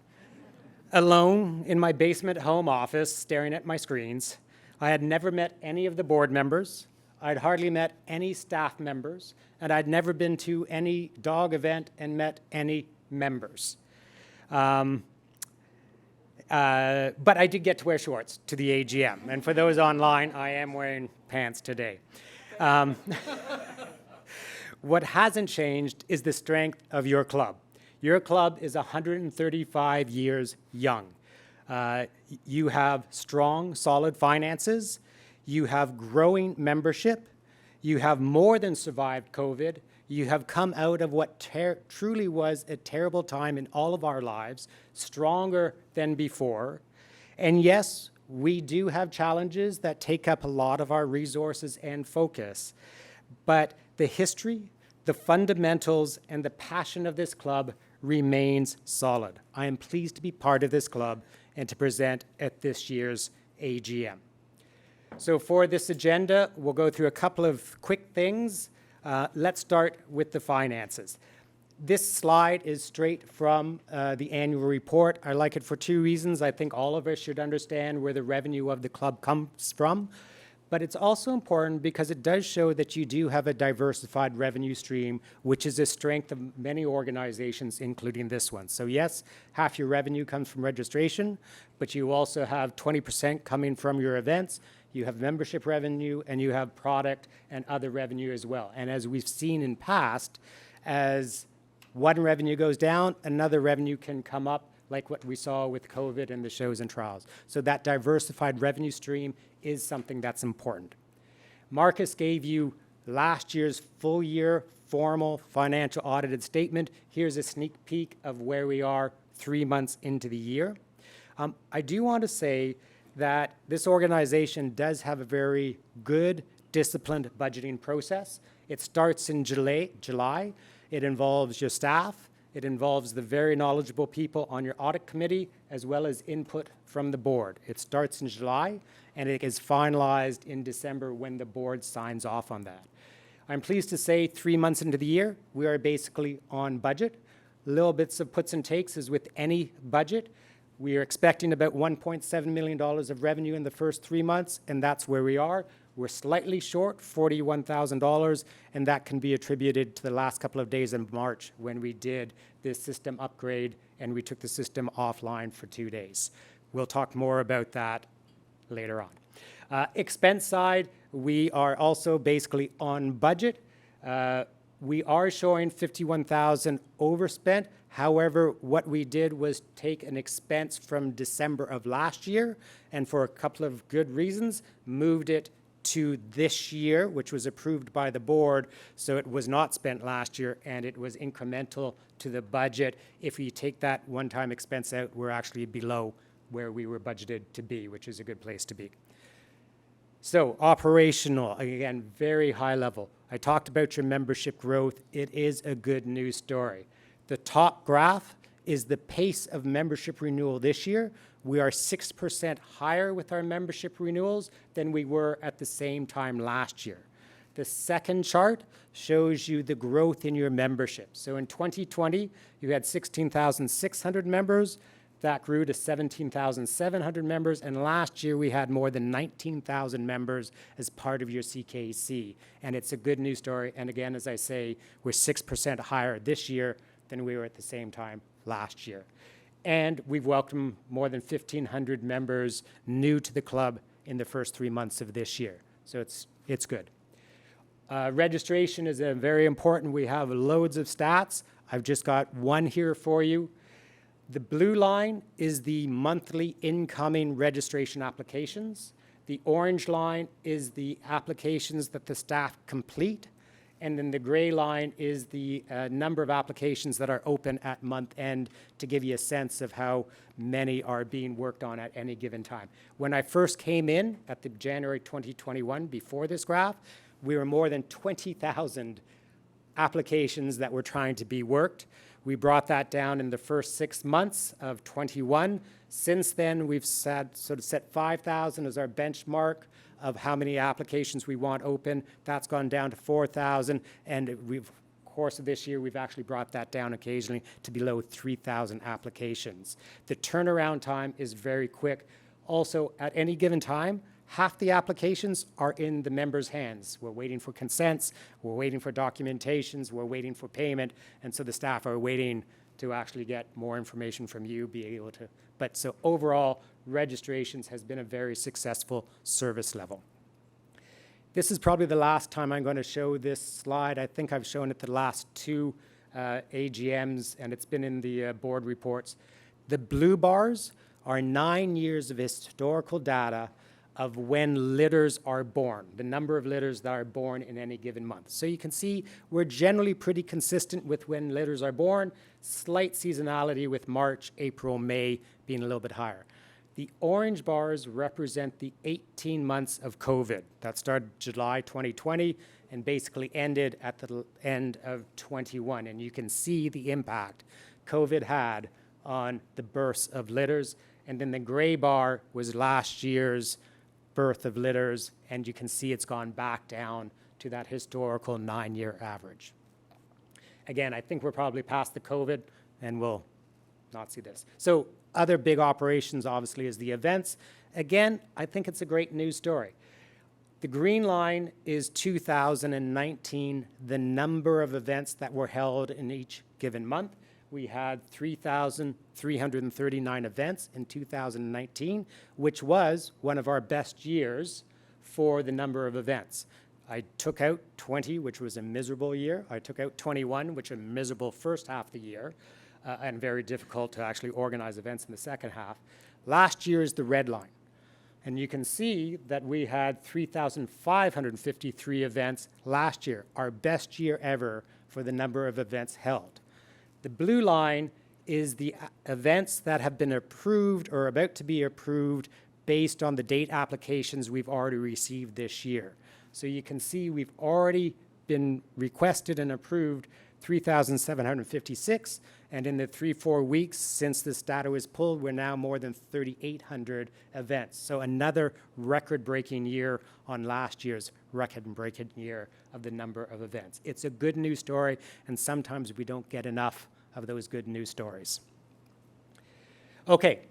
Alone in my basement home office, staring at my screens. I had never met any of the board members. I'd hardly met any staff members, and I'd never been to any dog event and met any members. But I did get to wear shorts to the AGM, and for those online, I am wearing pants today. What hasn't changed is the strength of your club. Your club is 135 years young. You have strong, solid finances. You have growing membership. You have more than survived COVID. You have come out of what truly was a terrible time in all of our lives, stronger than before. And yes, we do have challenges that take up a lot of our resources and focus. But the history, the fundamentals, and the passion of this club remains solid. I am pleased to be part of this club and to present at this year's AGM. So for this agenda, we'll go through a couple of quick things. Let's start with the finances. This slide is straight from the annual report. I like it for two reasons. I think all of us should understand where the revenue of the club comes from. But it's also important because it does show that you do have a diversified revenue stream, which is a strength of many organizations, including this one. So yes, half your revenue comes from registration, but you also have 20% coming from your events. You have membership revenue, and you have product and other revenue as well. And as we've seen in past, as one revenue goes down, another revenue can come up, like what we saw with COVID and the shows and trials. So that diversified revenue stream is something that's important. Marcus gave you last year's full year formal financial audited statement. Here's a sneak peek of where we are 3 months into the year. I do want to say that this organization does have a very good, disciplined budgeting process. It starts in July. It involves your staff. It involves the very knowledgeable people on your audit committee, as well as input from the board. It starts in July, and it is finalized in December when the board signs off on that. I'm pleased to say 3 months into the year, we are basically on budget. Little bits of puts and takes as with any budget. We are expecting about $1.7 million of revenue in the first 3 months, and that's where we are. We're slightly short, $41,000, and that can be attributed to the last couple of days in March when we did this system upgrade and we took the system offline for 2 days. We'll talk more about that later on. Expense side, we are also basically on budget. We are showing 51,000 overspent. However, what we did was take an expense from December of last year, and for a couple of good reasons, moved it to this year, which was approved by the board, so it was not spent last year, and it was incremental to the budget. If you take that one-time expense out, we're actually below where we were budgeted to be, which is a good place to be. So operational, again, very high level. I talked about your membership growth. It is a good news story. The top graph is the pace of membership renewal this year. We are 6% higher with our membership renewals than we were at the same time last year. The second chart shows you the growth in your membership. So in 2020, you had 16,600 members. That grew to 17,700 members, and last year we had more than 19,000 members as part of your CKC. And it's a good news story, and again, as I say, we're 6% higher this year than we were at the same time last year. And we've welcomed more than 1,500 members new to the club in the first 3 months of this year. So it's good. Registration is very important. We have loads of stats. I've just got one here for you. The blue line is the monthly incoming registration applications. The orange line is the applications that the staff complete. And then the gray line is the number of applications that are open at month end to give you a sense of how many are being worked on at any given time. When I first came in at the January 2021, before this graph, we were more than 20,000 applications that were trying to be worked. We brought that down in the first 6 months of 21. Since then, we've set 5,000 as our benchmark of how many applications we want open. That's gone down to 4,000, and course of this year, we've actually brought that down occasionally to below 3,000 applications. The turnaround time is very quick. Also, at any given time, half the applications are in the members' hands. We're waiting for consents, we're waiting for documentations, we're waiting for payment, and so the staff are waiting to actually get more information from you, be able to. But so overall, registrations has been a very successful service level. This is probably the last time I'm going to show this slide. I think I've shown it the last two AGMs, and it's been in the board reports. The blue bars are 9 years of historical data of when litters are born, the number of litters that are born in any given month. So you can see we're generally pretty consistent with when litters are born, slight seasonality with March, April, May being a little bit higher. The orange bars represent the 18 months of COVID. That started July 2020 and basically ended at the end of 21. And you can see the impact COVID had on the births of litters. And then the gray bar was last year's birth of litters, and you can see it's gone back down to that historical 9-year average. Again, I think we're probably past the COVID, and we'll not see this. So other big operations, obviously, is the events. Again, I think it's a great news story. The green line is 2019, the number of events that were held in each given month. We had 3,339 events in 2019, which was one of our best years for the number of events. I took out 20, which was a miserable year. I took out 21, which was a miserable first half of the year, and very difficult to actually organize events in the second half. Last year is the red line. And you can see that we had 3,553 events last year, our best year ever for the number of events held. The blue line is the events that have been approved or about to be approved based on the date applications we've already received this year. So you can see we've already been requested and approved 3,756, and in the 3-4 weeks since this data was pulled, we're now more than 3,800 events. So another record-breaking year on last year's record-breaking year of the number of events. It's a good news story, and sometimes we don't get enough of those good news stories. Okay,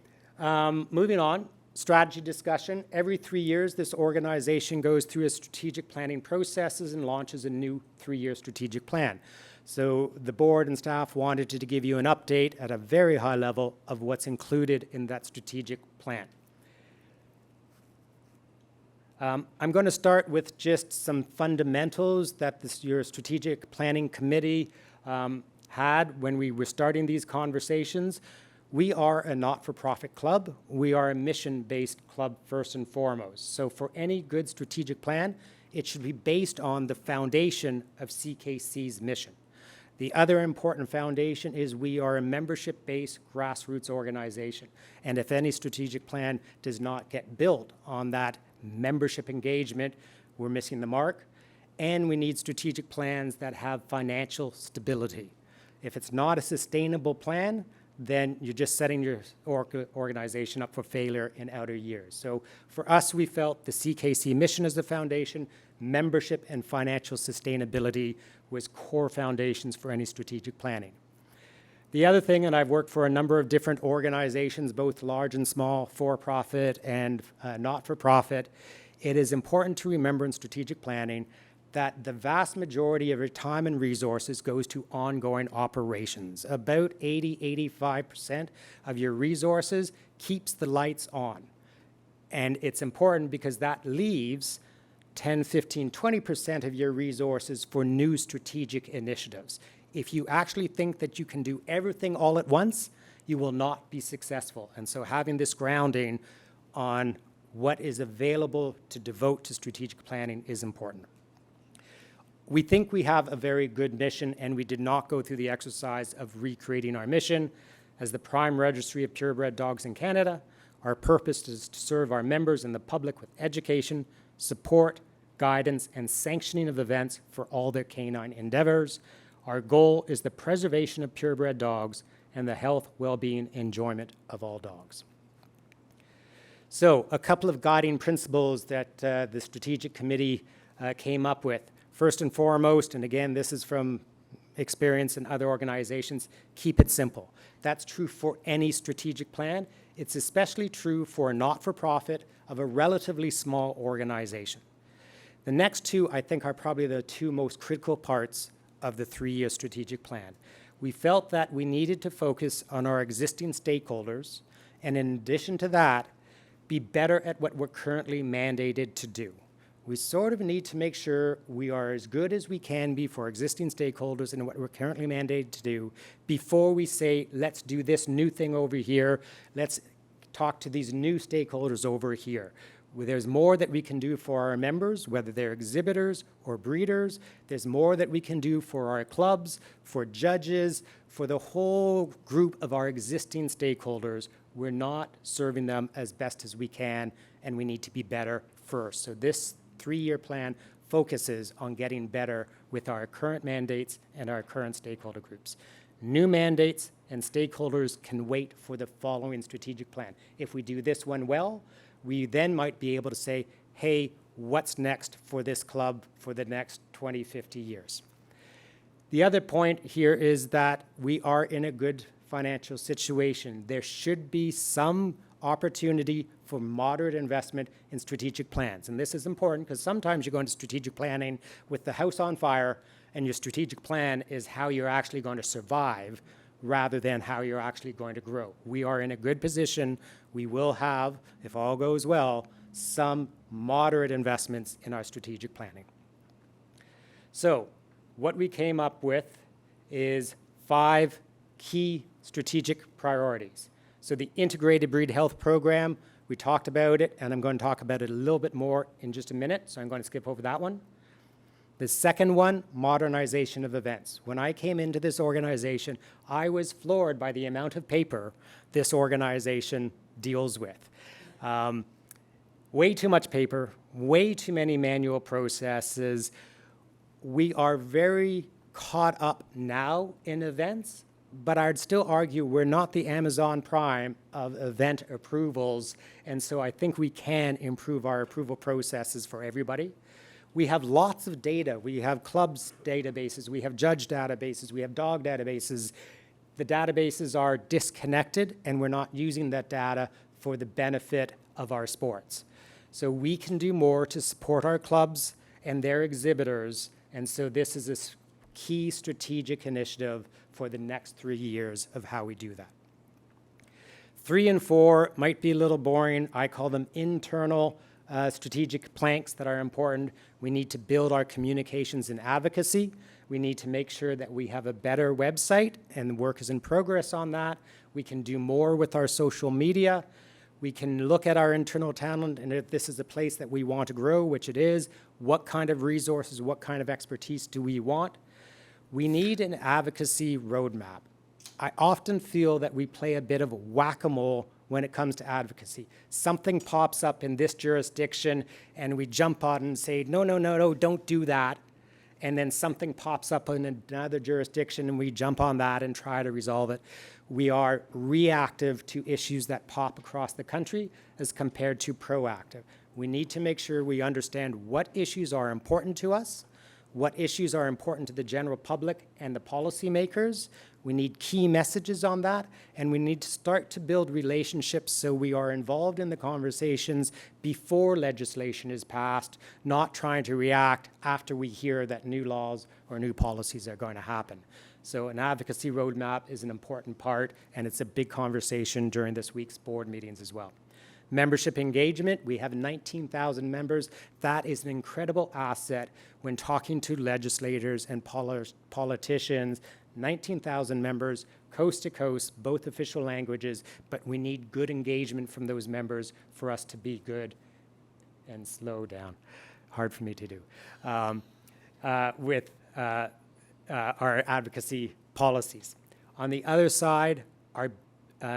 moving on. Strategy discussion. Every 3 years, this organization goes through a strategic planning processes and launches a new 3-year strategic plan. So the board and staff wanted to give you an update at a very high level of what's included in that strategic plan. I'm going to start with just some fundamentals that your strategic planning committee had when we were starting these conversations. We are a not-for-profit club. We are a mission-based club first and foremost. So for any good strategic plan, it should be based on the foundation of CKC's mission. The other important foundation is we are a membership-based grassroots organization. And if any strategic plan does not get built on that membership engagement, we're missing the mark. And we need strategic plans that have financial stability. If it's not a sustainable plan, then you're just setting your organization up for failure in outer years. So for us, we felt the CKC mission as the foundation, membership and financial sustainability was core foundations for any strategic planning. The other thing, and I've worked for a number of different organizations, both large and small, for-profit and not-for-profit, it is important to remember in strategic planning that the vast majority of your time and resources goes to ongoing operations. About 80–85% of your resources keeps the lights on. And it's important because that leaves 10–15–20% of your resources for new strategic initiatives. If you actually think that you can do everything all at once, you will not be successful. And so having this grounding on what is available to devote to strategic planning is important. We think we have a very good mission, and we did not go through the exercise of recreating our mission. As the prime registry of purebred dogs in Canada, our purpose is to serve our members and the public with education, support, guidance, and sanctioning of events for all their canine endeavors. Our goal is the preservation of purebred dogs and the health, well-being, enjoyment of all dogs. So, a couple of guiding principles that the strategic committee came up with. First and foremost, and again, this is from experience in other organizations, keep it simple. That's true for any strategic plan. It's especially true for a not-for-profit of a relatively small organization. The next two, I think, are probably the two most critical parts of the 3-year strategic plan. We felt that we needed to focus on our existing stakeholders, and in addition to that, be better at what we're currently mandated to do. We sort of need to make sure we are as good as we can be for existing stakeholders and what we're currently mandated to do before we say, let's do this new thing over here, let's talk to these new stakeholders over here. There's more that we can do for our members, whether they're exhibitors or breeders. There's more that we can do for our clubs, for judges, for the whole group of our existing stakeholders. We're not serving them as best as we can, and we need to be better first. So this 3-year plan focuses on getting better with our current mandates and our current stakeholder groups. New mandates and stakeholders can wait for the following strategic plan. If we do this one well, we then might be able to say, hey, what's next for this club for the next 20, 50 years? The other point here is that we are in a good financial situation. There should be some opportunity for moderate investment in strategic plans. And this is important because sometimes you go into strategic planning with the house on fire, and your strategic plan is how you're actually going to survive rather than how you're actually going to grow. We are in a good position. We will have, if all goes well, some moderate investments in our strategic planning. So what we came up with is 5 key strategic priorities. So the Integrated Breed Health Program, we talked about it, and I'm going to talk about it a little bit more in just a minute, so I'm going to skip over that one. The second one, modernization of events. When I came into this organization, I was floored by the amount of paper this organization deals with. Way too much paper, way too many manual processes. We are very caught up now in events, but I'd still argue we're not the Amazon Prime of event approvals, and so I think we can improve our approval processes for everybody. We have lots of data. We have clubs databases, we have judge databases, we have dog databases. The databases are disconnected, and we're not using that data for the benefit of our sports. So we can do more to support our clubs and their exhibitors, and so this is a key strategic initiative for the next 3 years of how we do that. 3 and 4 might be a little boring. I call them internal strategic planks that are important. We need to build our communications and advocacy. We need to make sure that we have a better website, and work is in progress on that. We can do more with our social media. We can look at our internal talent, and if this is a place that we want to grow, which it is, what kind of resources, what kind of expertise do we want? We need an advocacy roadmap. I often feel that we play a bit of whack-a-mole when it comes to advocacy. Something pops up in this jurisdiction, and we jump on it and say, no, no, no, no, don't do that. And then something pops up in another jurisdiction, and we jump on that and try to resolve it. We are reactive to issues that pop across the country as compared to proactive. We need to make sure we understand what issues are important to us, what issues are important to the general public and the policymakers. We need key messages on that, and we need to start to build relationships so we are involved in the conversations before legislation is passed, not trying to react after we hear that new laws or new policies are going to happen. So an advocacy roadmap is an important part, and it's a big conversation during this week's board meetings as well. Membership engagement, we have 19,000 members. That is an incredible asset when talking to legislators and politicians. 19,000 members, coast to coast, both official languages, but we need good engagement from those members for us to be good. And slow down, hard for me to do, with our advocacy policies. On the other side,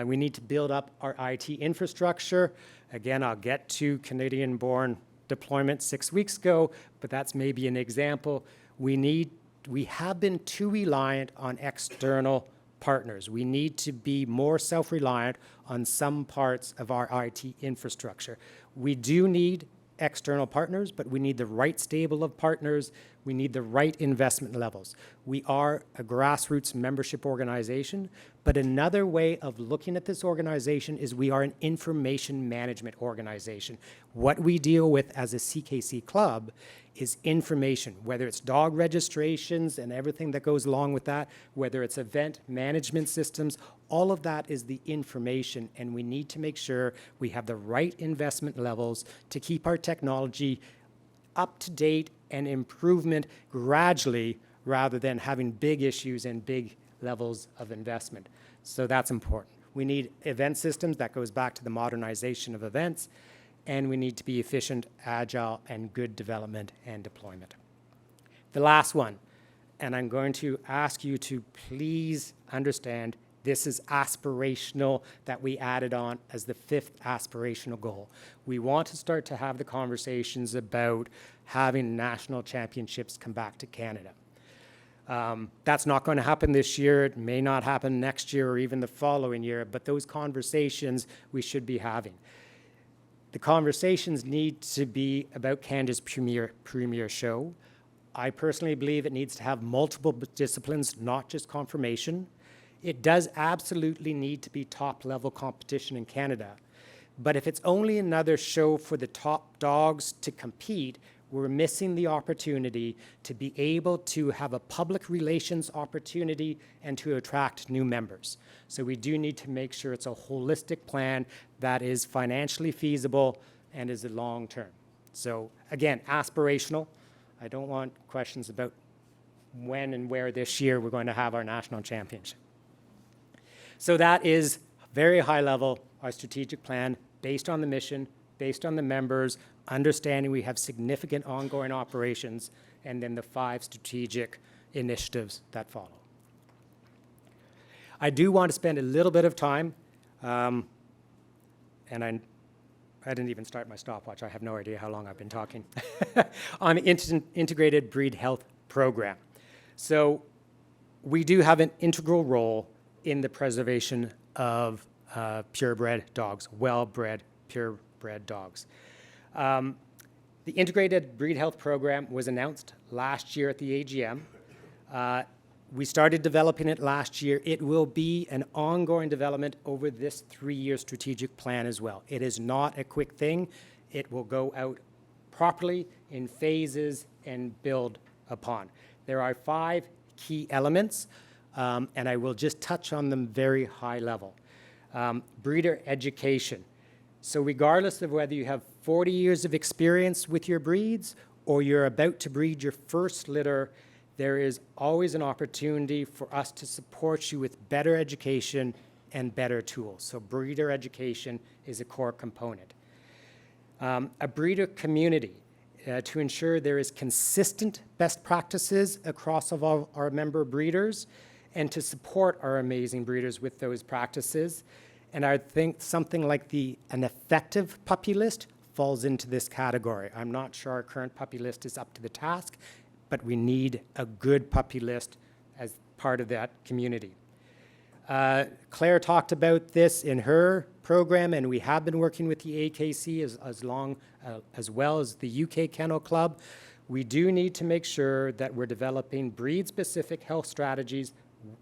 we need to build up our IT infrastructure. Again, I'll get to Canadian-born deployment 6 weeks ago, but that's maybe an example. We have been too reliant on external partners. We need to be more self-reliant on some parts of our IT infrastructure. We do need external partners, but we need the right stable of partners. We need the right investment levels. We are a grassroots membership organization, but another way of looking at this organization is we are an information management organization. What we deal with as a CKC club is information, whether it's dog registrations and everything that goes along with that, whether it's event management systems, all of that is the information, and we need to make sure we have the right investment levels to keep our technology up to date and improvement gradually rather than having big issues and big levels of investment. So that's important. We need event systems. That goes back to the modernization of events. And we need to be efficient, agile, and good development and deployment. The last one, and I'm going to ask you to please understand this is aspirational that we added on as the 5th aspirational goal. We want to start to have the conversations about having national championships come back to Canada. That's not going to happen this year. It may not happen next year or even the following year, but those conversations we should be having. The conversations need to be about Canada's premier show. I personally believe it needs to have multiple disciplines, not just conformation. It does absolutely need to be top-level competition in Canada. But if it's only another show for the top dogs to compete, we're missing the opportunity to be able to have a public relations opportunity and to attract new members. So we do need to make sure it's a holistic plan that is financially feasible and is a long-term. So again, aspirational. I don't want questions about when and where this year we're going to have our national championship. So that is very high level, our strategic plan based on the mission, based on the members, understanding we have significant ongoing operations, and then the 5 strategic initiatives that follow. I do want to spend a little bit of time, and I didn't even start my stopwatch. I have no idea how long I've been talking, on the integrated breed health program. So we do have an integral role in the preservation of purebred dogs, well-bred, purebred dogs. The Integrated Breed Health Program was announced last year at the AGM. We started developing it last year. It will be an ongoing development over this 3-year strategic plan as well. It is not a quick thing. It will go out properly in phases and build upon. There are 5 key elements, and I will just touch on them very high level. Breeder education. So regardless of whether you have 40 years of experience with your breeds, or you're about to breed your first litter, there is always an opportunity for us to support you with better education and better tools. So breeder education is a core component. A breeder community to ensure there is consistent best practices across all our member breeders and to support our amazing breeders with those practices. And I think something like an effective puppy list falls into this category. I'm not sure our current puppy list is up to the task, but we need a good puppy list as part of that community. Claire talked about this in her program, and we have been working with the AKC as well as the UK Kennel Club. We do need to make sure that we're developing breed-specific health strategies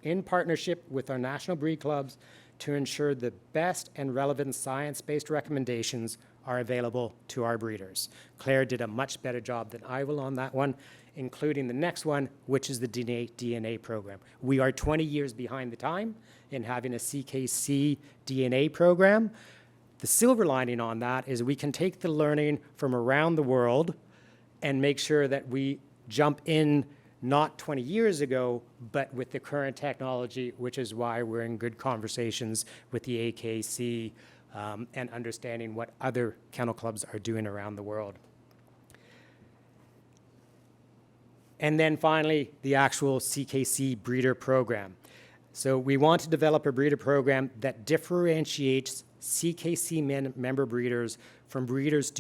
in partnership with our national breed clubs to ensure the best and relevant science-based recommendations are available to our breeders. Claire did a much better job than I will on that one, including the next one, which is the DNA program. We are 20 years behind the time in having a CKC DNA program. The silver lining on that is we can take the learning from around the world and make sure that we jump in not 20 years ago, but with the current technology, which is why we're in good conversations with the AKC and understanding what other kennel clubs are doing around the world. And then finally, the actual CKC breeder program. So we want to develop a breeder program that differentiates CKC member breeders from breeders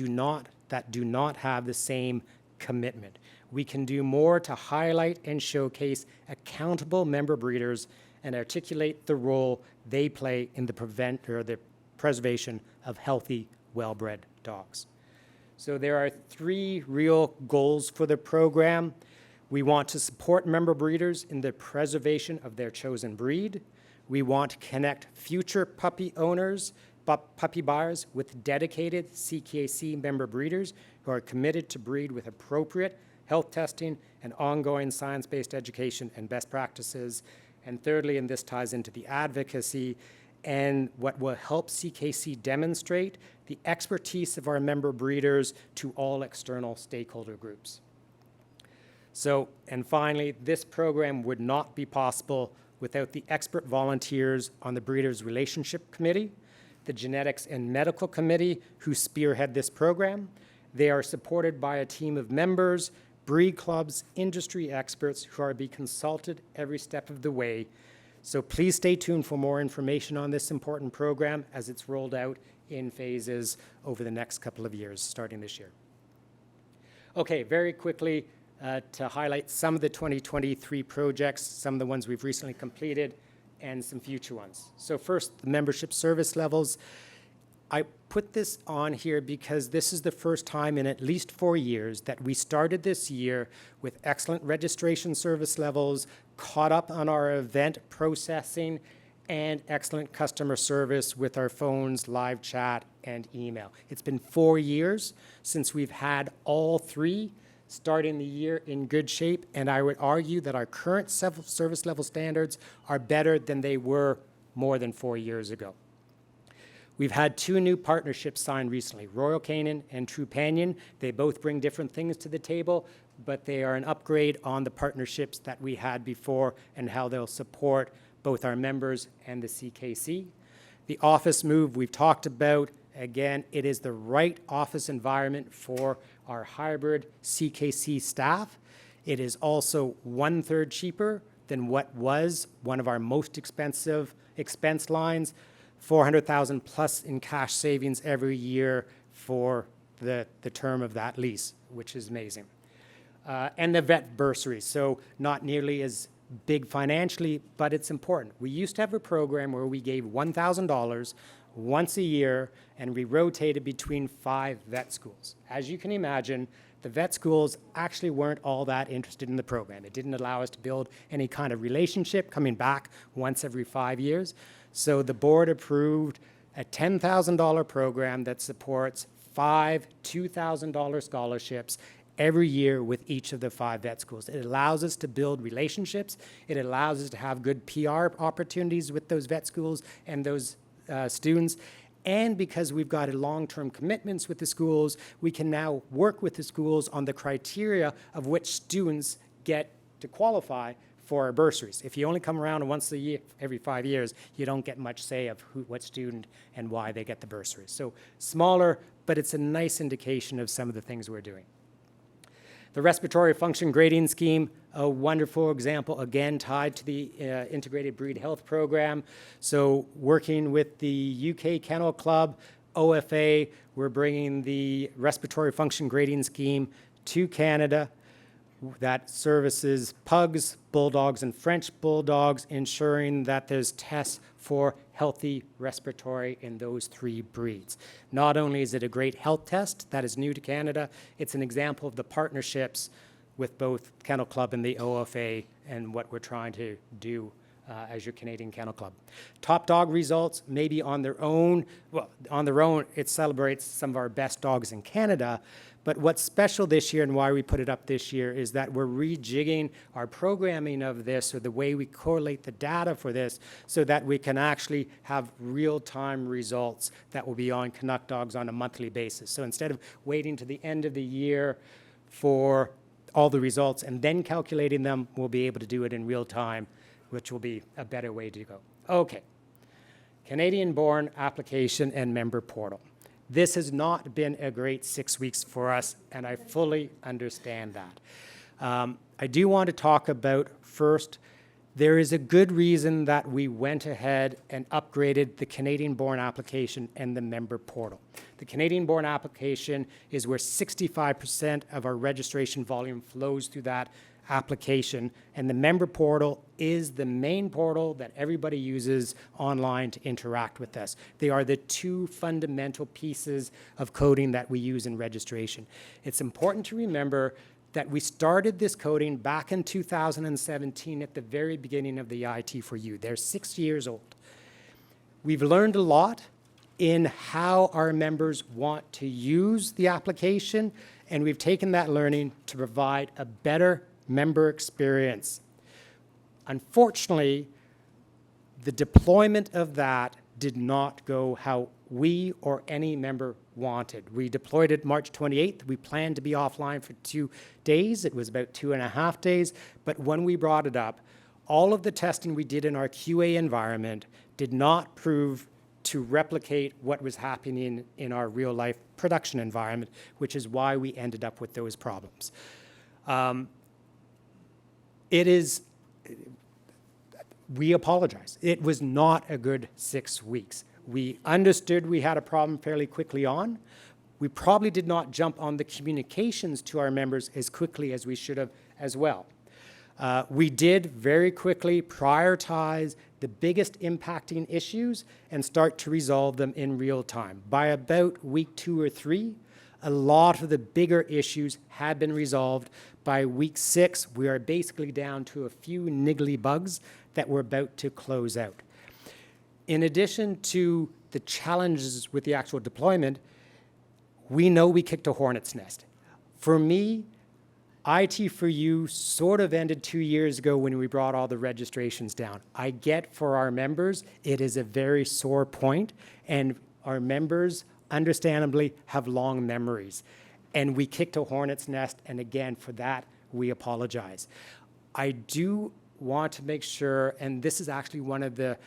that do not have the same commitment. We can do more to highlight and showcase accountable member breeders and articulate the role they play in the preservation of healthy, well-bred dogs. So there are 3 real goals for the program. We want to support member breeders in the preservation of their chosen breed. We want to connect future puppy owners, puppy buyers with dedicated CKC member breeders who are committed to breed with appropriate health testing and ongoing science-based education and best practices. And thirdly, and this ties into the advocacy, and what will help CKC demonstrate the expertise of our member breeders to all external stakeholder groups. So, and finally, this program would not be possible without the expert volunteers on the Breeders' Relationship Committee, the Genetics and Medical Committee who spearhead this program. They are supported by a team of members, breed clubs, industry experts who are being consulted every step of the way. So please stay tuned for more information on this important program as it's rolled out in phases over the next couple of years, starting this year. Okay, very quickly, to highlight some of the 2023 projects, some of the ones we've recently completed, and some future ones. So first, the membership service levels. I put this on here because this is the first time in at least 4 years that we started this year with excellent registration service levels, caught up on our event processing, and excellent customer service with our phones, live chat, and email. It's been 4 years since we've had all 3, starting the year in good shape, and I would argue that our current service level standards are better than they were more than 4 years ago. We've had 2 new partnerships signed recently, Royal Canin and Trupanion. They both bring different things to the table, but they are an upgrade on the partnerships that we had before and how they'll support both our members and the CKC. The office move we've talked about. Again, it is the right office environment for our hybrid CKC staff. It is also 1/3 cheaper than what was one of our most expensive expense lines, $400,000 plus in cash savings every year for the term of that lease, which is amazing. And the vet bursary, so not nearly as big financially, but it's important. We used to have a program where we gave $1,000 once a year, and we rotated between 5 vet schools. As you can imagine, the vet schools actually weren't all that interested in the program. It didn't allow us to build any kind of relationship coming back once every 5 years. So the board approved a $10,000 program that supports 5 $2,000 scholarships every year with each of the 5 vet schools. It allows us to build relationships. It allows us to have good PR opportunities with those vet schools and those students. And because we've got long-term commitments with the schools, we can now work with the schools on the criteria of which students get to qualify for our bursaries. If you only come around once a year, every 5 years, you don't get much say of what student and why they get the bursaries. So smaller, but it's a nice indication of some of the things we're doing. The respiratory function grading scheme, a wonderful example, again, tied to the Integrated Breed Health Program. So working with the UK Kennel Club, OFA, we're bringing the respiratory function grading scheme to Canada that services pugs, bulldogs, and French bulldogs, ensuring that there's tests for healthy respiratory in those 3 breeds. Not only is it a great health test that is new to Canada, it's an example of the partnerships with both Kennel Club and the OFA and what we're trying to do as your Canadian Kennel Club. Top dog results, maybe on their own, well, on their own, it celebrates some of our best dogs in Canada, but what's special this year and why we put it up this year is that we're rejigging our programming of this, or the way we correlate the data for this, so that we can actually have real-time results that will be on Canuck dogs on a monthly basis. So instead of waiting to the end of the year for all the results and then calculating them, we'll be able to do it in real time, which will be a better way to go. Okay, Canadian-born application and member portal. This has not been a great 6 weeks for us, and I fully understand that. I do want to talk about, first, there is a good reason that we went ahead and upgraded the Canadian-born application and the member portal. The Canadian-born application is where 65% of our registration volume flows through that application, and the member portal is the main portal that everybody uses online to interact with us. They are the 2 fundamental pieces of coding that we use in registration. It's important to remember that we started this coding back in 2017 at the very beginning of the IT4U. They're 6 years old. We've learned a lot in how our members want to use the application, and we've taken that learning to provide a better member experience. Unfortunately, the deployment of that did not go how we or any member wanted. We deployed it March 28th. We planned to be offline for 2 days. It was about 2.5 days. But when we brought it up, all of the testing we did in our QA environment did not prove to replicate what was happening in our real-life production environment, which is why we ended up with those problems. We apologize. It was not a good 6 weeks. We understood we had a problem fairly quickly on. We probably did not jump on the communications to our members as quickly as we should have as well. We did very quickly prioritize the biggest impacting issues and start to resolve them in real time. By about week 2 or 3, a lot of the bigger issues had been resolved. By week 6, we are basically down to a few niggly bugs that we're about to close out. In addition to the challenges with the actual deployment, we know we kicked a hornet's nest. For me, IT4U sort of ended 2 years ago when we brought all the registrations down. I get for our members, it is a very sore point, and our members understandably have long memories. And we kicked a hornet's nest, and again, for that, we apologize. I do want to make sure, and this is actually one of the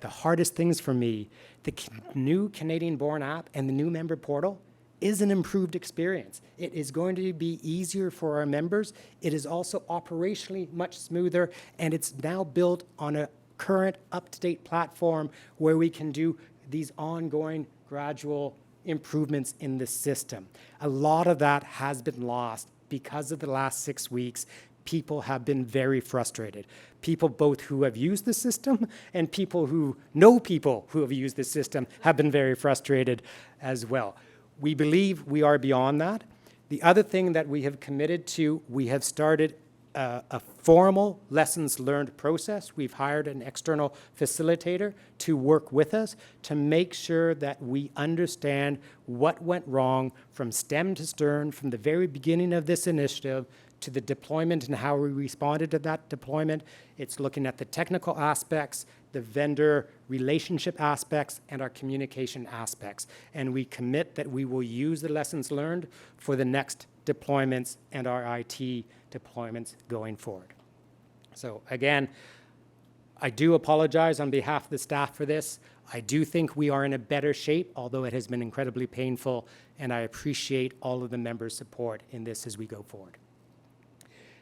hardest things for me, the new Canadian-born app and the new member portal is an improved experience. It is going to be easier for our members. It is also operationally much smoother, and it's now built on a current up-to-date platform where we can do these ongoing gradual improvements in the system. A lot of that has been lost because of the last 6 weeks. People have been very frustrated. People both who have used the system and people who know people who have used the system have been very frustrated as well. We believe we are beyond that. The other thing that we have committed to, we have started a formal lessons learned process. We've hired an external facilitator to work with us to make sure that we understand what went wrong from stem to stern, from the very beginning of this initiative to the deployment and how we responded to that deployment. It's looking at the technical aspects, the vendor relationship aspects, and our communication aspects. And we commit that we will use the lessons learned for the next deployments and our IT deployments going forward. So again, I do apologize on behalf of the staff for this. I do think we are in a better shape, although it has been incredibly painful, and I appreciate all of the members' support in this as we go forward.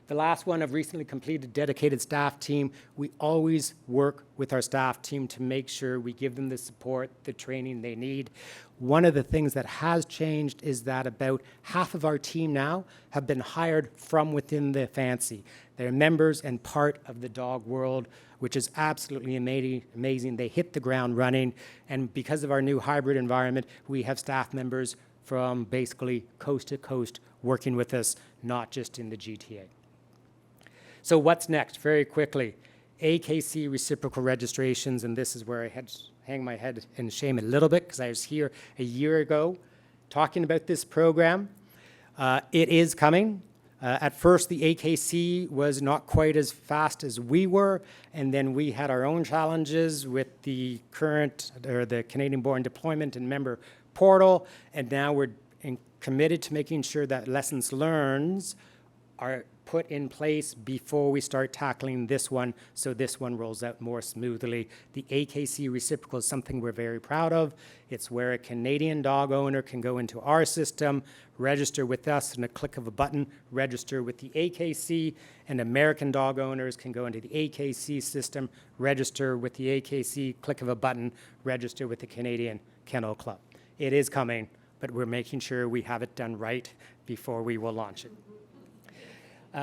The last one, I've recently completed dedicated staff team. We always work with our staff team to make sure we give them the support, the training they need. One of the things that has changed is that about half of our team now have been hired from within the fancy. They're members and part of the dog world, which is absolutely amazing. They hit the ground running, and because of our new hybrid environment, we have staff members from basically coast to coast working with us, not just in the GTA. So what's next? Very quickly, AKC reciprocal registrations, and this is where I had to hang my head in shame a little bit because I was here a year ago talking about this program. It is coming. At first, the AKC was not quite as fast as we were, and then we had our own challenges with the current, or the Canadian-born deployment and member portal, and now we're committed to making sure that lessons learned are put in place before we start tackling this one, so this one rolls out more smoothly. The AKC reciprocal is something we're very proud of. It's where a Canadian dog owner can go into our system, register with us in a click of a button, register with the AKC, and American dog owners can go into the AKC system, register with the AKC, click of a button, register with the Canadian Kennel Club. It is coming, but we're making sure we have it done right before we will launch it.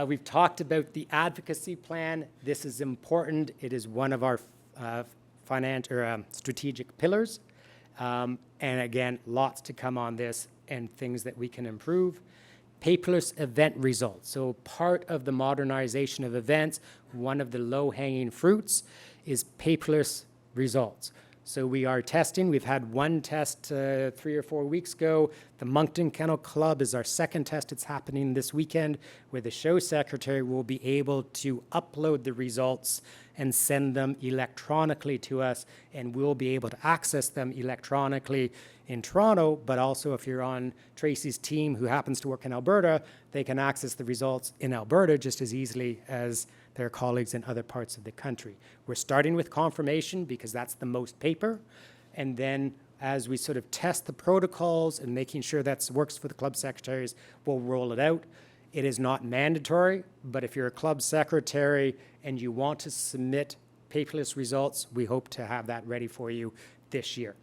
We've talked about the advocacy plan. This is important. It is one of our strategic pillars. And again, lots to come on this and things that we can improve. Paperless event results. So part of the modernization of events, one of the low-hanging fruits is paperless results. So we are testing. We've had one test 3 or 4 weeks ago. The Moncton Kennel Club is our second test. It's happening this weekend, where the show secretary will be able to upload the results and send them electronically to us, and we'll be able to access them electronically in Toronto, but also if you're on Tracy's team who happens to work in Alberta, they can access the results in Alberta just as easily as their colleagues in other parts of the country. We're starting with confirmation because that's the most paper, and then as we sort of test the protocols and making sure that works for the club secretaries, we'll roll it out. It is not mandatory, but if you're a club secretary and you want to submit paperless results, we hope to have that ready for you this year.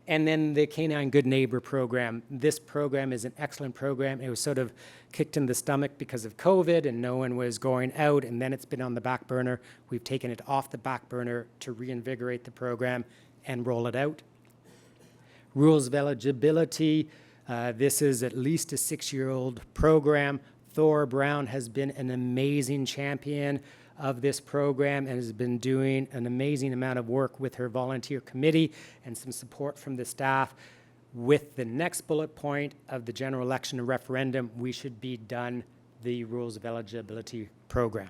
And then the Canine Good Neighbor program. This program is an excellent program. It was sort of kicked in the stomach because of COVID and no one was going out, and then it's been on the back burner. We've taken it off the back burner to reinvigorate the program and roll it out. Rules of eligibility. This is at least a 6-year-old program. Thor Brown has been an amazing champion of this program and has been doing an amazing amount of work with her volunteer committee and some support from the staff. With the next bullet point of the general election and referendum, we should be done the rules of eligibility program.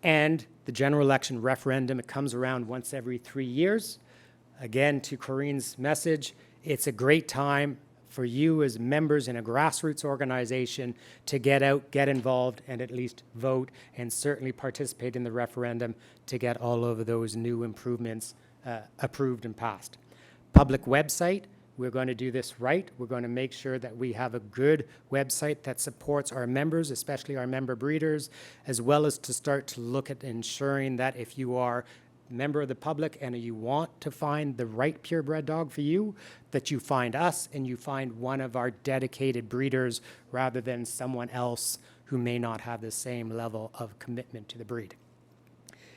And the general election referendum, it comes around once every 3 years. Again, to Corinne's message, it's a great time for you as members in a grassroots organization to get out, get involved, and at least vote, and certainly participate in the referendum to get all of those new improvements approved and passed. Public website, we're going to do this right. We're going to make sure that we have a good website that supports our members, especially our member breeders, as well as to start to look at ensuring that if you are member of the public and you want to find the right purebred dog for you, that you find us and you find one of our dedicated breeders rather than someone else who may not have the same level of commitment to the breed.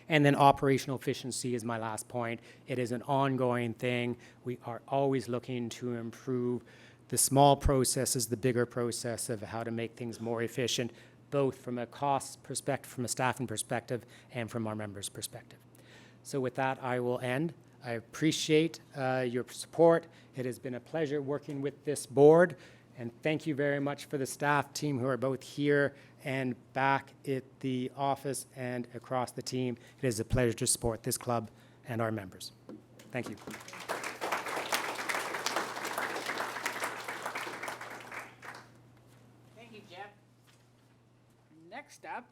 And then operational efficiency is my last point. It is an ongoing thing. We are always looking to improve the small processes, the bigger process of how to make things more efficient, both from a cost perspective, from a staffing perspective, and from our members' perspective. So with that, I will end. I appreciate your support. It has been a pleasure working with this board. And thank you very much for the staff team who are both here and back at the office and across the team. It is a pleasure to support this club and our members. Thank you. Thank you, Jeff. Next up,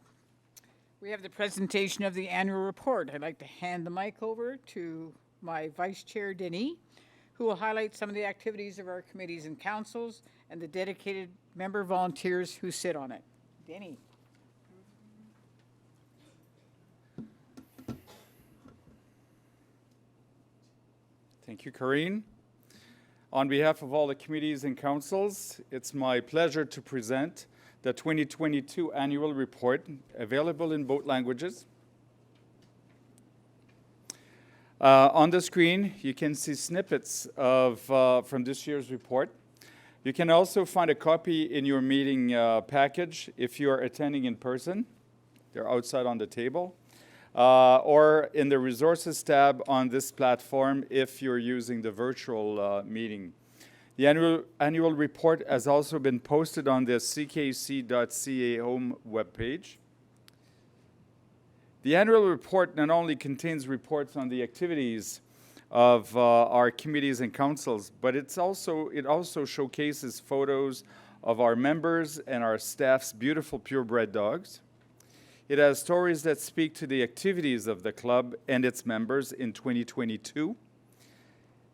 we have the presentation of the annual report. I'd like to hand the mic over to my Vice Chair, Denis, who will highlight some of the activities of our committees and councils and the dedicated member volunteers who sit on it. Denis. Thank you, Corinne. On behalf of all the committees and councils, it's my pleasure to present the 2022 annual report, available in both languages. On the screen, you can see snippets of from this year's report. You can also find a copy in your meeting package if you are attending in person. They're outside on the table. Or in the resources tab on this platform if you're using the virtual meeting. The annual report has also been posted on the ckc.ca home webpage. The annual report not only contains reports on the activities of our committees and councils, but it also showcases photos of our members and our staff's beautiful purebred dogs. It has stories that speak to the activities of the club and its members in 2022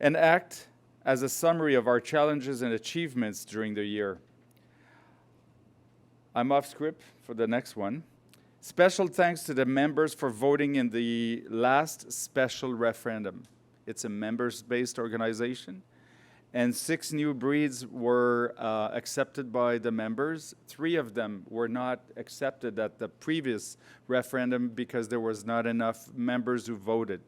and act as a summary of our challenges and achievements during the year. I'm off script for the next one. Special thanks to the members for voting in the last special referendum. It's a members-based organization, and 6 new breeds were accepted by the members. 3 of them were not accepted at the previous referendum because there was not enough members who voted.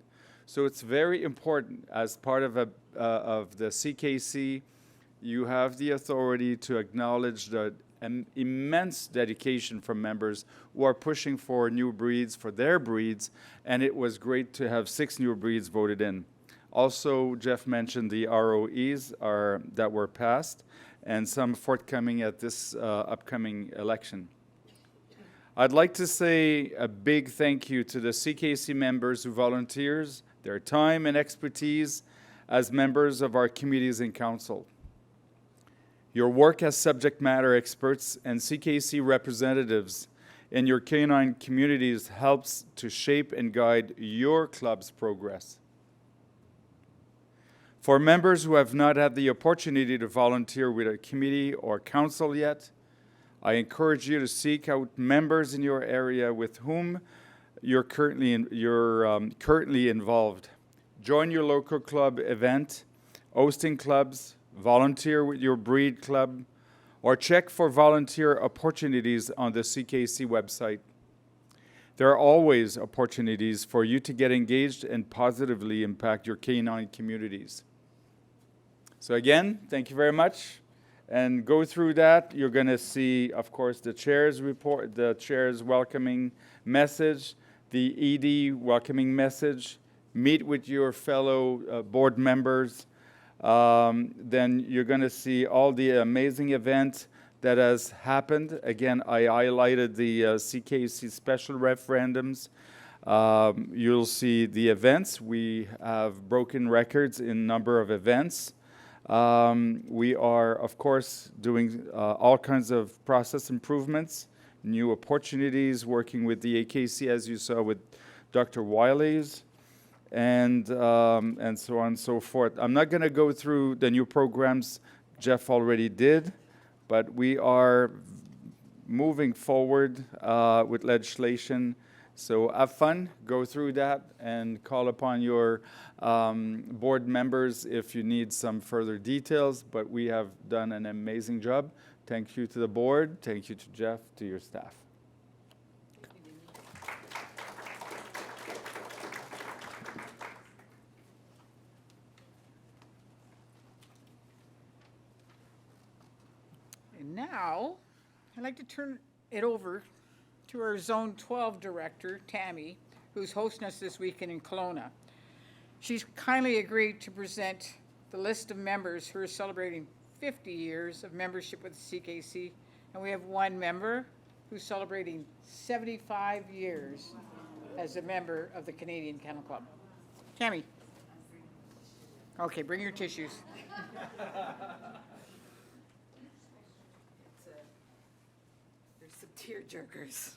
So it's very important, as part of the CKC, you have the authority to acknowledge the immense dedication from members who are pushing for new breeds, for their breeds, and it was great to have 6 new breeds voted in. Also, Jeff mentioned the ROEs that were passed, and some forthcoming at this upcoming election. I'd like to say a big thank you to the CKC members who volunteers their time and expertise as members of our committees and council. Your work as subject matter experts and CKC representatives in your canine communities helps to shape and guide your club's progress. For members who have not had the opportunity to volunteer with a committee or council yet, I encourage you to seek out members in your area with whom you're currently involved. Join your local club event, hosting clubs, volunteer with your breed club, or check for volunteer opportunities on the CKC website. There are always opportunities for you to get engaged and positively impact your canine communities. So again, thank you very much. And go through that. You're going to see, of course, the chair's report, the chair's welcoming message, the ED welcoming message, meet with your fellow board members. Then you're going to see all the amazing events that has happened. Again, I highlighted the CKC special referendums. You'll see the events. We have broken records in number of events. We are, of course, doing all kinds of process improvements, new opportunities, working with the AKC, as you saw with Dr. Wiley's, and so on and so forth. I'm not going to go through the new programs Jeff already did, but we are moving forward with legislation. So have fun, go through that, and call upon your board members if you need some further details. But we have done an amazing job. Thank you to the board. Thank you to Jeff, to your staff. And now, I'd like to turn it over to our Zone 12 Director, Tammy, who's hosting us this weekend in Kelowna. She's kindly agreed to present the list of members who are celebrating 50 years of membership with the CKC, and we have one member who's celebrating 75 years as a member of the Canadian Kennel Club. Tammy. Okay, bring your tissues. There's some tear jerkers.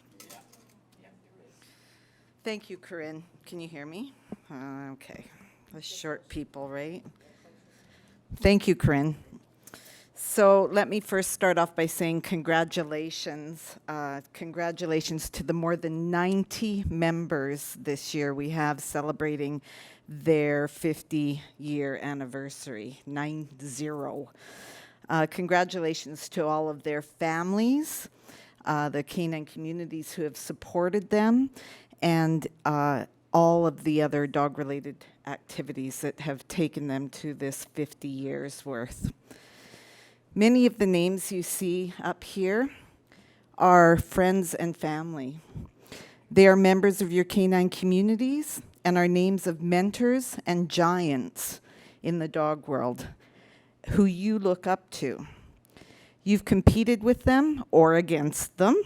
Thank you, Corinne. Can you hear me? Okay. The short people, right? Thank you, Corinne. So let me first start off by saying congratulations. Congratulations to the more than 90 members this year we have celebrating their 50-year anniversary, 90. Congratulations to all of their families, the canine communities who have supported them, and all of the other dog-related activities that have taken them to this 50 years worth. Many of the names you see up here are friends and family. They are members of your canine communities and are names of mentors and giants in the dog world who you look up to. You've competed with them or against them,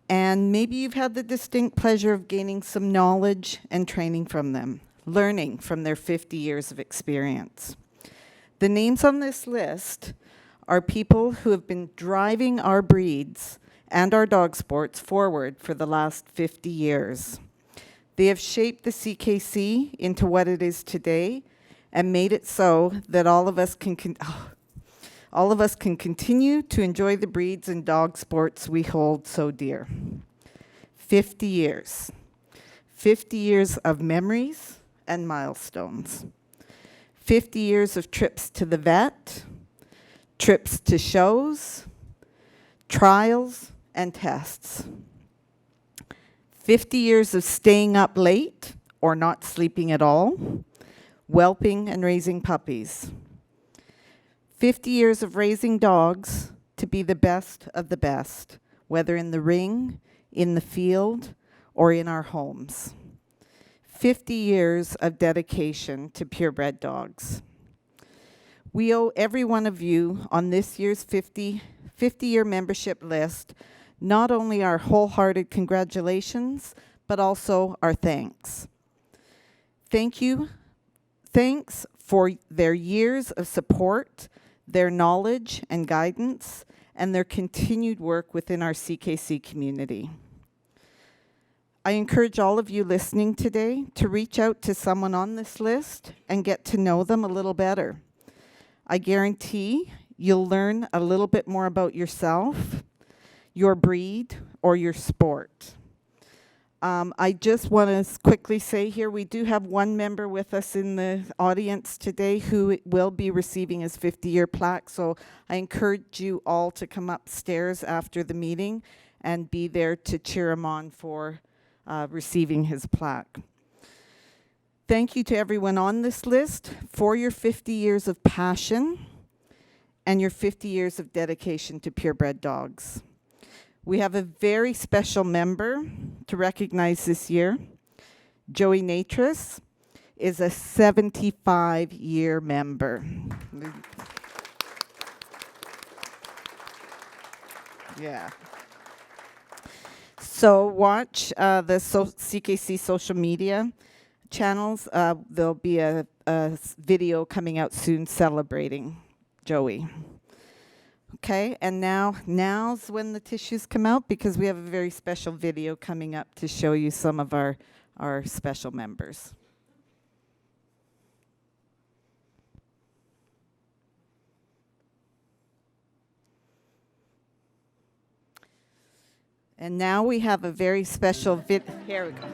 and maybe you've had the distinct pleasure of gaining some knowledge and training from them, learning from their 50 years of experience. The names on this list are people who have been driving our breeds and our dog sports forward for the last 50 years. They have shaped the CKC into what it is today and made it so that all of us can continue to enjoy the breeds and dog sports we hold so dear. 50 years. 50 years of memories and milestones. 50 years of trips to the vet, trips to shows, trials, and tests. 50 years of staying up late or not sleeping at all, whelping and raising puppies. 50 years of raising dogs to be the best of the best, whether in the ring, in the field, or in our homes. 50 years of dedication to purebred dogs. We owe every one of you on this year's 50-year membership list not only our wholehearted congratulations, but also our thanks. Thank you. Thanks for their years of support, their knowledge and guidance, and their continued work within our CKC community. I encourage all of you listening today to reach out to someone on this list and get to know them a little better. I guarantee you'll learn a little bit more about yourself, your breed, or your sport. I just want to quickly say here, we do have one member with us in the audience today who will be receiving his 50-year plaque, so I encourage you all to come upstairs after the meeting and be there to cheer him on for receiving his plaque. Thank you to everyone on this list for your 50 years of passion and your 50 years of dedication to purebred dogs. We have a very special member to recognize this year. Joey Natris is a 75-year member. Yeah. So watch the CKC social media channels. There'll be a video coming out soon celebrating Joey. Okay, and now's when the tissues come out, because we have a very special video coming up to show you some of our special members. And now we have a very special here we go.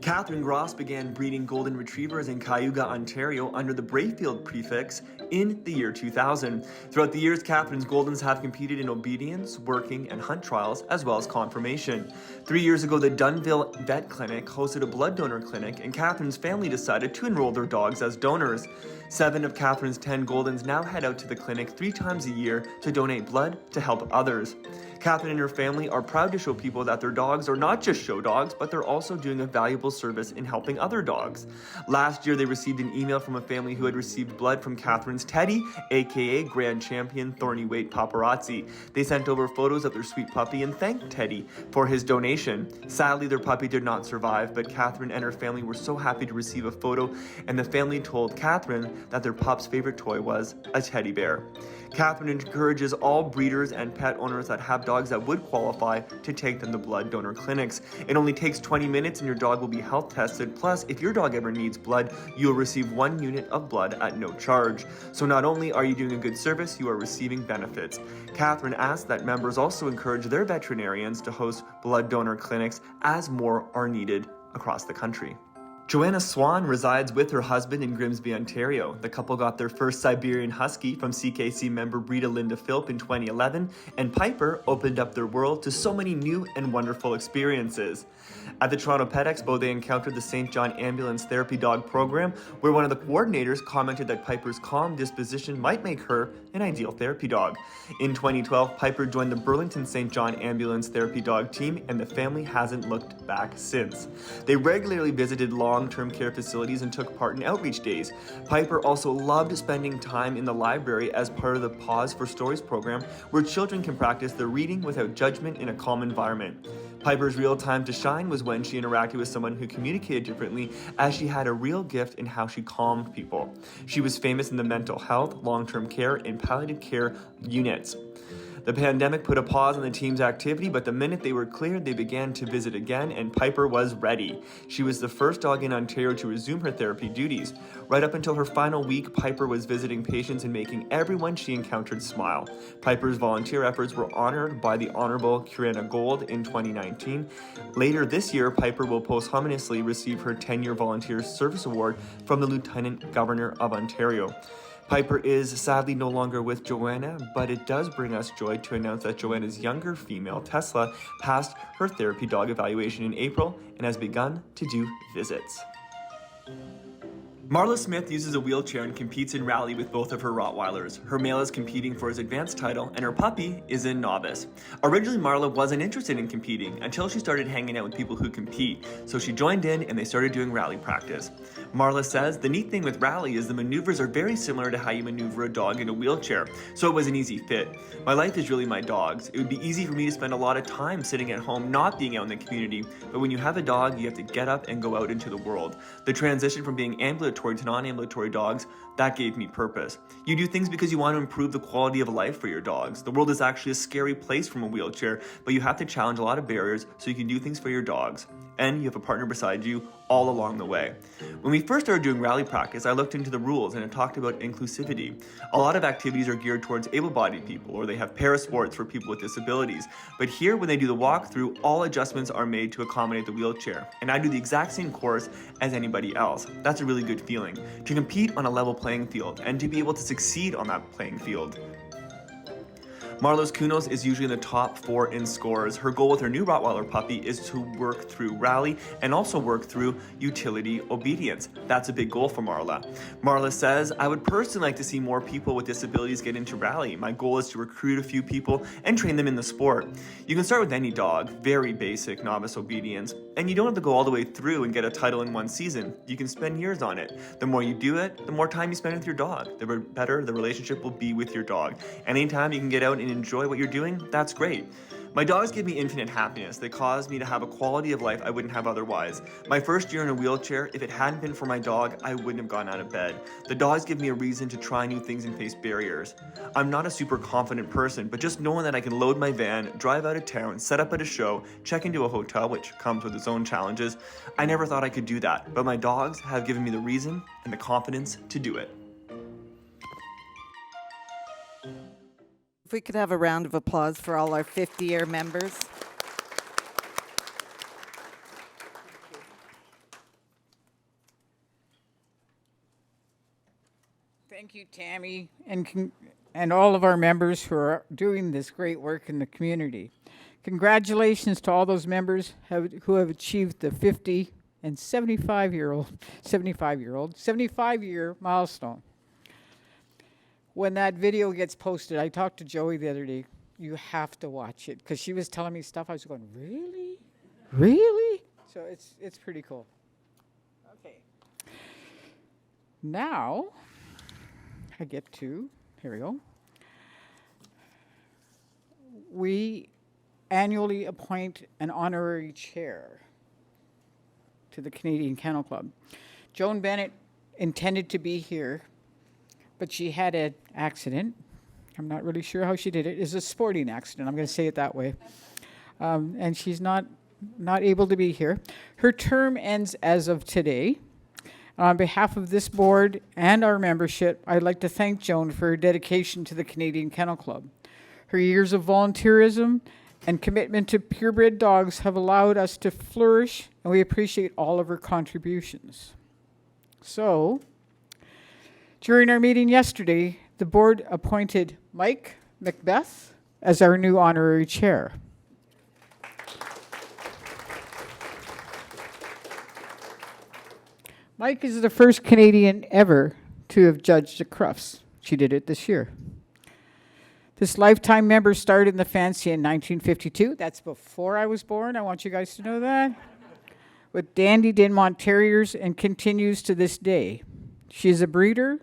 Catherine Gross began breeding golden retrievers in Cayuga, Ontario under the Brayfield prefix in the year 2000. Throughout the years, Catherine's Goldens have competed in obedience, working, and hunt trials, as well as conformation. 3 years ago, the Dunnville Vet Clinic hosted a blood donor clinic, and Catherine's family decided to enroll their dogs as donors. 7 of Catherine's 10 Goldens now head out to the clinic 3 times a year to donate blood to help others. Catherine and her family are proud to show people that their dogs are not just show dogs, but they're also doing a valuable service in helping other dogs. Last year, they received an email from a family who had received blood from Catherine's Teddy, aka Grand Champion Thorny Weight Paparazzi. They sent over photos of their sweet puppy and thanked Teddy for his donation. Sadly, their puppy did not survive, but Catherine and her family were so happy to receive a photo, and the family told Catherine that their pup's favorite toy was a teddy bear. Catherine encourages all breeders and pet owners that have dogs that would qualify to take them to blood donor clinics. It only takes 20 minutes and your dog will be health tested. Plus, if your dog ever needs blood, you will receive 1 unit of blood at no charge. So not only are you doing a good service, you are receiving benefits. Catherine asked that members also encourage their veterinarians to host blood donor clinics as more are needed across the country. Joanna Swan resides with her husband in Grimsby, Ontario. The couple got their first Siberian Husky from CKC member breeder Linda Philp in 2011, and Piper opened up their world to so many new and wonderful experiences. At the Toronto Pet Expo, they encountered the St. John Ambulance Therapy Dog program, where one of the coordinators commented that Piper's calm disposition might make her an ideal therapy dog. In 2012, Piper joined the Burlington St. John Ambulance Therapy Dog team, and the family hasn't looked back since. They regularly visited long-term care facilities and took part in outreach days. Piper also loved spending time in the library as part of the Pause for Stories program, where children can practice their reading without judgment in a calm environment. Piper's real time to shine was when she interacted with someone who communicated differently, as she had a real gift in how she calmed people. She was famous in the mental health, long-term care, and palliative care units. The pandemic put a pause on the team's activity, but the minute they were cleared, they began to visit again, and Piper was ready. She was the first dog in Ontario to resume her therapy duties. Right up until her final week, Piper was visiting patients and making everyone she encountered smile. Piper's volunteer efforts were honored by the Honorable Curana Gold in 2019. Later this year, Piper will posthumously receive her 10-year Volunteer Service Award from the Lieutenant Governor of Ontario. Piper is sadly no longer with Joanna, but it does bring us joy to announce that Joanna's younger female, Tesla, passed her therapy dog evaluation in April and has begun to do visits. Marla Smith uses a wheelchair and competes in rally with both of her Rottweilers. Her male is competing for his advanced title, and her puppy is in novice. Originally, Marla wasn't interested in competing until she started hanging out with people who compete, so she joined in and they started doing rally practice. Marla says, the neat thing with rally is the maneuvers are very similar to how you maneuver a dog in a wheelchair, so it was an easy fit. My life is really my dog's. It would be easy for me to spend a lot of time sitting at home not being out in the community, but when you have a dog, you have to get up and go out into the world. The transition from being ambulatory to non-ambulatory dogs, that gave me purpose. You do things because you want to improve the quality of life for your dogs. The world is actually a scary place from a wheelchair, but you have to challenge a lot of barriers so you can do things for your dogs. And you have a partner beside you all along the way. When we first started doing rally practice, I looked into the rules and it talked about inclusivity. A lot of activities are geared towards able-bodied people, or they have parasports for people with disabilities. But here, when they do the walkthrough, all adjustments are made to accommodate the wheelchair. And I do the exact same course as anybody else. That's a really good feeling, to compete on a level playing field and to be able to succeed on that playing field. Marlo's Kunos is usually in the top 4 in scores. Her goal with her new Rottweiler puppy is to work through rally and also work through utility obedience. That's a big goal for Marla. Marla says, I would personally like to see more people with disabilities get into rally. My goal is to recruit a few people and train them in the sport. You can start with any dog, very basic novice obedience, and you don't have to go all the way through and get a title in one season. You can spend years on it. The more you do it, the more time you spend with your dog, the better the relationship will be with your dog. Anytime you can get out and enjoy what you're doing, that's great. My dogs give me infinite happiness. They cause me to have a quality of life I wouldn't have otherwise. My first year in a wheelchair, if it hadn't been for my dog, I wouldn't have gone out of bed. The dogs give me a reason to try new things and face barriers. I'm not a super confident person, but just knowing that I can load my van, drive out of town, set up at a show, check into a hotel, which comes with its own challenges, I never thought I could do that. But my dogs have given me the reason and the confidence to do it. If we could have a round of applause for all our 50-year members. Thank you, Tammy, and all of our members who are doing this great work in the community. Congratulations to all those members who have achieved the 50 and 75-year milestone. When that video gets posted, I talked to Joey the other day, you have to watch it, because she was telling me stuff. I was going, really? Really? So it's pretty cool. Now, I get to, here we go. We annually appoint an honorary chair to the Canadian Kennel Club. Joan Bennett intended to be here, but she had an accident. I'm not really sure how she did it. It's a sporting accident, I'm going to say it that way. And she's not able to be here. Her term ends as of today. On behalf of this board and our membership, I'd like to thank Joan for her dedication to the Canadian Kennel Club. Her years of volunteerism and commitment to purebred dogs have allowed us to flourish, and we appreciate all of her contributions. So, during our meeting yesterday, the board appointed Mike Macbeth as our new honorary chair. Mike is the first Canadian ever to have judged the Crufts. She did it this year. This lifetime member started in the fancy in 1952. That's before I was born. I want you guys to know that. With Dandy Dinmont Terriers and continues to this day. She is a breeder,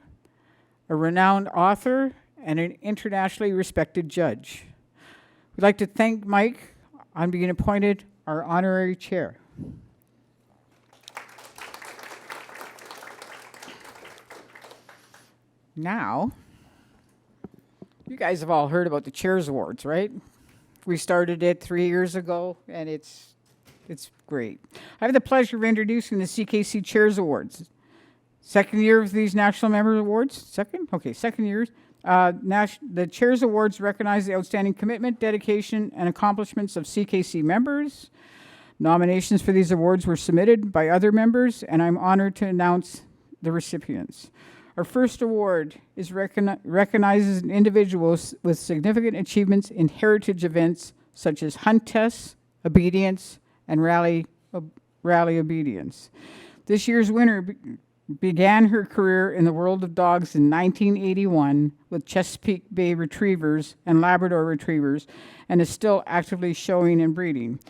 a renowned author, and an internationally respected judge. We'd like to thank Mike on being appointed our honorary chair. Now, you guys have all heard about the Chairs Awards, right? We started it 3 years ago, and it's great. I have the pleasure of introducing the CKC Chairs Awards. Second year of these National Member Awards? Second? Okay, second year. The Chairs Awards recognize the outstanding commitment, dedication, and accomplishments of CKC members. Nominations for these awards were submitted by other members, and I'm honored to announce the recipients. Our first award is recognizes individuals with significant achievements in heritage events such as hunt tests, obedience, and rally obedience. This year's winner began her career in the world of dogs in 1981 with Chesapeake Bay Retrievers and Labrador Retrievers and is still actively showing and breeding.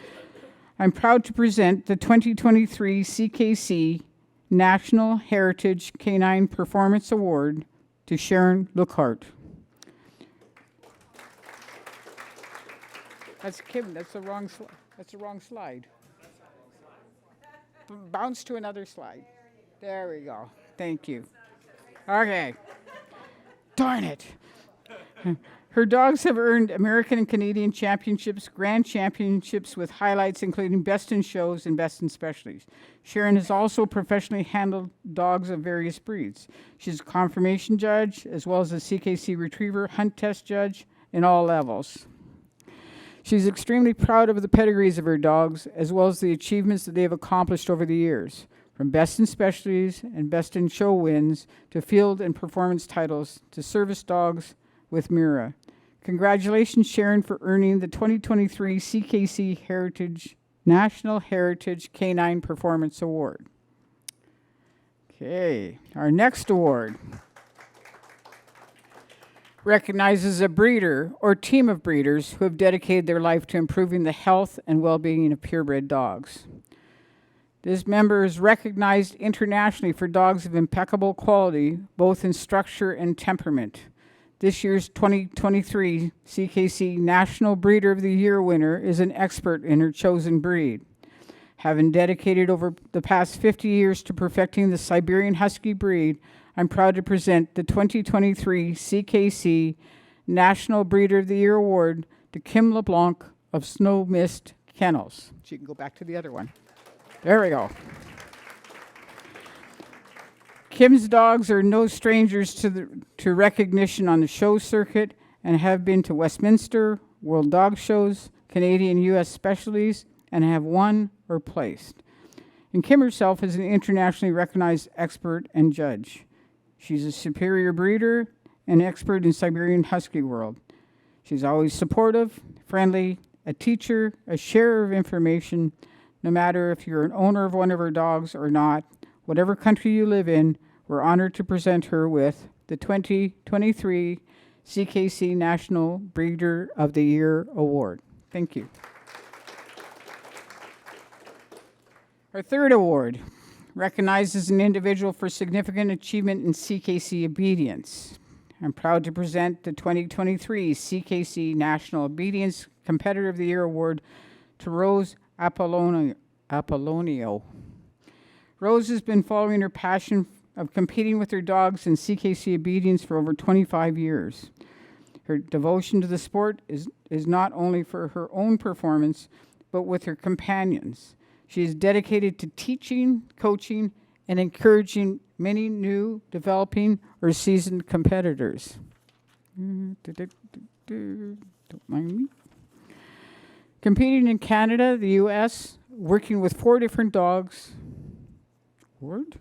I'm proud to present the 2023 CKC National Heritage Canine Performance Award to Sharon Lookhart. That's Kim. That's the wrong slide. That's the wrong slide. Bounce to another slide. There we go. Thank you. Okay. Darn it. Her dogs have earned American and Canadian championships, grand championships with highlights including Best in Shows and Best in Specialties. Sharon has also professionally handled dogs of various breeds. She's a confirmation judge as well as a CKC Retriever hunt test judge in all levels. She's extremely proud of the pedigrees of her dogs as well as the achievements that they have accomplished over the years, from Best in Specialties and Best in Show wins to field and performance titles to service dogs with Mira. Congratulations, Sharon, for earning the 2023 CKC National Heritage Canine Performance Award. Okay, our next award recognizes a breeder or team of breeders who have dedicated their life to improving the health and well-being of purebred dogs. This member is recognized internationally for dogs of impeccable quality, both in structure and temperament. This year's 2023 CKC National Breeder of the Year winner is an expert in her chosen breed. Having dedicated over the past 50 years to perfecting the Siberian Husky breed, I'm proud to present the 2023 CKC National Breeder of the Year Award to Kim LeBlanc of Snow Mist Kennels. She can go back to the other one. There we go. Kim's dogs are no strangers to recognition on the show circuit and have been to Westminster, World Dog Shows, Canadian U.S. Specialties, and have won or placed. And Kim herself is an internationally recognized expert and judge. She's a superior breeder and expert in Siberian Husky world. She's always supportive, friendly, a teacher, a sharer of information, no matter if you're an owner of one of her dogs or not. Whatever country you live in, we're honored to present her with the 2023 CKC National Breeder of the Year Award. Thank you. Our third award recognizes an individual for significant achievement in CKC obedience. I'm proud to present the 2023 CKC National Obedience Competitor of the Year Award to Rose Apollonio. Rose has been following her passion of competing with her dogs in CKC obedience for over 25 years. Her devotion to the sport is not only for her own performance, but with her companions. She is dedicated to teaching, coaching, and encouraging many new, developing, or seasoned competitors. Don't mind me. Competing in Canada, the U.S., working with 4 different dogs. Word?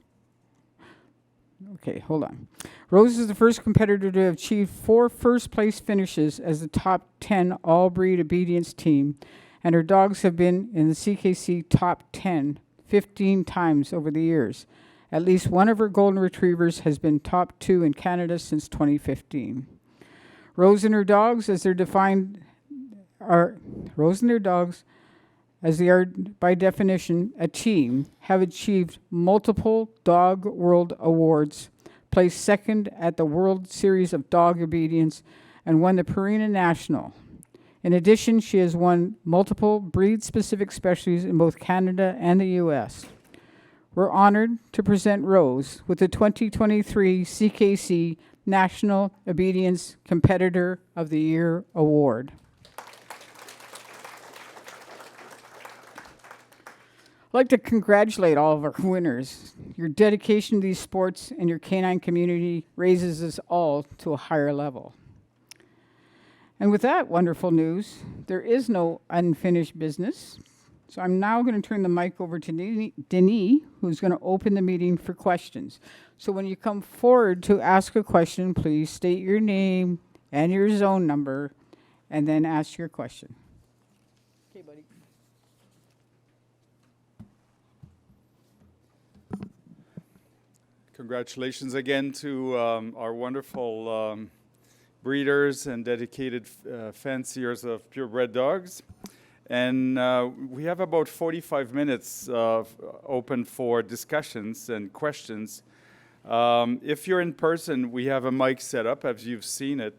Okay, hold on. Rose is the first competitor to achieve 4 first-place finishes as the top 10 all-breed obedience team, and her dogs have been in the CKC top 10 15 times over the years. At least one of her golden retrievers has been top 2 in Canada since 2015. Rose and her dogs, as they're defined, are as they are by definition a team, have achieved multiple Dog World Awards, placed second at the World Series of Dog Obedience, and won the Purina National. In addition, she has won multiple breed-specific specialties in both Canada and the U.S. We're honored to present Rose with the 2023 CKC National Obedience Competitor of the Year Award. I'd like to congratulate all of our winners. Your dedication to these sports and your canine community raises us all to a higher level. And with that wonderful news, there is no unfinished business. So I'm now going to turn the mic over to Denis, who's going to open the meeting for questions. So when you come forward to ask a question, please state your name and your zone number, and then ask your question. Okay, buddy. Congratulations again to our wonderful breeders and dedicated fanciers of purebred dogs. And we have about 45 minutes open for discussions and questions. If you're in person, we have a mic set up, as you've seen it,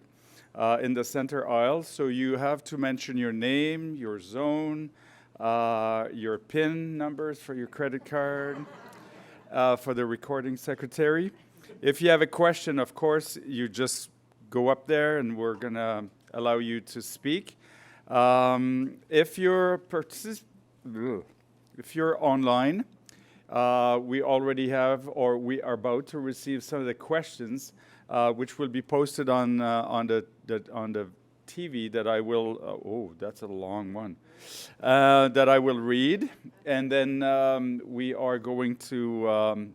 in the center aisle. So you have to mention your name, your zone, your PIN numbers for your credit card, for the recording secretary. If you have a question, of course, you just go up there and we're going to allow you to speak. If you're online, we already have, or we are about to receive some of the questions, which will be posted on the TV that I will. Oh, that's a long one. That I will read, and then we are going to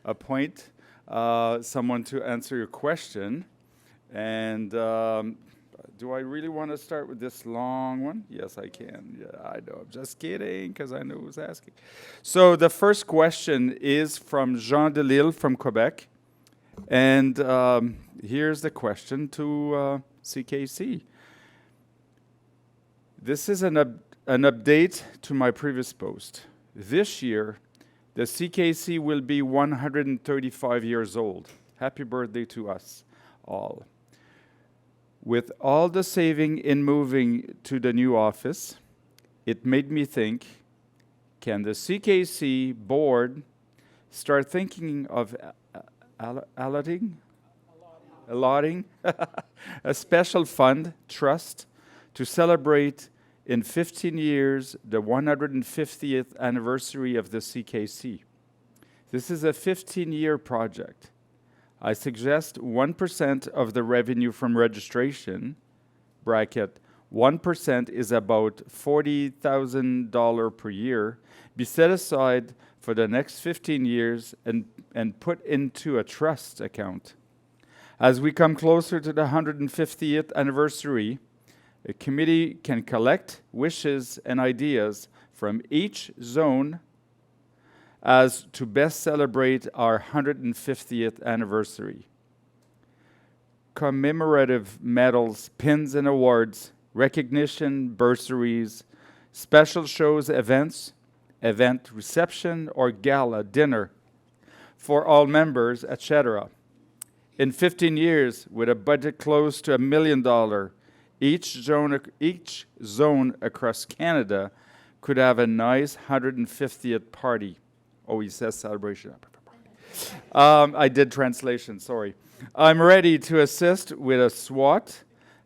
appoint someone to answer your question. And do I really want to start with this long one? Yes, I can. Yeah, I know. I'm just kidding, because I know who's asking. So the first question is from Jean Delisle from Quebec. And here's the question to CKC. This is an update to my previous post. This year, the CKC will be 135 years old. Happy birthday to us all. With all the saving in moving to the new office, it made me think, can the CKC board start thinking of allotting a special fund, trust, to celebrate in 15 years the 150th anniversary of the CKC? This is a 15-year project. I suggest 1% of the revenue from registration, bracket, 1% is about $40,000 per year, be set aside for the next 15 years and put into a trust account. As we come closer to the 150th anniversary, a committee can collect wishes and ideas from each zone as to best celebrate our 150th anniversary. Commemorative medals, pins and awards, recognition, bursaries, special shows, event reception, or gala dinner for all members, etc. In 15 years, with a budget close to $1 million, each zone across Canada could have a nice 150th party. Oh, he says celebration. I did translation, sorry. I'm ready to assist with a SWOT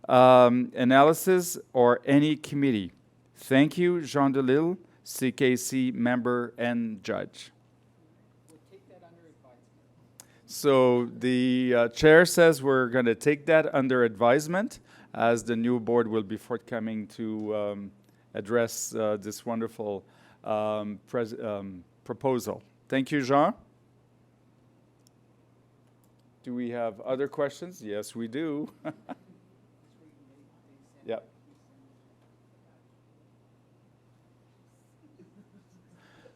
analysis or any committee. Thank you, Jean Delisle, CKC member and judge. So the chair says we're going to take that under advisement, as the new board will be forthcoming to address this wonderful proposal. Thank you, Jean. Do we have other questions? Yes, we do. Yep.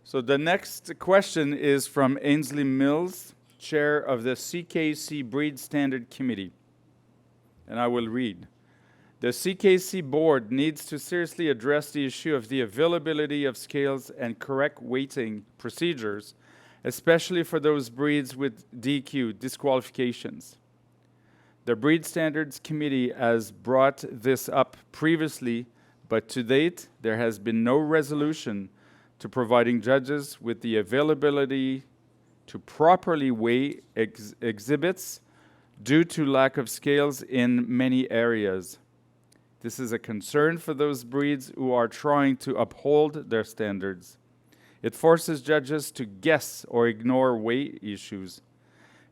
So the next question is from Ainsley Mills, chair of the CKC Breed Standard Committee. And I will read. The CKC board needs to seriously address the issue of the availability of scales and correct weighting procedures, especially for those breeds with DQ, disqualifications. The Breed Standards Committee has brought this up previously, but to date, there has been no resolution to providing judges with the availability to properly weigh exhibits due to lack of scales in many areas. This is a concern for those breeds who are trying to uphold their standards. It forces judges to guess or ignore weight issues.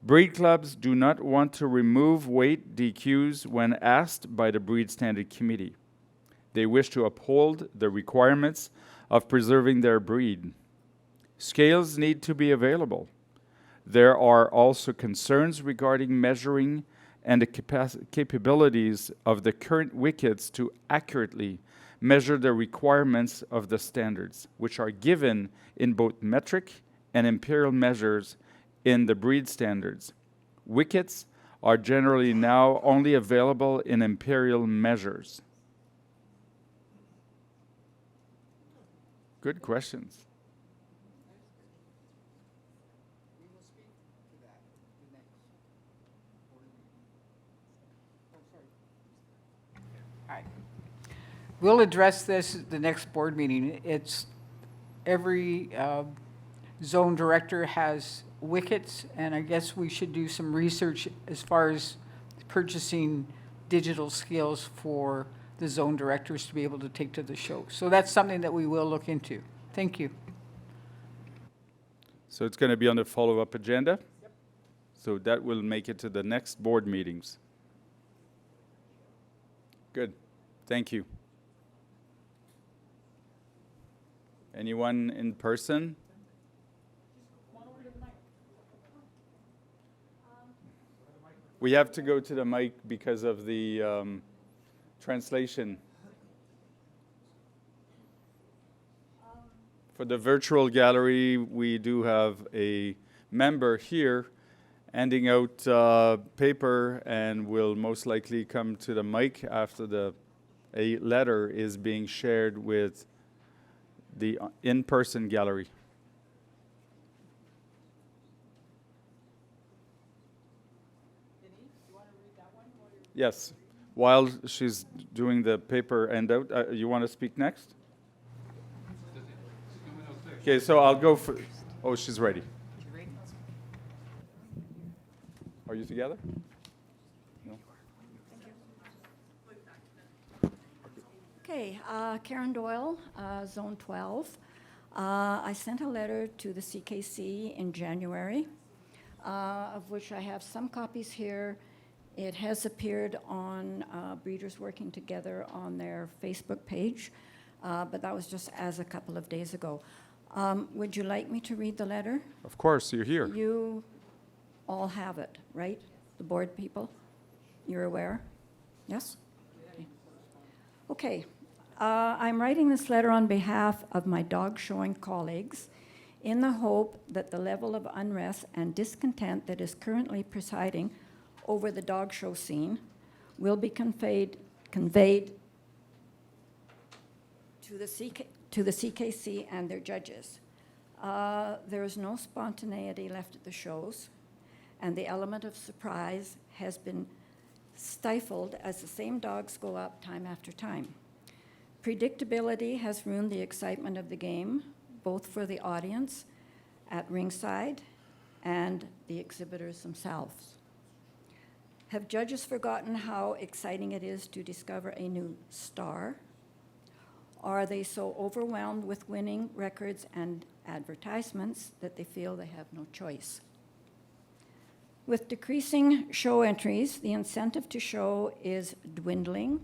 Breed clubs do not want to remove weight DQs when asked by the Breed Standard Committee. They wish to uphold the requirements of preserving their breed. Scales need to be available. There are also concerns regarding measuring and the capabilities of the current wickets to accurately measure the requirements of the standards, which are given in both metric and imperial measures in the breed standards. Wickets are generally now only available in imperial measures. Good questions. We'll address this at the next board meeting. It's every zone director has wickets, and I guess we should do some research as far as purchasing digital scales for the zone directors to be able to take to the show. So that's something that we will look into. Thank you. So it's going to be on the follow-up agenda? Yep. So that will make it to the next board meetings. Good. Thank you. Anyone in person? We have to go to the mic because of the translation. For the virtual gallery, we do have a member here handing out paper and will most likely come to the mic after a letter is being shared with the in-person gallery. Yes. While she's doing the paper handout, you want to speak next? Okay, so I'll go for... Oh, she's ready. Are you together? No? Okay, Karen Doyle, Zone 12. I sent a letter to the CKC in January, of which I have some copies here. It has appeared on Breeders Working Together on their Facebook page, but that was just as a couple of days ago. Would you like me to read the letter? Of course, you're here. You all have it, right? The board people? You're aware? Yes? Okay. I'm writing this letter on behalf of my dog showing colleagues in the hope that the level of unrest and discontent that is currently presiding over the dog show scene will be conveyed to the CKC and their judges. There is no spontaneity left at the shows, and the element of surprise has been stifled as the same dogs go up time after time. Predictability has ruined the excitement of the game, both for the audience at ringside and the exhibitors themselves. Have judges forgotten how exciting it is to discover a new star? Or are they so overwhelmed with winning records and advertisements that they feel they have no choice? With decreasing show entries, the incentive to show is dwindling,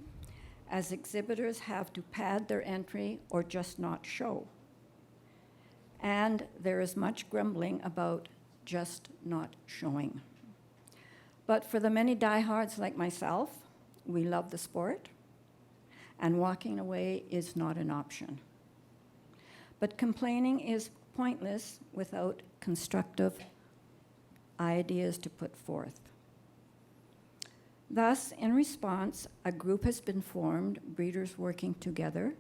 as exhibitors have to pad their entry or just not show. And there is much grumbling about just not showing. But for the many diehards like myself, we love the sport, and walking away is not an option. But complaining is pointless without constructive ideas to put forth. Thus, in response, a group has been formed, Breeders Working Together,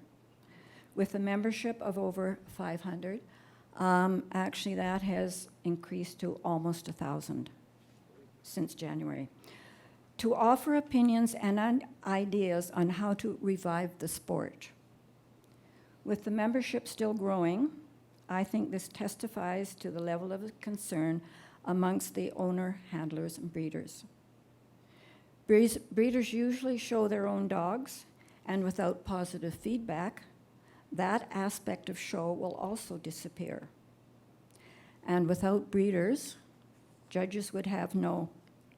with a membership of over 500. Actually, that has increased to almost 1,000 since January, to offer opinions and ideas on how to revive the sport. With the membership still growing, I think this testifies to the level of concern amongst the owner, handlers, and breeders. Breeders usually show their own dogs, and without positive feedback, that aspect of show will also disappear. And without breeders, judges would have no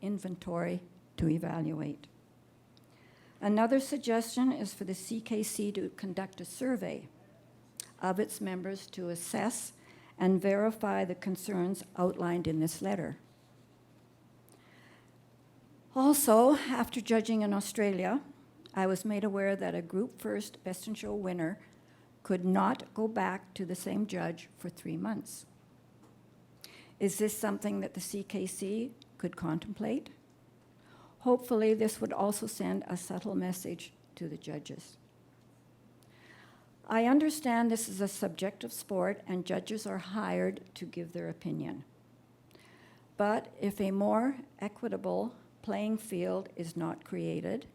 inventory to evaluate. Another suggestion is for the CKC to conduct a survey of its members to assess and verify the concerns outlined in this letter. Also, after judging in Australia, I was made aware that a group first Best in Show winner could not go back to the same judge for 3 months. Is this something that the CKC could contemplate? Hopefully, this would also send a subtle message to the judges. I understand this is a subjective sport and judges are hired to give their opinion. But if a more equitable playing field is not created,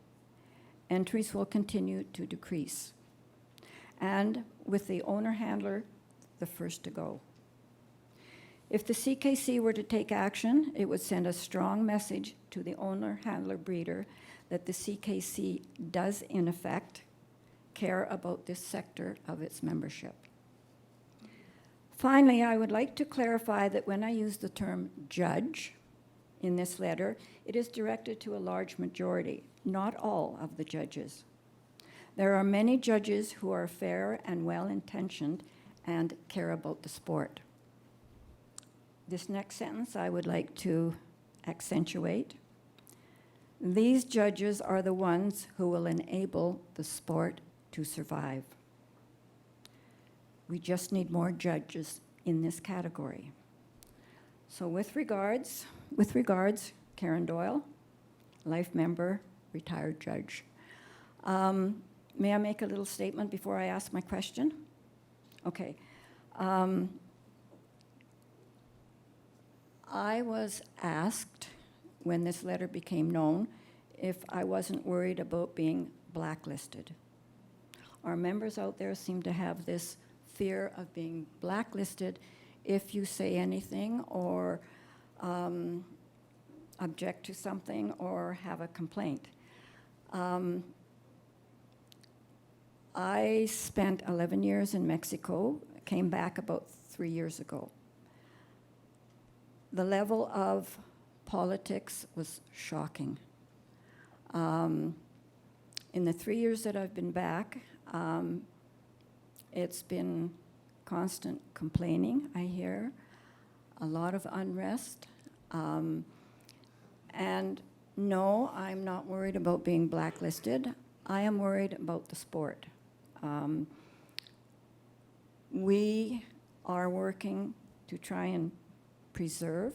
entries will continue to decrease. And with the owner-handler, the first to go. If the CKC were to take action, it would send a strong message to the owner-handler breeder that the CKC does, in effect, care about this sector of its membership. Finally, I would like to clarify that when I use the term judge in this letter, it is directed to a large majority, not all of the judges. There are many judges who are fair and well-intentioned and care about the sport. This next sentence I would like to accentuate. These judges are the ones who will enable the sport to survive. We just need more judges in this category. So with regards, Karen Doyle, life member, retired judge. May I make a little statement before I ask my question? Okay. I was asked when this letter became known if I wasn't worried about being blacklisted. Our members out there seem to have this fear of being blacklisted if you say anything or object to something or have a complaint. I spent 11 years in Mexico, came back about 3 years ago. The level of politics was shocking. In the 3 years that I've been back, it's been constant complaining, I hear, a lot of unrest. And no, I'm not worried about being blacklisted. I am worried about the sport. We are working to try and preserve.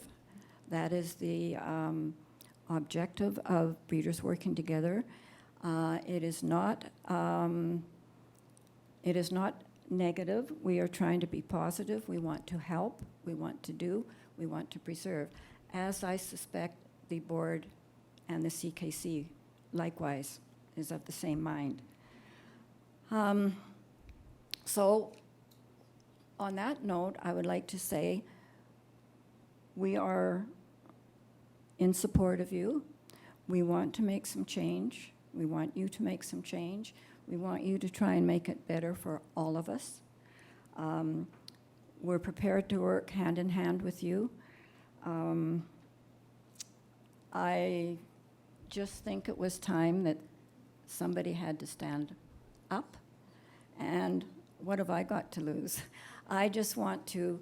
That is the objective of Breeders Working Together. It is not negative. We are trying to be positive. We want to help. We want to do. We want to preserve. As I suspect the board and the CKC likewise is of the same mind. So on that note, I would like to say we are in support of you. We want to make some change. We want you to make some change. We want you to try and make it better for all of us. We're prepared to work hand in hand with you. I just think it was time that somebody had to stand up. And what have I got to lose? I just want to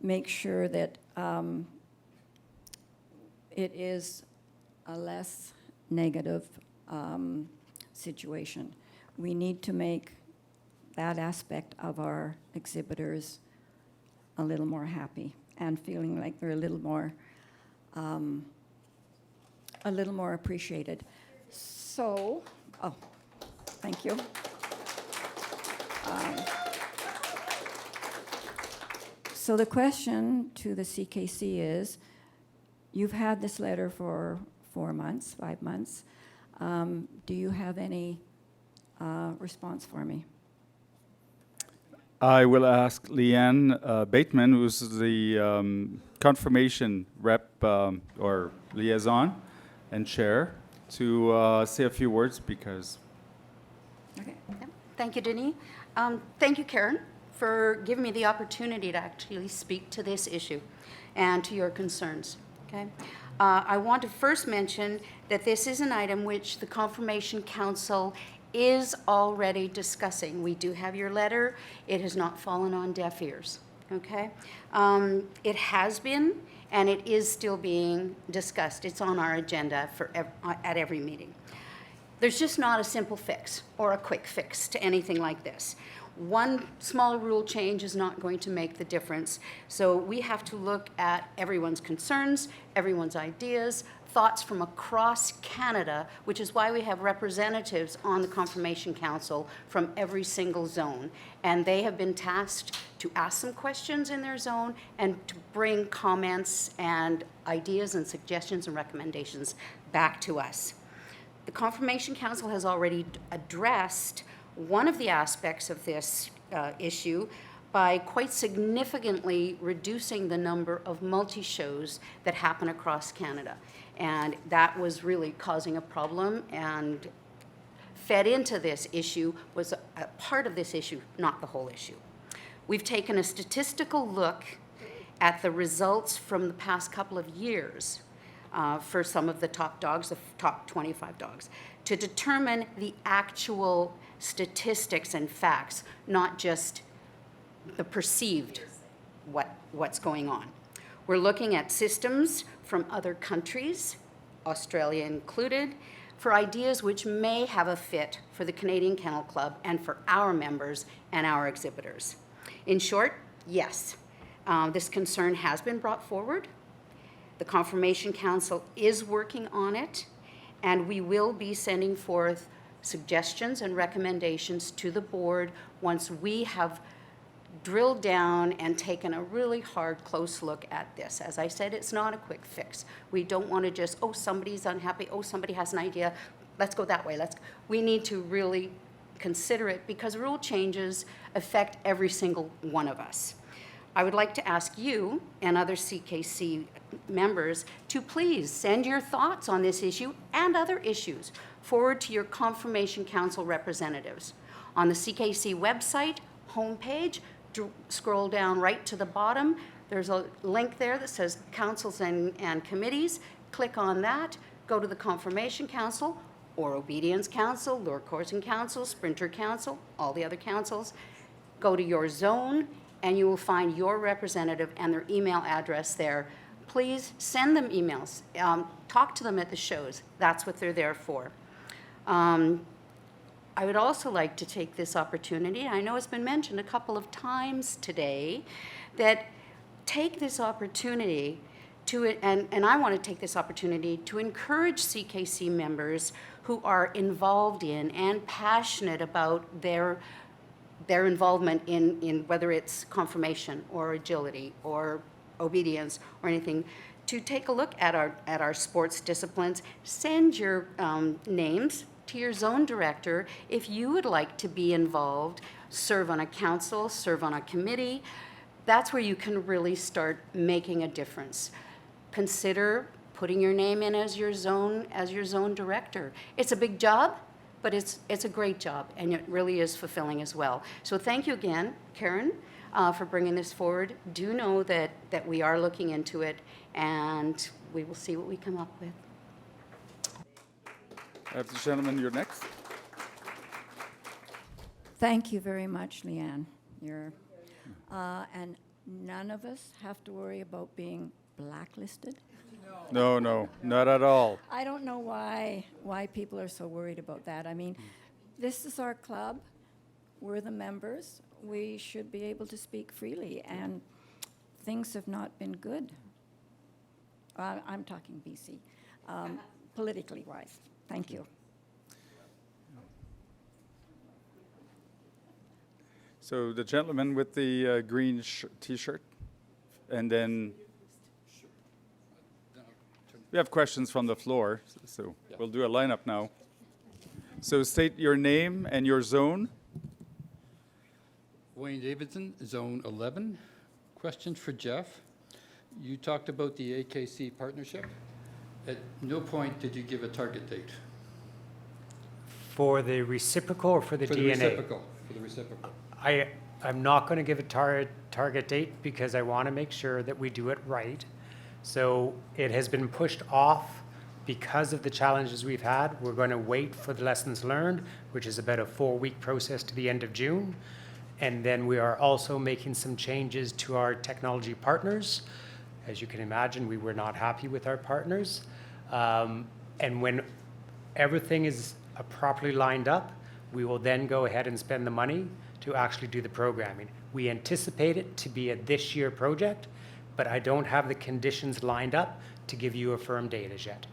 make sure that it is a less negative situation. We need to make that aspect of our exhibitors a little more happy and feeling like they're a little more appreciated. So, oh, thank you. So the question to the CKC is, you've had this letter for 4 months, 5 months. Do you have any response for me? I will ask Leanne Bateman, who's the confirmation rep or liaison and chair, to say a few words because... Okay. Thank you, Denise. Thank you, Karen, for giving me the opportunity to actually speak to this issue and to your concerns. Okay. I want to first mention that this is an item which the Confirmation Council is already discussing. We do have your letter. It has not fallen on deaf ears. Okay. It has been, and it is still being discussed. It's on our agenda for at every meeting. There's just not a simple fix or a quick fix to anything like this. One small rule change is not going to make the difference. So we have to look at everyone's concerns, everyone's ideas, thoughts from across Canada, which is why we have representatives on the Confirmation Council from every single zone. And they have been tasked to ask some questions in their zone and to bring comments and ideas and suggestions and recommendations back to us. The Confirmation Council has already addressed one of the aspects of this issue by quite significantly reducing the number of multi-shows that happen across Canada. And that was really causing a problem, and fed into this issue was a part of this issue, not the whole issue. We've taken a statistical look at the results from the past couple of years for some of the top dogs, the top 25 dogs, to determine the actual statistics and facts, not just the perceived what's going on. We're looking at systems from other countries, Australia included, for ideas which may have a fit for the Canadian Kennel Club and for our members and our exhibitors. In short, yes, this concern has been brought forward. The Confirmation Council is working on it, and we will be sending forth suggestions and recommendations to the board once we have drilled down and taken a really hard, close look at this. As I said, it's not a quick fix. We don't want to just, oh, somebody's unhappy, oh, somebody has an idea, let's go that way. We need to really consider it because rule changes affect every single one of us. I would like to ask you and other CKC members to please send your thoughts on this issue and other issues forward to your Confirmation Council representatives. On the CKC website, homepage, scroll down right to the bottom. There's a link there that says councils and committees. Click on that, go to the Confirmation Council or Obedience Council, Lure Coursing Council, Sprinter Council, all the other councils. Go to your zone and you will find your representative and their email address there. Please send them emails. Talk to them at the shows. That's what they're there for. I would also like to take this opportunity, I know it's been mentioned a couple of times today, that take this opportunity to, and I want to take this opportunity to encourage CKC members who are involved in and passionate about their their involvement in whether it's conformation or agility or obedience or anything, to take a look at our sports disciplines. Send your names to your zone director if you would like to be involved, serve on a council, serve on a committee. That's where you can really start making a difference. Consider putting your name in as your zone director. It's a big job, but it's a great job, and it really is fulfilling as well. So thank you again, Karen, for bringing this forward. Do know that we are looking into it, and we will see what we come up with. The gentleman, you're next. Thank you very much, Leanne. And none of us have to worry about being blacklisted. No, not at all. I don't know why people are so worried about that. I mean, this is our club. We're the members. We should be able to speak freely, and things have not been good. I'm talking BC, politically wise. Thank you. So the gentleman with the green T-shirt, and then we have questions from the floor, so we'll do a lineup now. So state your name and your zone. Wayne Davidson, Zone 11. Question for Jeff. You talked about the AKC partnership. At no point did you give a target date. For the reciprocal or for the DNA? For the reciprocal. I'm not going to give a target date because I want to make sure that we do it right. So it has been pushed off because of the challenges we've had. We're going to wait for the lessons learned, which is about a 4-week process to the end of June. And then we are also making some changes to our technology partners. As you can imagine, we were not happy with our partners. And when everything is properly lined up, we will then go ahead and spend the money to actually do the programming. We anticipate it to be a this year project, but I don't have the conditions lined up to give you a firm date as yet.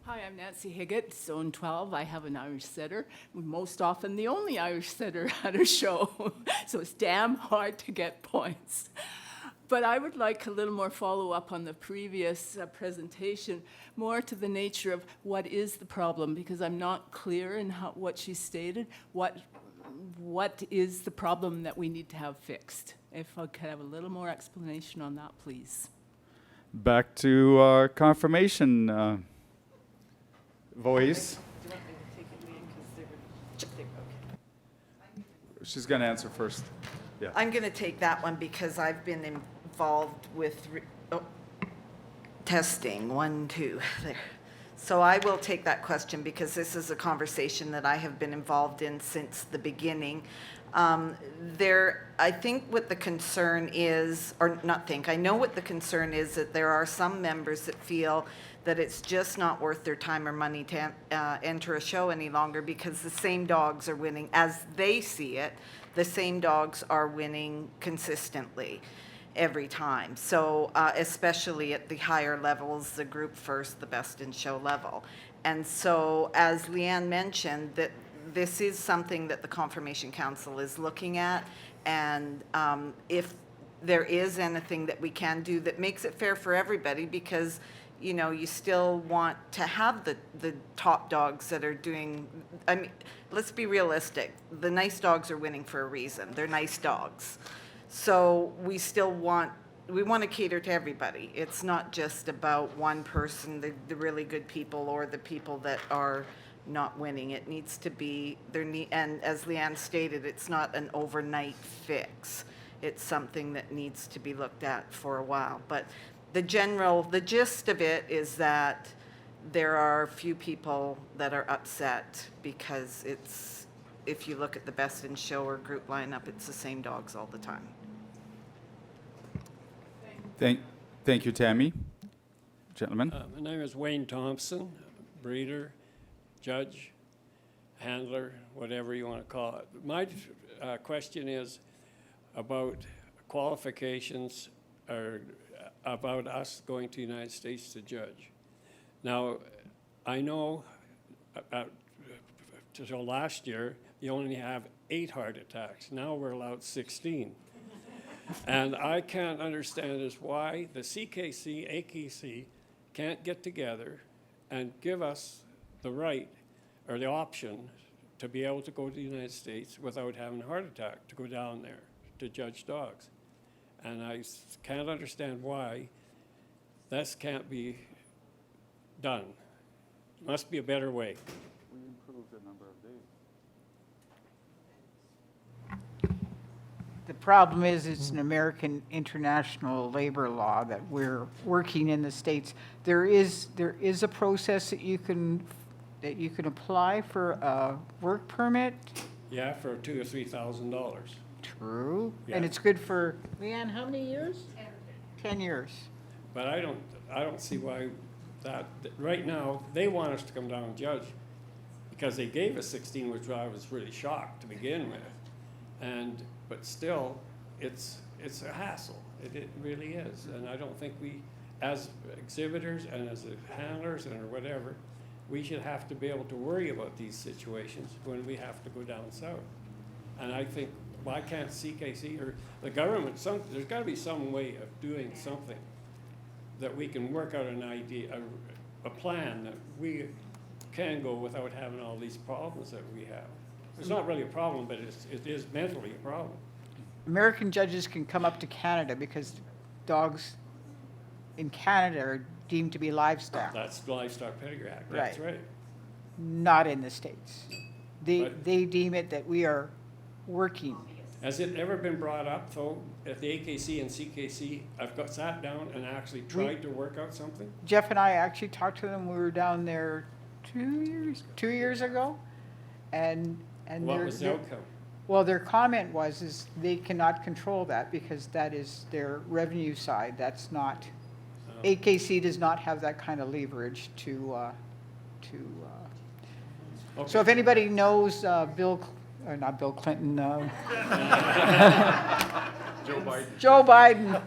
Hi, I'm Nancy Higgett, Zone 12. I have an Irish setter, most often the only Irish setter at a show, so it's damn hard to get points. But I would like a little more follow-up on the previous presentation, more to the nature of what is the problem, because I'm not clear in what she stated. What is the problem that we need to have fixed? If I could have a little more explanation on that, please. Back to our confirmation voice. She's going to answer first. Yeah. I'm going to take that one because I've been involved with testing. 1, 2, there. So I will take that question because this is a conversation that I have been involved in since the beginning. I think what the concern is, or not think, I know what the concern is, that there are some members that feel that it's just not worth their time or money to enter a show any longer because the same dogs are winning. As they see it, the same dogs are winning consistently every time. So especially at the higher levels, the group first, the best in show level. And so as Leanne mentioned, that this is something that the Confirmation Council is looking at. And if there is anything that we can do that makes it fair for everybody, because you know, you still want to have the top dogs that are doing, I mean, let's be realistic. The nice dogs are winning for a reason. They're nice dogs. So we still want to cater to everybody. It's not just about one person, the really good people or the people that are not winning. It needs to be, and as Leanne stated, it's not an overnight fix. It's something that needs to be looked at for a while. But the gist of it is that there are a few people that are upset because if you look at the best in show or group lineup, it's the same dogs all the time. Thank you, Tammy. Gentlemen. My name is Wayne Thompson, breeder, judge, handler, whatever you want to call it. My question is about qualifications or about us going to the United States to judge. Now, I know till last year, you only have 8 heart attacks. Now we're allowed 16. And I can't understand is why the CKC, AKC can't get together and give us the right or the option to be able to go to the United States without having a heart attack, to go down there to judge dogs. And I can't understand why this can't be done. Must be a better way. We improved the number of days. The problem is it's an American international labor law that we're working in the States. There is a process that you can apply for a work permit. Yeah, for $2,000 or $3,000. True. Yeah. And it's good for, Leanne, how many years? 10 years. But I don't see why right now, they want us to come down and judge because they gave us 16, which I was really shocked to begin with. But still, it's a hassle. It really is. And I don't think we, as exhibitors and as handlers and or whatever, we should have to be able to worry about these situations when we have to go down south. And I think, why can't CKC or the government, there's got to be some way of doing something that we can work out an idea, a plan that we can go without having all these problems that we have. It's not really a problem, but it is mentally a problem. American judges can come up to Canada because dogs in Canada are deemed to be livestock. That's the Livestock Pedigree Act, that's right. Not in the States. They deem it that we are working. Has it ever been brought up, though, at the AKC and CKC, sat down and actually tried to work out something? Jeff and I actually talked to them. We were down there 2 years ago, and what was the outcome? Well, their comment was they cannot control that because that is their revenue side. That's not. AKC does not have that kind of leverage to. Okay. So if anybody knows not Bill Clinton. Joe Biden.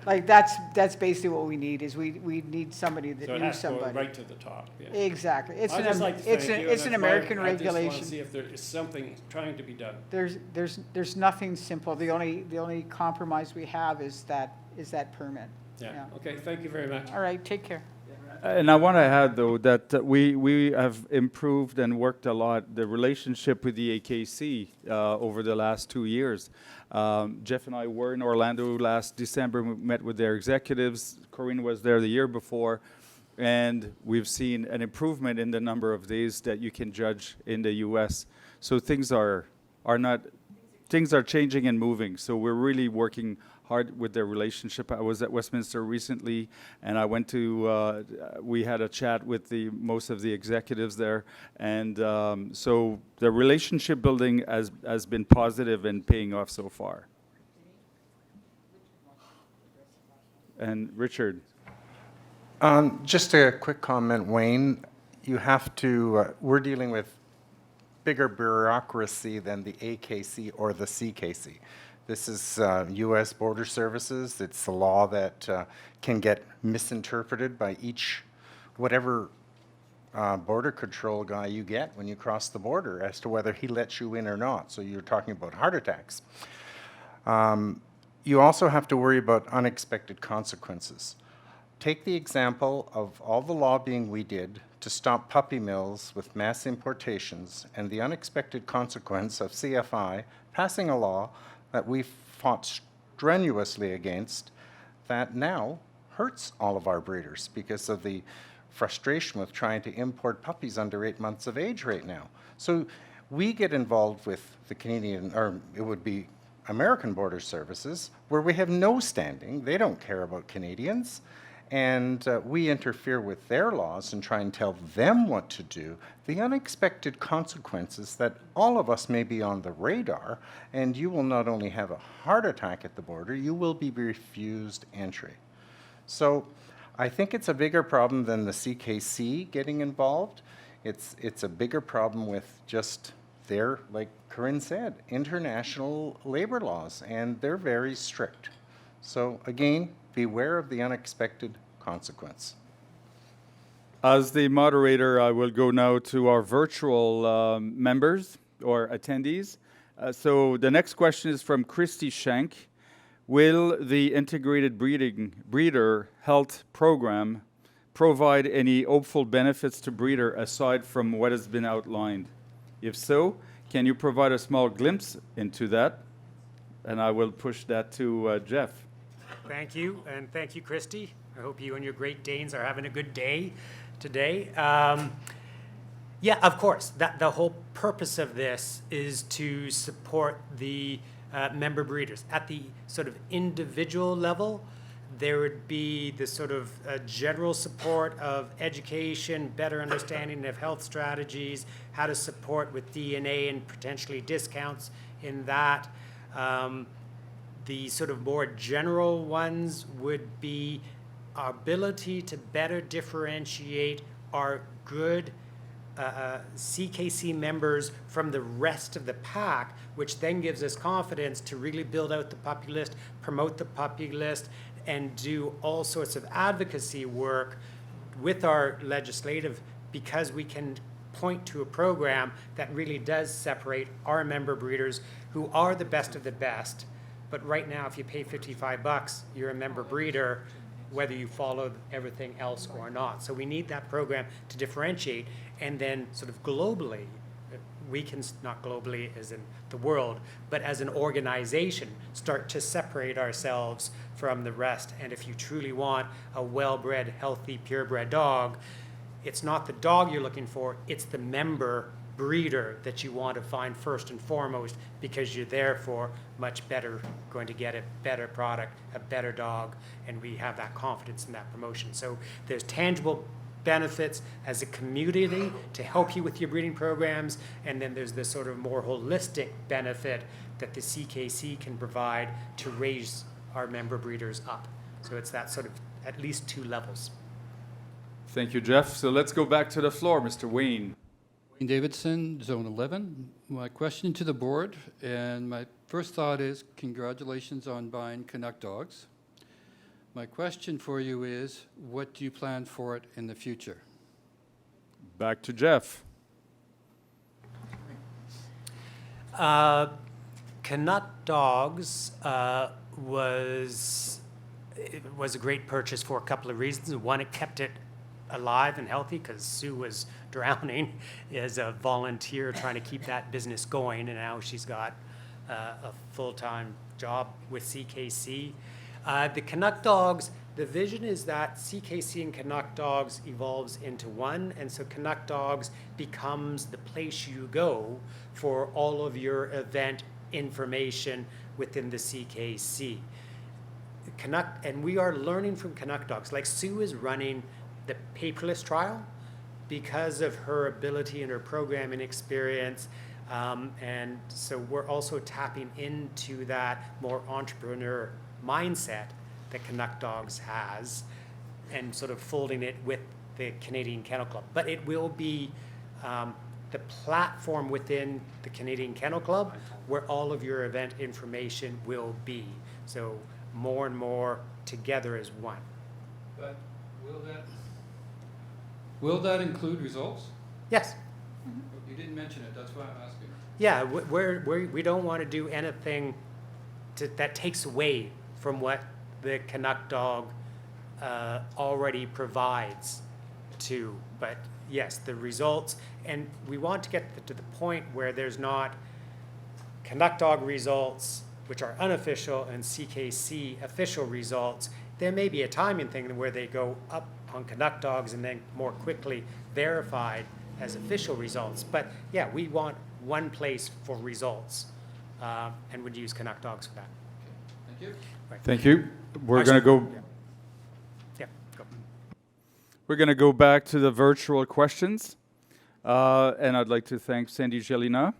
Like that's basically what we need is we need somebody that so knew somebody. So it has to go right to the top. Yeah. Exactly. It's an American regulation. I just want to see if there is something trying to be done. There's nothing simple. The only compromise we have is that permit. Yeah. Okay. Thank you very much. All right. Take care. And I want to add, though, that we have improved and worked a lot the relationship with the AKC over the last 2 years. Jeff and I were in Orlando last December. We met with their executives. Corinne was there the year before. And we've seen an improvement in the number of days that you can judge in the U.S. So things are changing and moving. So we're really working hard with their relationship. I was at Westminster recently, and I went to, we had a chat with most of the executives there, and so the relationship building has been positive and paying off so far. And Richard. Just a quick comment, Wayne. You have to, we're dealing with bigger bureaucracy than the AKC or the CKC. This is U.S. Border Services. It's a law that can get misinterpreted by whatever border control guy you get when you cross the border as to whether he lets you in or not. So you're talking about heart attacks. You also have to worry about unexpected consequences. Take the example of all the lobbying we did to stop puppy mills with mass importations and the unexpected consequence of CFI passing a law that we fought strenuously against that now hurts all of our breeders because of the frustration with trying to import puppies under 8 months of age right now. So we get involved with the Canadian, or it would be American Border Services, where we have no standing. They don't care about Canadians. And we interfere with their laws and try and tell them what to do, the unexpected consequences that all of us may be on the radar, and you will not only have a heart attack at the border, you will be refused entry. So I think it's a bigger problem than the CKC getting involved. It's a bigger problem with just their, like Corinne said, international labor laws, and they're very strict. So again, beware of the unexpected consequence. As the moderator, I will go now to our virtual members or attendees. So the next question is from Christy Schenk. Will the integrated breeder health program provide any hopeful benefits to breeder aside from what has been outlined? If so, can you provide a small glimpse into that? And I will push that to Jeff. Thank you, and thank you, Christy. I hope you and your Great Danes are having a good day today. Yeah, of course. The whole purpose of this is to support the member breeders. At the sort of individual level, there would be the sort of general support of education, better understanding of health strategies, how to support with DNA and potentially discounts in that. The sort of more general ones would be our ability to better differentiate our good CKC members from the rest of the pack, which then gives us confidence to really build out the puppy list, promote the puppy list, and do all sorts of advocacy work with our legislative, because we can point to a program that really does separate our member breeders who are the best of the best. But right now, if you pay $55, you're a member breeder, whether you follow everything else or not. So we need that program to differentiate, and then sort of globally, we can, not globally as in the world, but as an organization, start to separate ourselves from the rest. And if you truly want a well-bred, healthy, purebred dog, it's not the dog you're looking for, it's the member breeder that you want to find first and foremost, because you're therefore much better going to get a better product, a better dog, and we have that confidence in that promotion. So there's tangible benefits as a community to help you with your breeding programs, and then there's this sort of more holistic benefit that the CKC can provide to raise our member breeders up. So it's that sort of at least two levels. Thank you, Jeff. So let's go back to the floor, Mr. Wayne. Wayne Davidson, Zone 11. My question to the board, and my first thought is congratulations on buying Canuck dogs. My question for you is, what do you plan for it in the future? Back to Jeff. Canuck dogs was a great purchase for a couple of reasons. One, it kept it alive and healthy because Sue was drowning as a volunteer trying to keep that business going, and now she's got a full-time job with CKC. The Canuck dogs, the vision is that CKC and Canuck dogs evolves into one, and so Canuck dogs becomes the place you go for all of your event information within the CKC. Canuck, and we are learning from Canuck dogs. Like Sue is running the paperless trial because of her ability and her programming experience. And so we're also tapping into that more entrepreneur mindset that Canuck Dogs has and sort of folding it with the Canadian Kennel Club. But it will be the platform within the Canadian Kennel Club where all of your event information will be. So more and more together as one. But will that include results? Yes. You didn't mention it, that's why I'm asking. Yeah, we don't want to do anything that takes away from what the Canuck dog already provides to. But yes, the results, and we want to get to the point where there's not Canuck dog results, which are unofficial, and CKC official results. There may be a timing thing where they go up on Canuck dogs and then more quickly verified as official results. But yeah, we want one place for results and would use Canuck dogs for that. Thank you. Right. Thank you. We're going to go. Yeah, go. We're going to go back to the virtual questions. And I'd like to thank Sandy Jelina.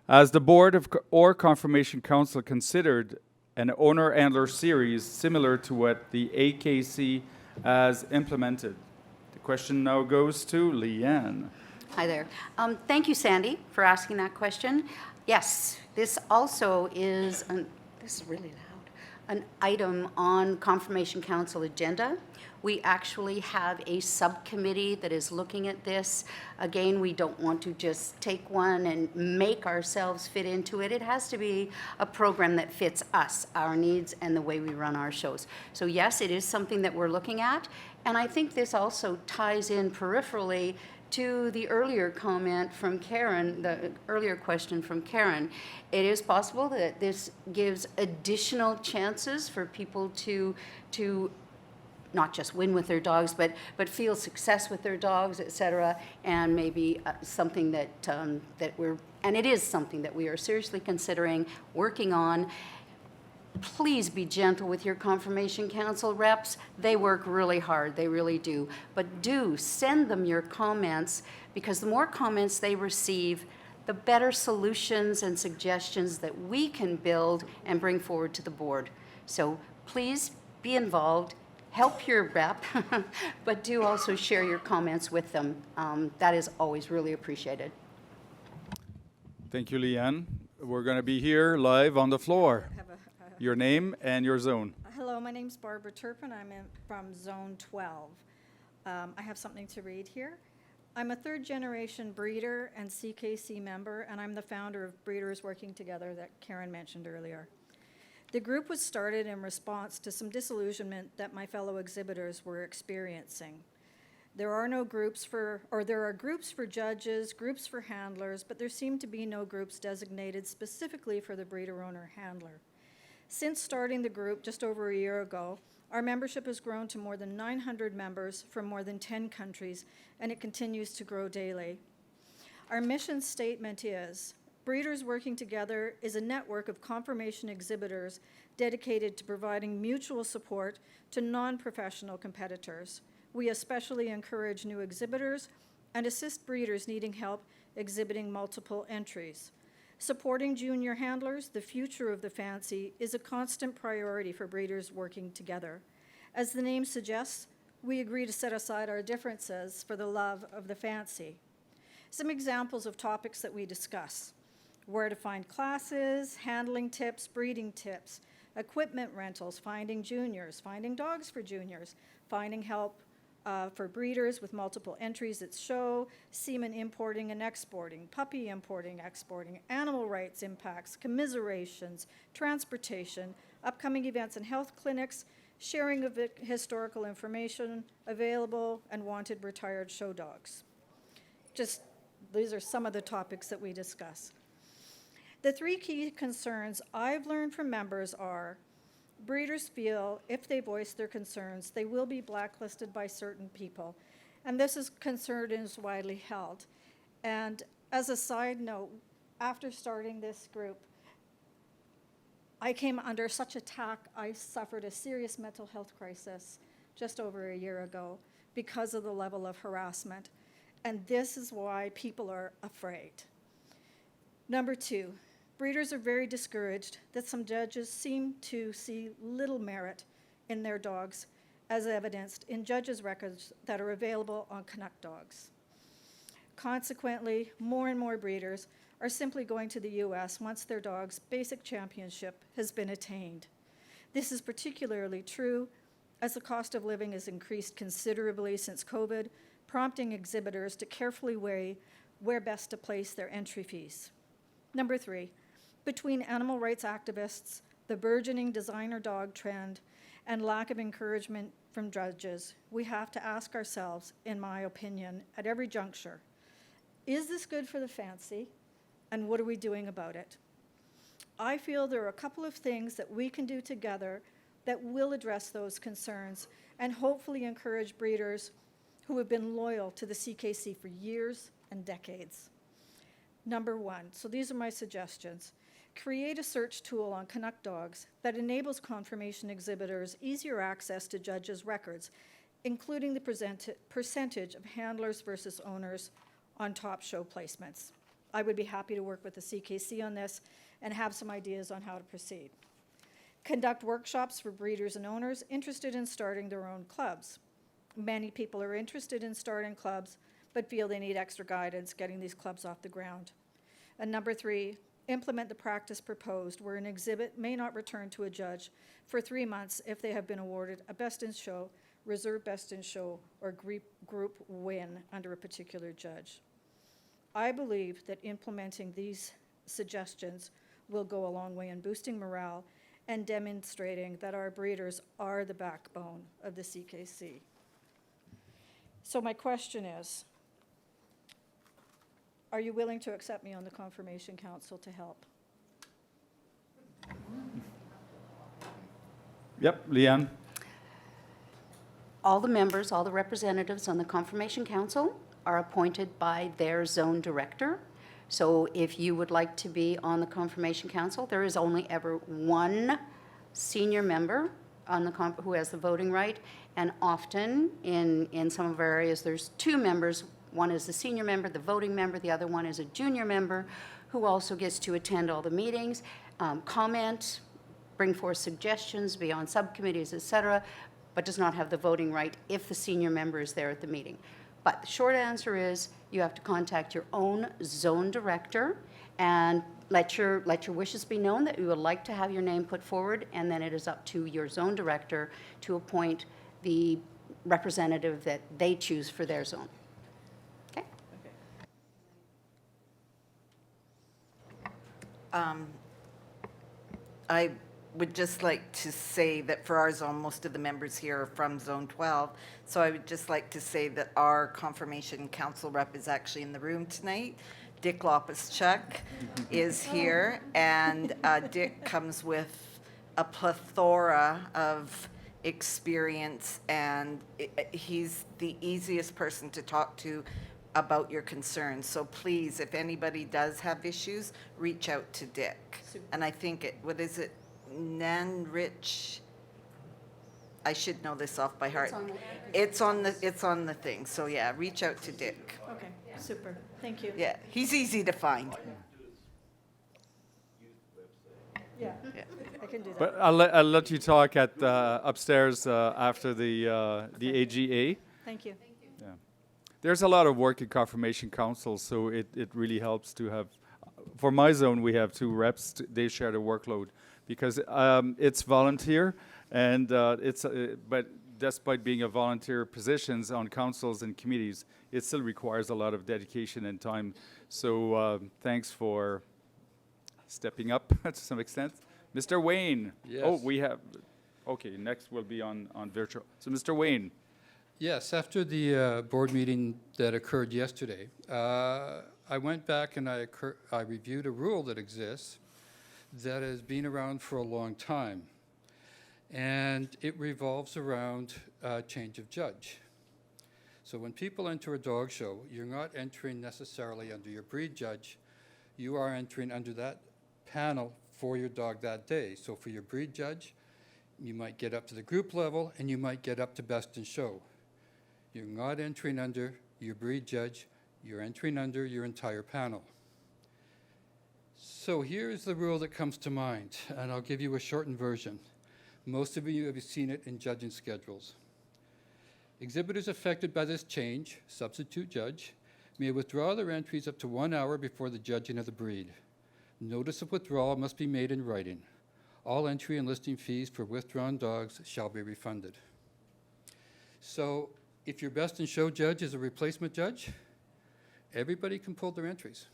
As the board or Confirmation Council considered an owner-handler series similar to what the AKC has implemented. The question now goes to Leanne. Hi there. Thank you, Sandy, for asking that question. Yes, this also is, this is really loud, an item on Confirmation Council agenda. We actually have a subcommittee that is looking at this. Again, we don't want to just take one and make ourselves fit into it. It has to be a program that fits us, our needs, and the way we run our shows. So yes, it is something that we're looking at. And I think this also ties in peripherally to the earlier comment from Karen, the earlier question from Karen. It is possible that this gives additional chances for people to not just win with their dogs, but feel success with their dogs, et cetera, and maybe something that and it is something that we are seriously considering working on. Please be gentle with your Confirmation Council reps. They work really hard, they really do. But do send them your comments, because the more comments they receive, the better solutions and suggestions that we can build and bring forward to the board. So please be involved. Help your rep, but do also share your comments with them. That is always really appreciated. Thank you, Leanne. We're going to be here live on the floor. Your name and your zone. Hello, my name's Barbara Turpin. I'm from Zone 12. I have something to read here. I'm a third-generation breeder and CKC member, and I'm the founder of Breeders Working Together that Karen mentioned earlier. The group was started in response to some disillusionment that my fellow exhibitors were experiencing. There are groups for judges, groups for handlers, but there seem to be no groups designated specifically for the breeder-owner-handler. Since starting the group just over a year ago, our membership has grown to more than 900 members from more than 10 countries, and it continues to grow daily. Our mission statement is, Breeders Working Together is a network of confirmation exhibitors dedicated to providing mutual support to non-professional competitors. We especially encourage new exhibitors and assist breeders needing help exhibiting multiple entries. Supporting junior handlers, the future of the fancy, is a constant priority for Breeders Working Together. As the name suggests, we agree to set aside our differences for the love of the fancy. Some examples of topics that we discuss: where to find classes, handling tips, breeding tips, equipment rentals, finding juniors, finding dogs for juniors, finding help for breeders with multiple entries at show, semen importing and exporting, puppy importing, exporting, animal rights impacts, commiserations, transportation, upcoming events and health clinics, sharing of historical information, available and wanted retired show dogs. These are some of the topics that we discuss. The three key concerns I've learned from members are: breeders feel if they voice their concerns, they will be blacklisted by certain people. And this concern is widely held. And as a side note, after starting this group, I came under such attack, I suffered a serious mental health crisis just over a year ago because of the level of harassment. And this is why people are afraid. Number two, breeders are very discouraged that some judges seem to see little merit in their dogs, as evidenced in judges' records that are available on Canuck dogs. Consequently, more and more breeders are simply going to the US once their dog's basic championship has been attained. This is particularly true as the cost of living has increased considerably since COVID, prompting exhibitors to carefully weigh where best to place their entry fees. Number three, between animal rights activists, the burgeoning designer dog trend, and lack of encouragement from judges, we have to ask ourselves, in my opinion, at every juncture, is this good for the fancy, and what are we doing about it? I feel there are a couple of things that we can do together that will address those concerns and hopefully encourage breeders who have been loyal to the CKC for years and decades. Number one, so these are my suggestions. Create a search tool on Canuck dogs that enables confirmation exhibitors easier access to judges' records, including the percentage of handlers versus owners on top show placements. I would be happy to work with the CKC on this and have some ideas on how to proceed. Conduct workshops for breeders and owners interested in starting their own clubs. Many people are interested in starting clubs, but feel they need extra guidance getting these clubs off the ground. And number three, implement the practice proposed where an exhibit may not return to a judge for 3 months if they have been awarded a best in show, reserve best in show, or group win under a particular judge. I believe that implementing these suggestions will go a long way in boosting morale and demonstrating that our breeders are the backbone of the CKC. So my question is, are you willing to accept me on the Confirmation Council to help? Yep, Leanne? All the members, all the representatives on the Confirmation Council are appointed by their zone director. So if you would like to be on the Confirmation Council, there is only ever one senior member on the who has the voting right, and often in some of our areas there's two members. One is the senior member, the voting member, the other one is a junior member who also gets to attend all the meetings, comment, bring forth suggestions, be on subcommittees, etc., but does not have the voting right if the senior member is there at the meeting. But the short answer is you have to contact your own zone director and let your wishes be known that you would like to have your name put forward, and then it is up to your zone director to appoint the representative that they choose for their zone. Okay? I would just like to say that for our zone, most of the members here are from Zone 12. So I would just like to say that our Confirmation Council rep is actually in the room tonight. Dick Lopeschuk is here, and Dick comes with a plethora of experience, and he's the easiest person to talk to about your concerns. So please, if anybody does have issues, reach out to Dick. And I think what is it? Nanrich, I should know this off by heart. It's on the thing. So yeah, reach out to Dick. Okay, super. Thank you. Yeah, he's easy to find. Yeah, I can do that. But I'll let you talk at upstairs after the AGA. Thank you. Yeah. There's a lot of work in Confirmation Council, so it really helps to have. For my zone, we have 2 reps. They share the workload because it's volunteer, and but despite being a volunteer positions on councils and committees, it still requires a lot of dedication and time. So thanks for stepping up to some extent. Mr. Wayne. Yes. Oh, we have, okay, next will be on virtual. So Mr. Wayne. Yes, after the board meeting that occurred yesterday, I went back and I reviewed a rule that exists that has been around for a long time. And it revolves around change of judge. So when people enter a dog show, you're not entering necessarily under your breed judge. You are entering under that panel for your dog that day. So for your breed judge, you might get up to the group level and you might get up to best in show. You're not entering under your breed judge, you're entering under your entire panel. So here's the rule that comes to mind, and I'll give you a shortened version. Most of you have seen it in judging schedules. Exhibitors affected by this change, substitute judge, may withdraw their entries up to 1 hour before the judging of the breed. Notice of withdrawal must be made in writing. All entry and listing fees for withdrawn dogs shall be refunded. So if your best in show judge is a replacement judge, everybody can pull their entries.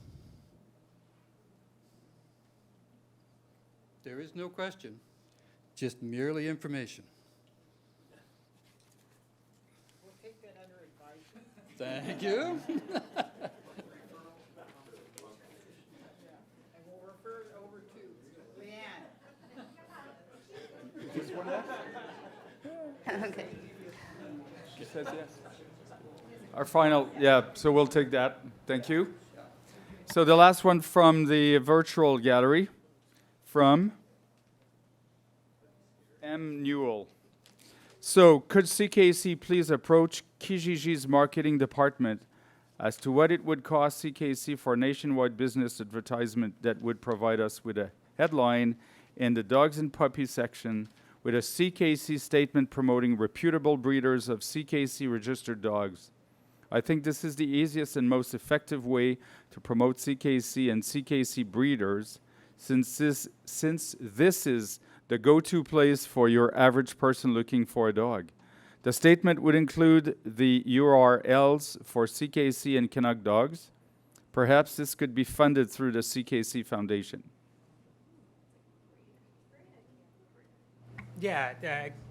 There is no question, just merely information. We'll take that under advisement. Thank you. And we'll refer it over to Leanne. This one there? Okay. She says yes. Our final, yeah, so we'll take that. Thank you. So the last one from the virtual gallery, from M. Newell. So could CKC please approach Kijiji's marketing department as to what it would cost CKC for a nationwide business advertisement that would provide us with a headline in the dogs and puppies section with a CKC statement promoting reputable breeders of CKC registered dogs. I think this is the easiest and most effective way to promote CKC and CKC breeders, since this is the go-to place for your average person looking for a dog. The statement would include the URLs for CKC and Canuck dogs. Perhaps this could be funded through the CKC Foundation. Yeah,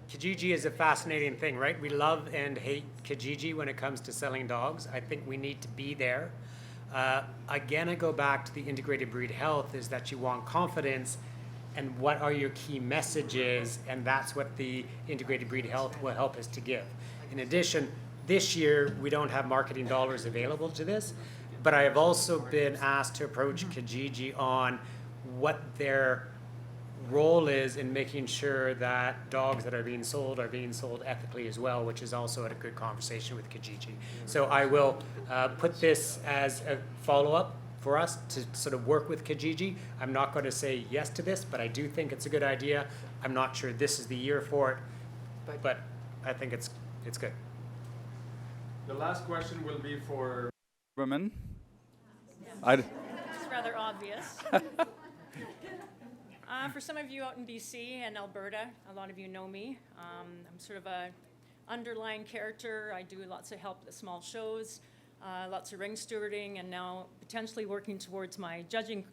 Kijiji is a fascinating thing, right? We love and hate Kijiji when it comes to selling dogs. I think we need to be there. Again, I go back to the integrated breed health, is that you want confidence, and what are your key messages, and that's what the integrated breed health will help us to give. In addition, this year, we don't have marketing dollars available to this, but I have also been asked to approach Kijiji on what their role is in making sure that dogs that are being sold ethically as well, which is also a good conversation with Kijiji. So I will put this as a follow-up for us to sort of work with Kijiji. I'm not going to say yes to this, but I do think it's a good idea. I'm not sure this is the year for it, but I think it's good. The last question will be for women. It's rather obvious. For some of you out in BC and Alberta, a lot of you know me. I'm sort of a underlying character. I do lots of help at small shows, lots of ring stewarding, and now potentially working towards my judging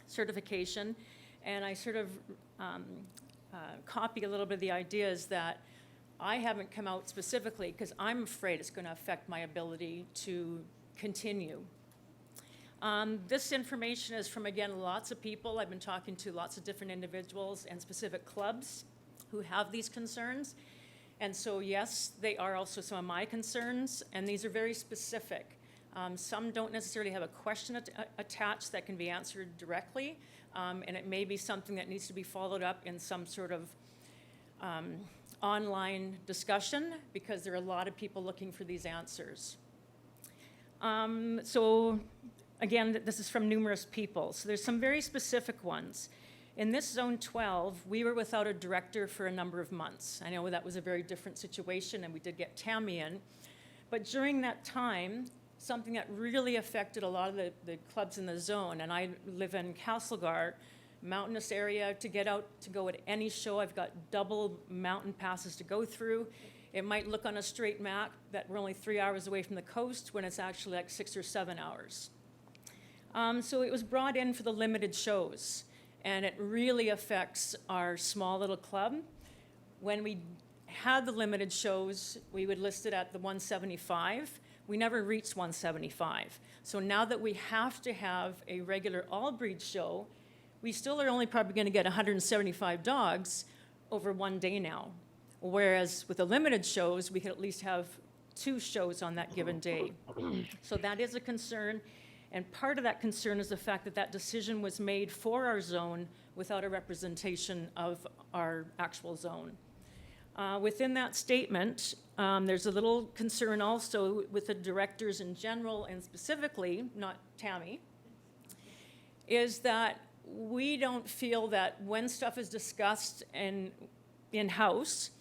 certification. And I sort of copy a little bit of the ideas that I haven't come out specifically because I'm afraid it's going to affect my ability to continue. This information is from, again, lots of people. I've been talking to lots of different individuals and specific clubs who have these concerns. And so, yes, they are also some of my concerns, and these are very specific. Some don't necessarily have a question attached that can be answered directly, and it may be something that needs to be followed up in some sort of online discussion, because there are a lot of people looking for these answers. Again, this is from numerous people. So there's some very specific ones. In this Zone 12, we were without a director for a number of months. I know that was a very different situation, and we did get Tammy in. But during that time, something that really affected a lot of the clubs in the zone, and I live in Castlegar, mountainous area. To get out to go at any show, I've got double mountain passes to go through. It might look on a straight map that we're only 3 hours away from the coast when it's actually like 6 or 7 hours. So it was brought in for the limited shows, and it really affects our small little club. When we had the limited shows, we would list it at the 175. We never reached 175. So now that we have to have a regular all-breed show, we still are only probably going to get 175 dogs over one day now. Whereas with the limited shows, we could at least have 2 shows on that given day. So that is a concern. And part of that concern is the fact that that decision was made for our zone without a representation of our actual zone. Within that statement, there's a little concern also with the directors in general and specifically, not Tammy, is that we don't feel that when stuff is discussed in-house,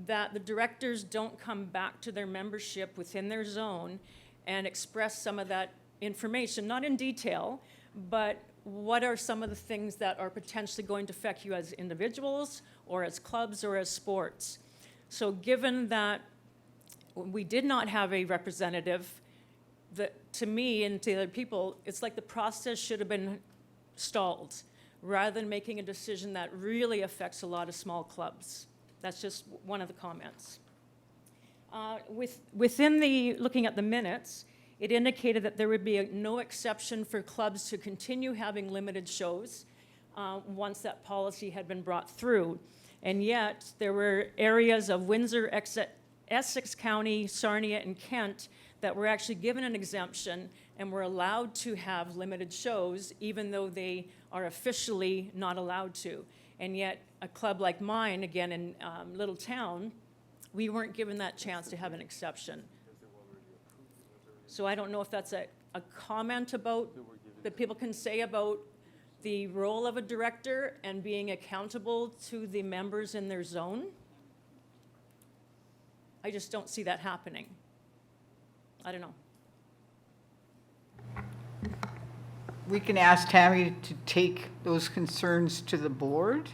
that the directors don't come back to their membership within their zone and express some of that information, not in detail, but what are some of the things that are potentially going to affect you as individuals or as clubs or as sports. So given that we did not have a representative, to me and to other people, it's like the process should have been stalled rather than making a decision that really affects a lot of small clubs. That's just one of the comments. Within looking at the minutes, it indicated that there would be no exception for clubs to continue having limited shows once that policy had been brought through. And yet, there were areas of Windsor, Essex County, Sarnia, and Kent that were actually given an exemption and were allowed to have limited shows, even though they are officially not allowed to. And yet, a club like mine, again in Little Town, we weren't given that chance to have an exception. So I don't know if that's a comment about that people can say about the role of a director and being accountable to the members in their zone. I just don't see that happening. I don't know. We can ask Tammy to take those concerns to the board,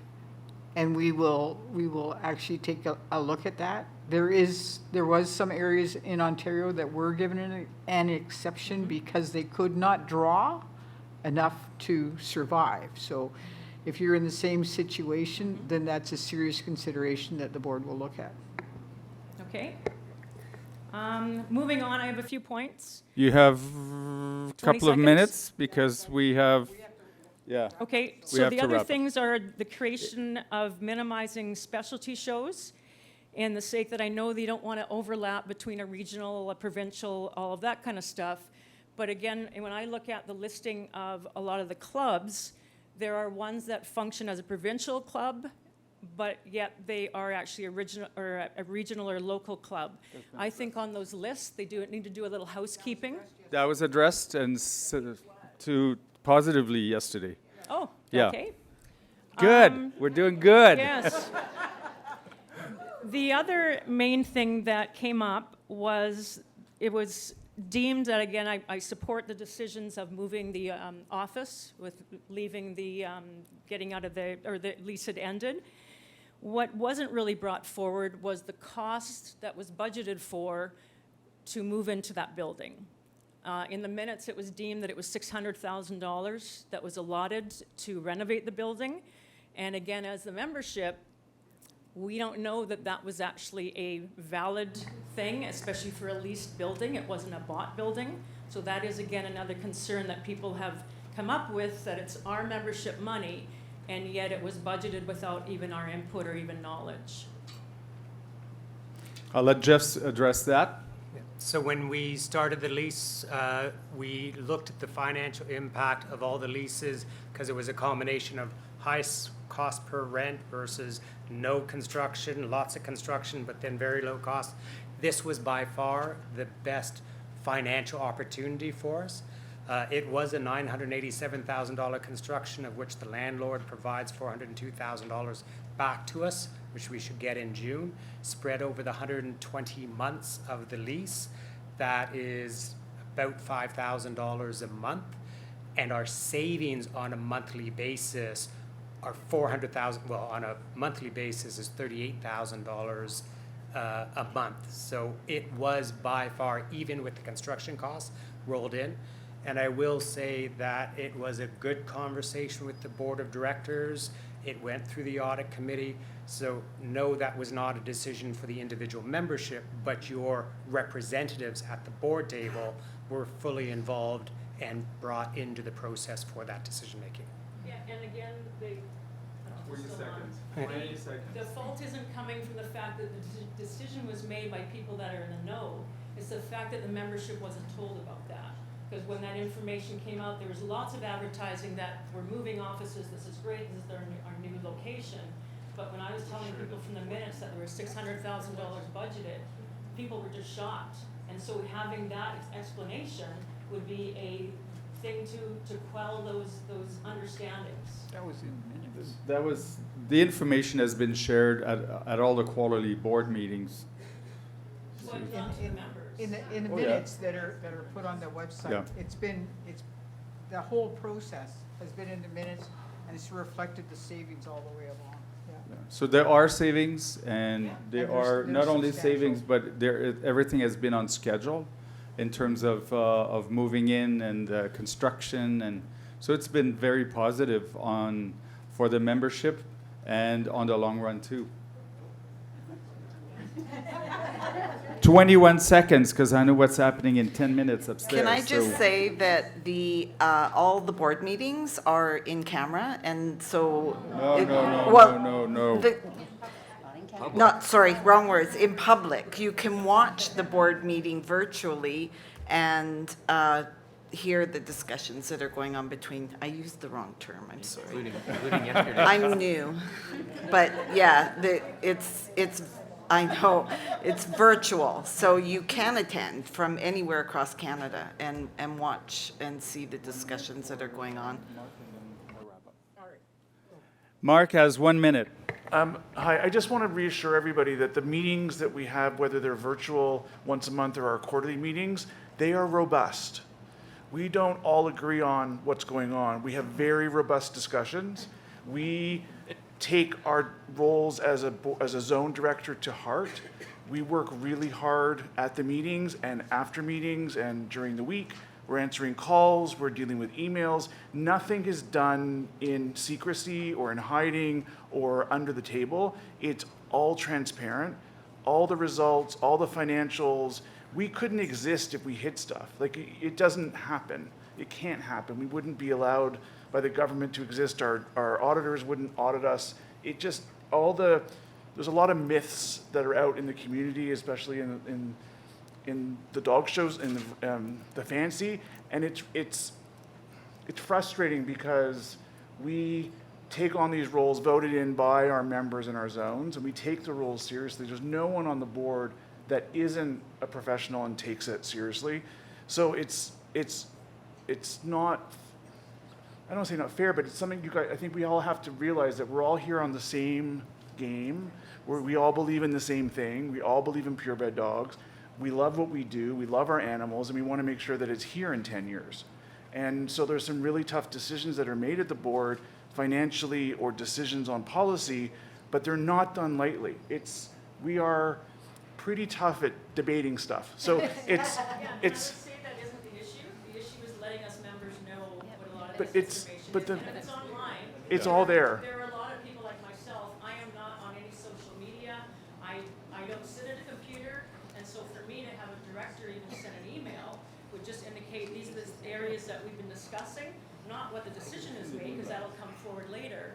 and we will actually take a look at that. There was some areas in Ontario that were given an exception because they could not draw enough to survive. So if you're in the same situation, then that's a serious consideration that the board will look at. Okay. Moving on, I have a few points. You have a couple of seconds? minutes because we have, yeah. Okay, we so have the to other wrap up. things are the creation of minimizing specialty shows, and the sake that I know they don't want to overlap between a regional, a provincial, all of that kind of stuff. But again, when I look at the listing of a lot of the clubs, there are ones that function as a provincial club, but yet they are actually a regional or local club. I think on those lists, they need to do a little housekeeping. That was addressed to positively yesterday. Oh, Yeah. okay. Good. We're doing good. Yes. The other main thing that came up was, it was deemed that, again, I support the decisions of moving the office, with leaving the, getting out of the lease had ended. What wasn't really brought forward was the cost that was budgeted for to move into that building. In the minutes, it was deemed that it was $600,000 that was allotted to renovate the building. And again, as the membership, we don't know that that was actually a valid thing, especially for a leased building. It wasn't a bought building. So that is, again, another concern that people have come up with, that it's our membership money, and yet it was budgeted without even our input or even knowledge. I'll let Jeff address that. So when we started the lease, we looked at the financial impact of all the leases, because it was a combination of high cost per rent versus no construction, lots of construction, but then very low cost. This was by far the best financial opportunity for us. It was a $987,000 construction, of which the landlord provides $402,000 back to us, which we should get in June, spread over the 120 months of the lease. That is about $5,000 a month, and our savings on a monthly basis are $400,000. Well, on a monthly basis is $38,000 a month. So it was by far, even with the construction costs rolled in. And I will say that it was a good conversation with the board of directors. It went through the audit committee. So no, that was not a decision for the individual membership, but your representatives at the board table were fully involved and brought into the process for that decision making. Yeah, and again, 20 seconds. The 20 seconds. the fault isn't coming from the fact that the decision was made by people that are in the know. It's the fact that the membership wasn't told about that. Because when that information came out, there was lots of advertising that we're moving offices, this is great, this is our new location. But when I was telling people from the minutes that there was $600,000 budgeted, people were just shocked. And so having that explanation would be a thing to quell those understandings. That was in minutes. That was, the information has been shared at all the quality board meetings. But not to the members. In the Oh, yeah. minutes that are put on the website, Yeah. it's the whole process has been in the minutes, and it's reflected the savings all the way along. Yeah. So there are savings, and Yeah. there And there's- are there's not only substantial. savings, but everything has been on schedule in terms of moving in and construction, and so it's been very positive for the membership and on the long run too. 21 seconds, because I know what's happening in 10 minutes upstairs. Can I just so- say that all the board meetings are in camera, and so. No. Sorry, wrong words, in public. You can watch the board meeting virtually and hear the discussions that are going on between, I used the wrong term, I'm sorry. Including yesterday. I'm new, but yeah, I know, it's virtual, so you can attend from anywhere across Canada and watch and see the discussions that are going on. Mark has 1 minute. Hi, I just want to reassure everybody that the meetings that we have, whether they're virtual once a month or our quarterly meetings, they are robust. We don't all agree on what's going on. We have very robust discussions. We take our roles as a zone director to heart. We work really hard at the meetings and after meetings and during the week. We're answering calls, we're dealing with emails. Nothing is done in secrecy or in hiding or under the table. It's all transparent. All the results, all the financials. We couldn't exist if we hid stuff. Like, it doesn't happen. It can't happen. We wouldn't be allowed by the government to exist. Our auditors wouldn't audit us. It just, there's a lot of myths that are out in the community, especially in the dog shows, in the fancy, and it's frustrating because we take on these roles voted in by our members in our zones, and we take the roles seriously. There's no one on the board that isn't a professional and takes it seriously. So it's not, I don't want to say not fair, but it's something you guys, I think we all have to realize that we're all here on the same game, where we all believe in the same thing. We all believe in purebred dogs. We love what we do, we love our animals, and we want to make sure that it's here in 10 years. And so there's some really tough decisions that are made at the board, financially or decisions on policy, but they're not done lightly. We are pretty tough at debating stuff. So I would say that isn't the issue. The issue is letting us members know what a lot of But this it's- information but is. the- And if it's online. It's all there. There are a lot of people like myself. I am not on any social media. I don't sit at a computer. And so for me to have a director even send an email would just indicate these are the areas that we've been discussing, not what the decision is made, because that'll come forward later.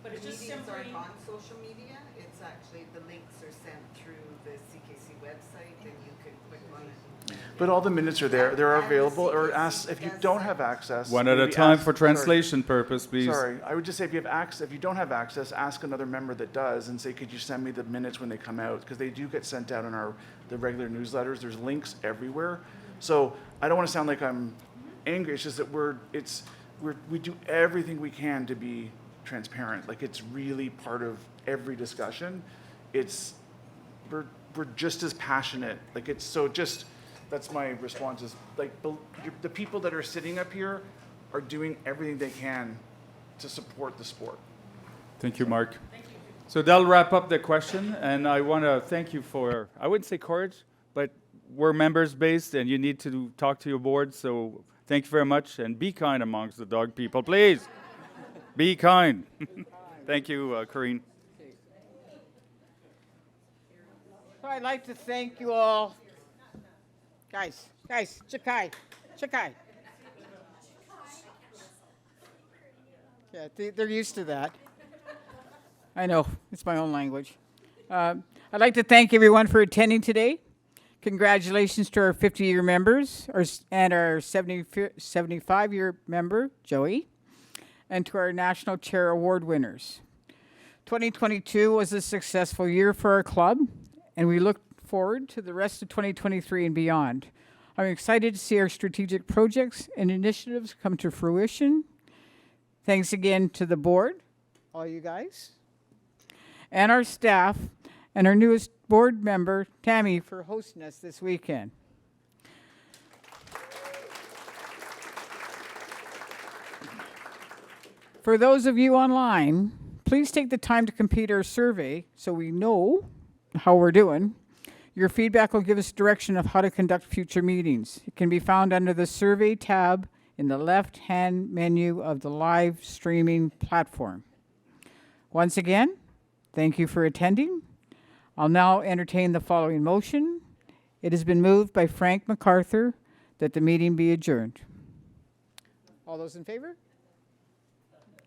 But it's just Meetings simply. aren't on social media. It's actually, the links are sent through the CKC website, and you can click on it. But all the minutes are there. They're available, or ask if you don't have access. One at a maybe time ask- for translation purpose, please. Sorry, I would just say if you have access, if you don't have access, ask another member that does and say, could you send me the minutes when they come out? Because they do get sent out in the regular newsletters. There's links everywhere. So I don't want to sound like I'm angry. It's just that we do everything we can to be transparent. Like, it's really part of every discussion. We're just as passionate. Like, it's so just. That's my response is, like, the people that are sitting up here are doing everything they can to support the sport. Thank you, Mark. So that'll wrap up the question, and I want to thank you for, I wouldn't say courage, but we're members-based, and you need to talk to your board, so thank you very much, and be kind amongst the dog people, please. Be kind. Thank you, Corinne. So I'd like to thank you all. Guys, Chikai. Yeah, they're used to that. I know, it's my own language. I'd like to thank everyone for attending today. Congratulations to our 50-year members and our 75-year member, Joey, and to our National Chair Award winners. 2022 was a successful year for our club, and we look forward to the rest of 2023 and beyond. I'm excited to see our strategic projects and initiatives come to fruition. Thanks again to the board, all you guys, and our staff, and our newest board member, Tammy, for hosting us this weekend. For those of you online, please take the time to complete our survey so we know how we're doing. Your feedback will give us direction of how to conduct future meetings. It can be found under the survey tab in the left-hand menu of the live streaming platform. Once again, thank you for attending. I'll now entertain the following motion. It has been moved by Frank MacArthur that the meeting be adjourned. All those in favor?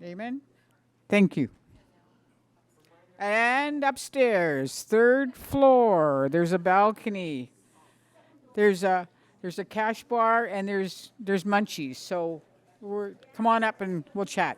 Amen. Thank you. And upstairs, third floor, there's a balcony. There's a cash bar and there's munchies. So come on up and we'll chat.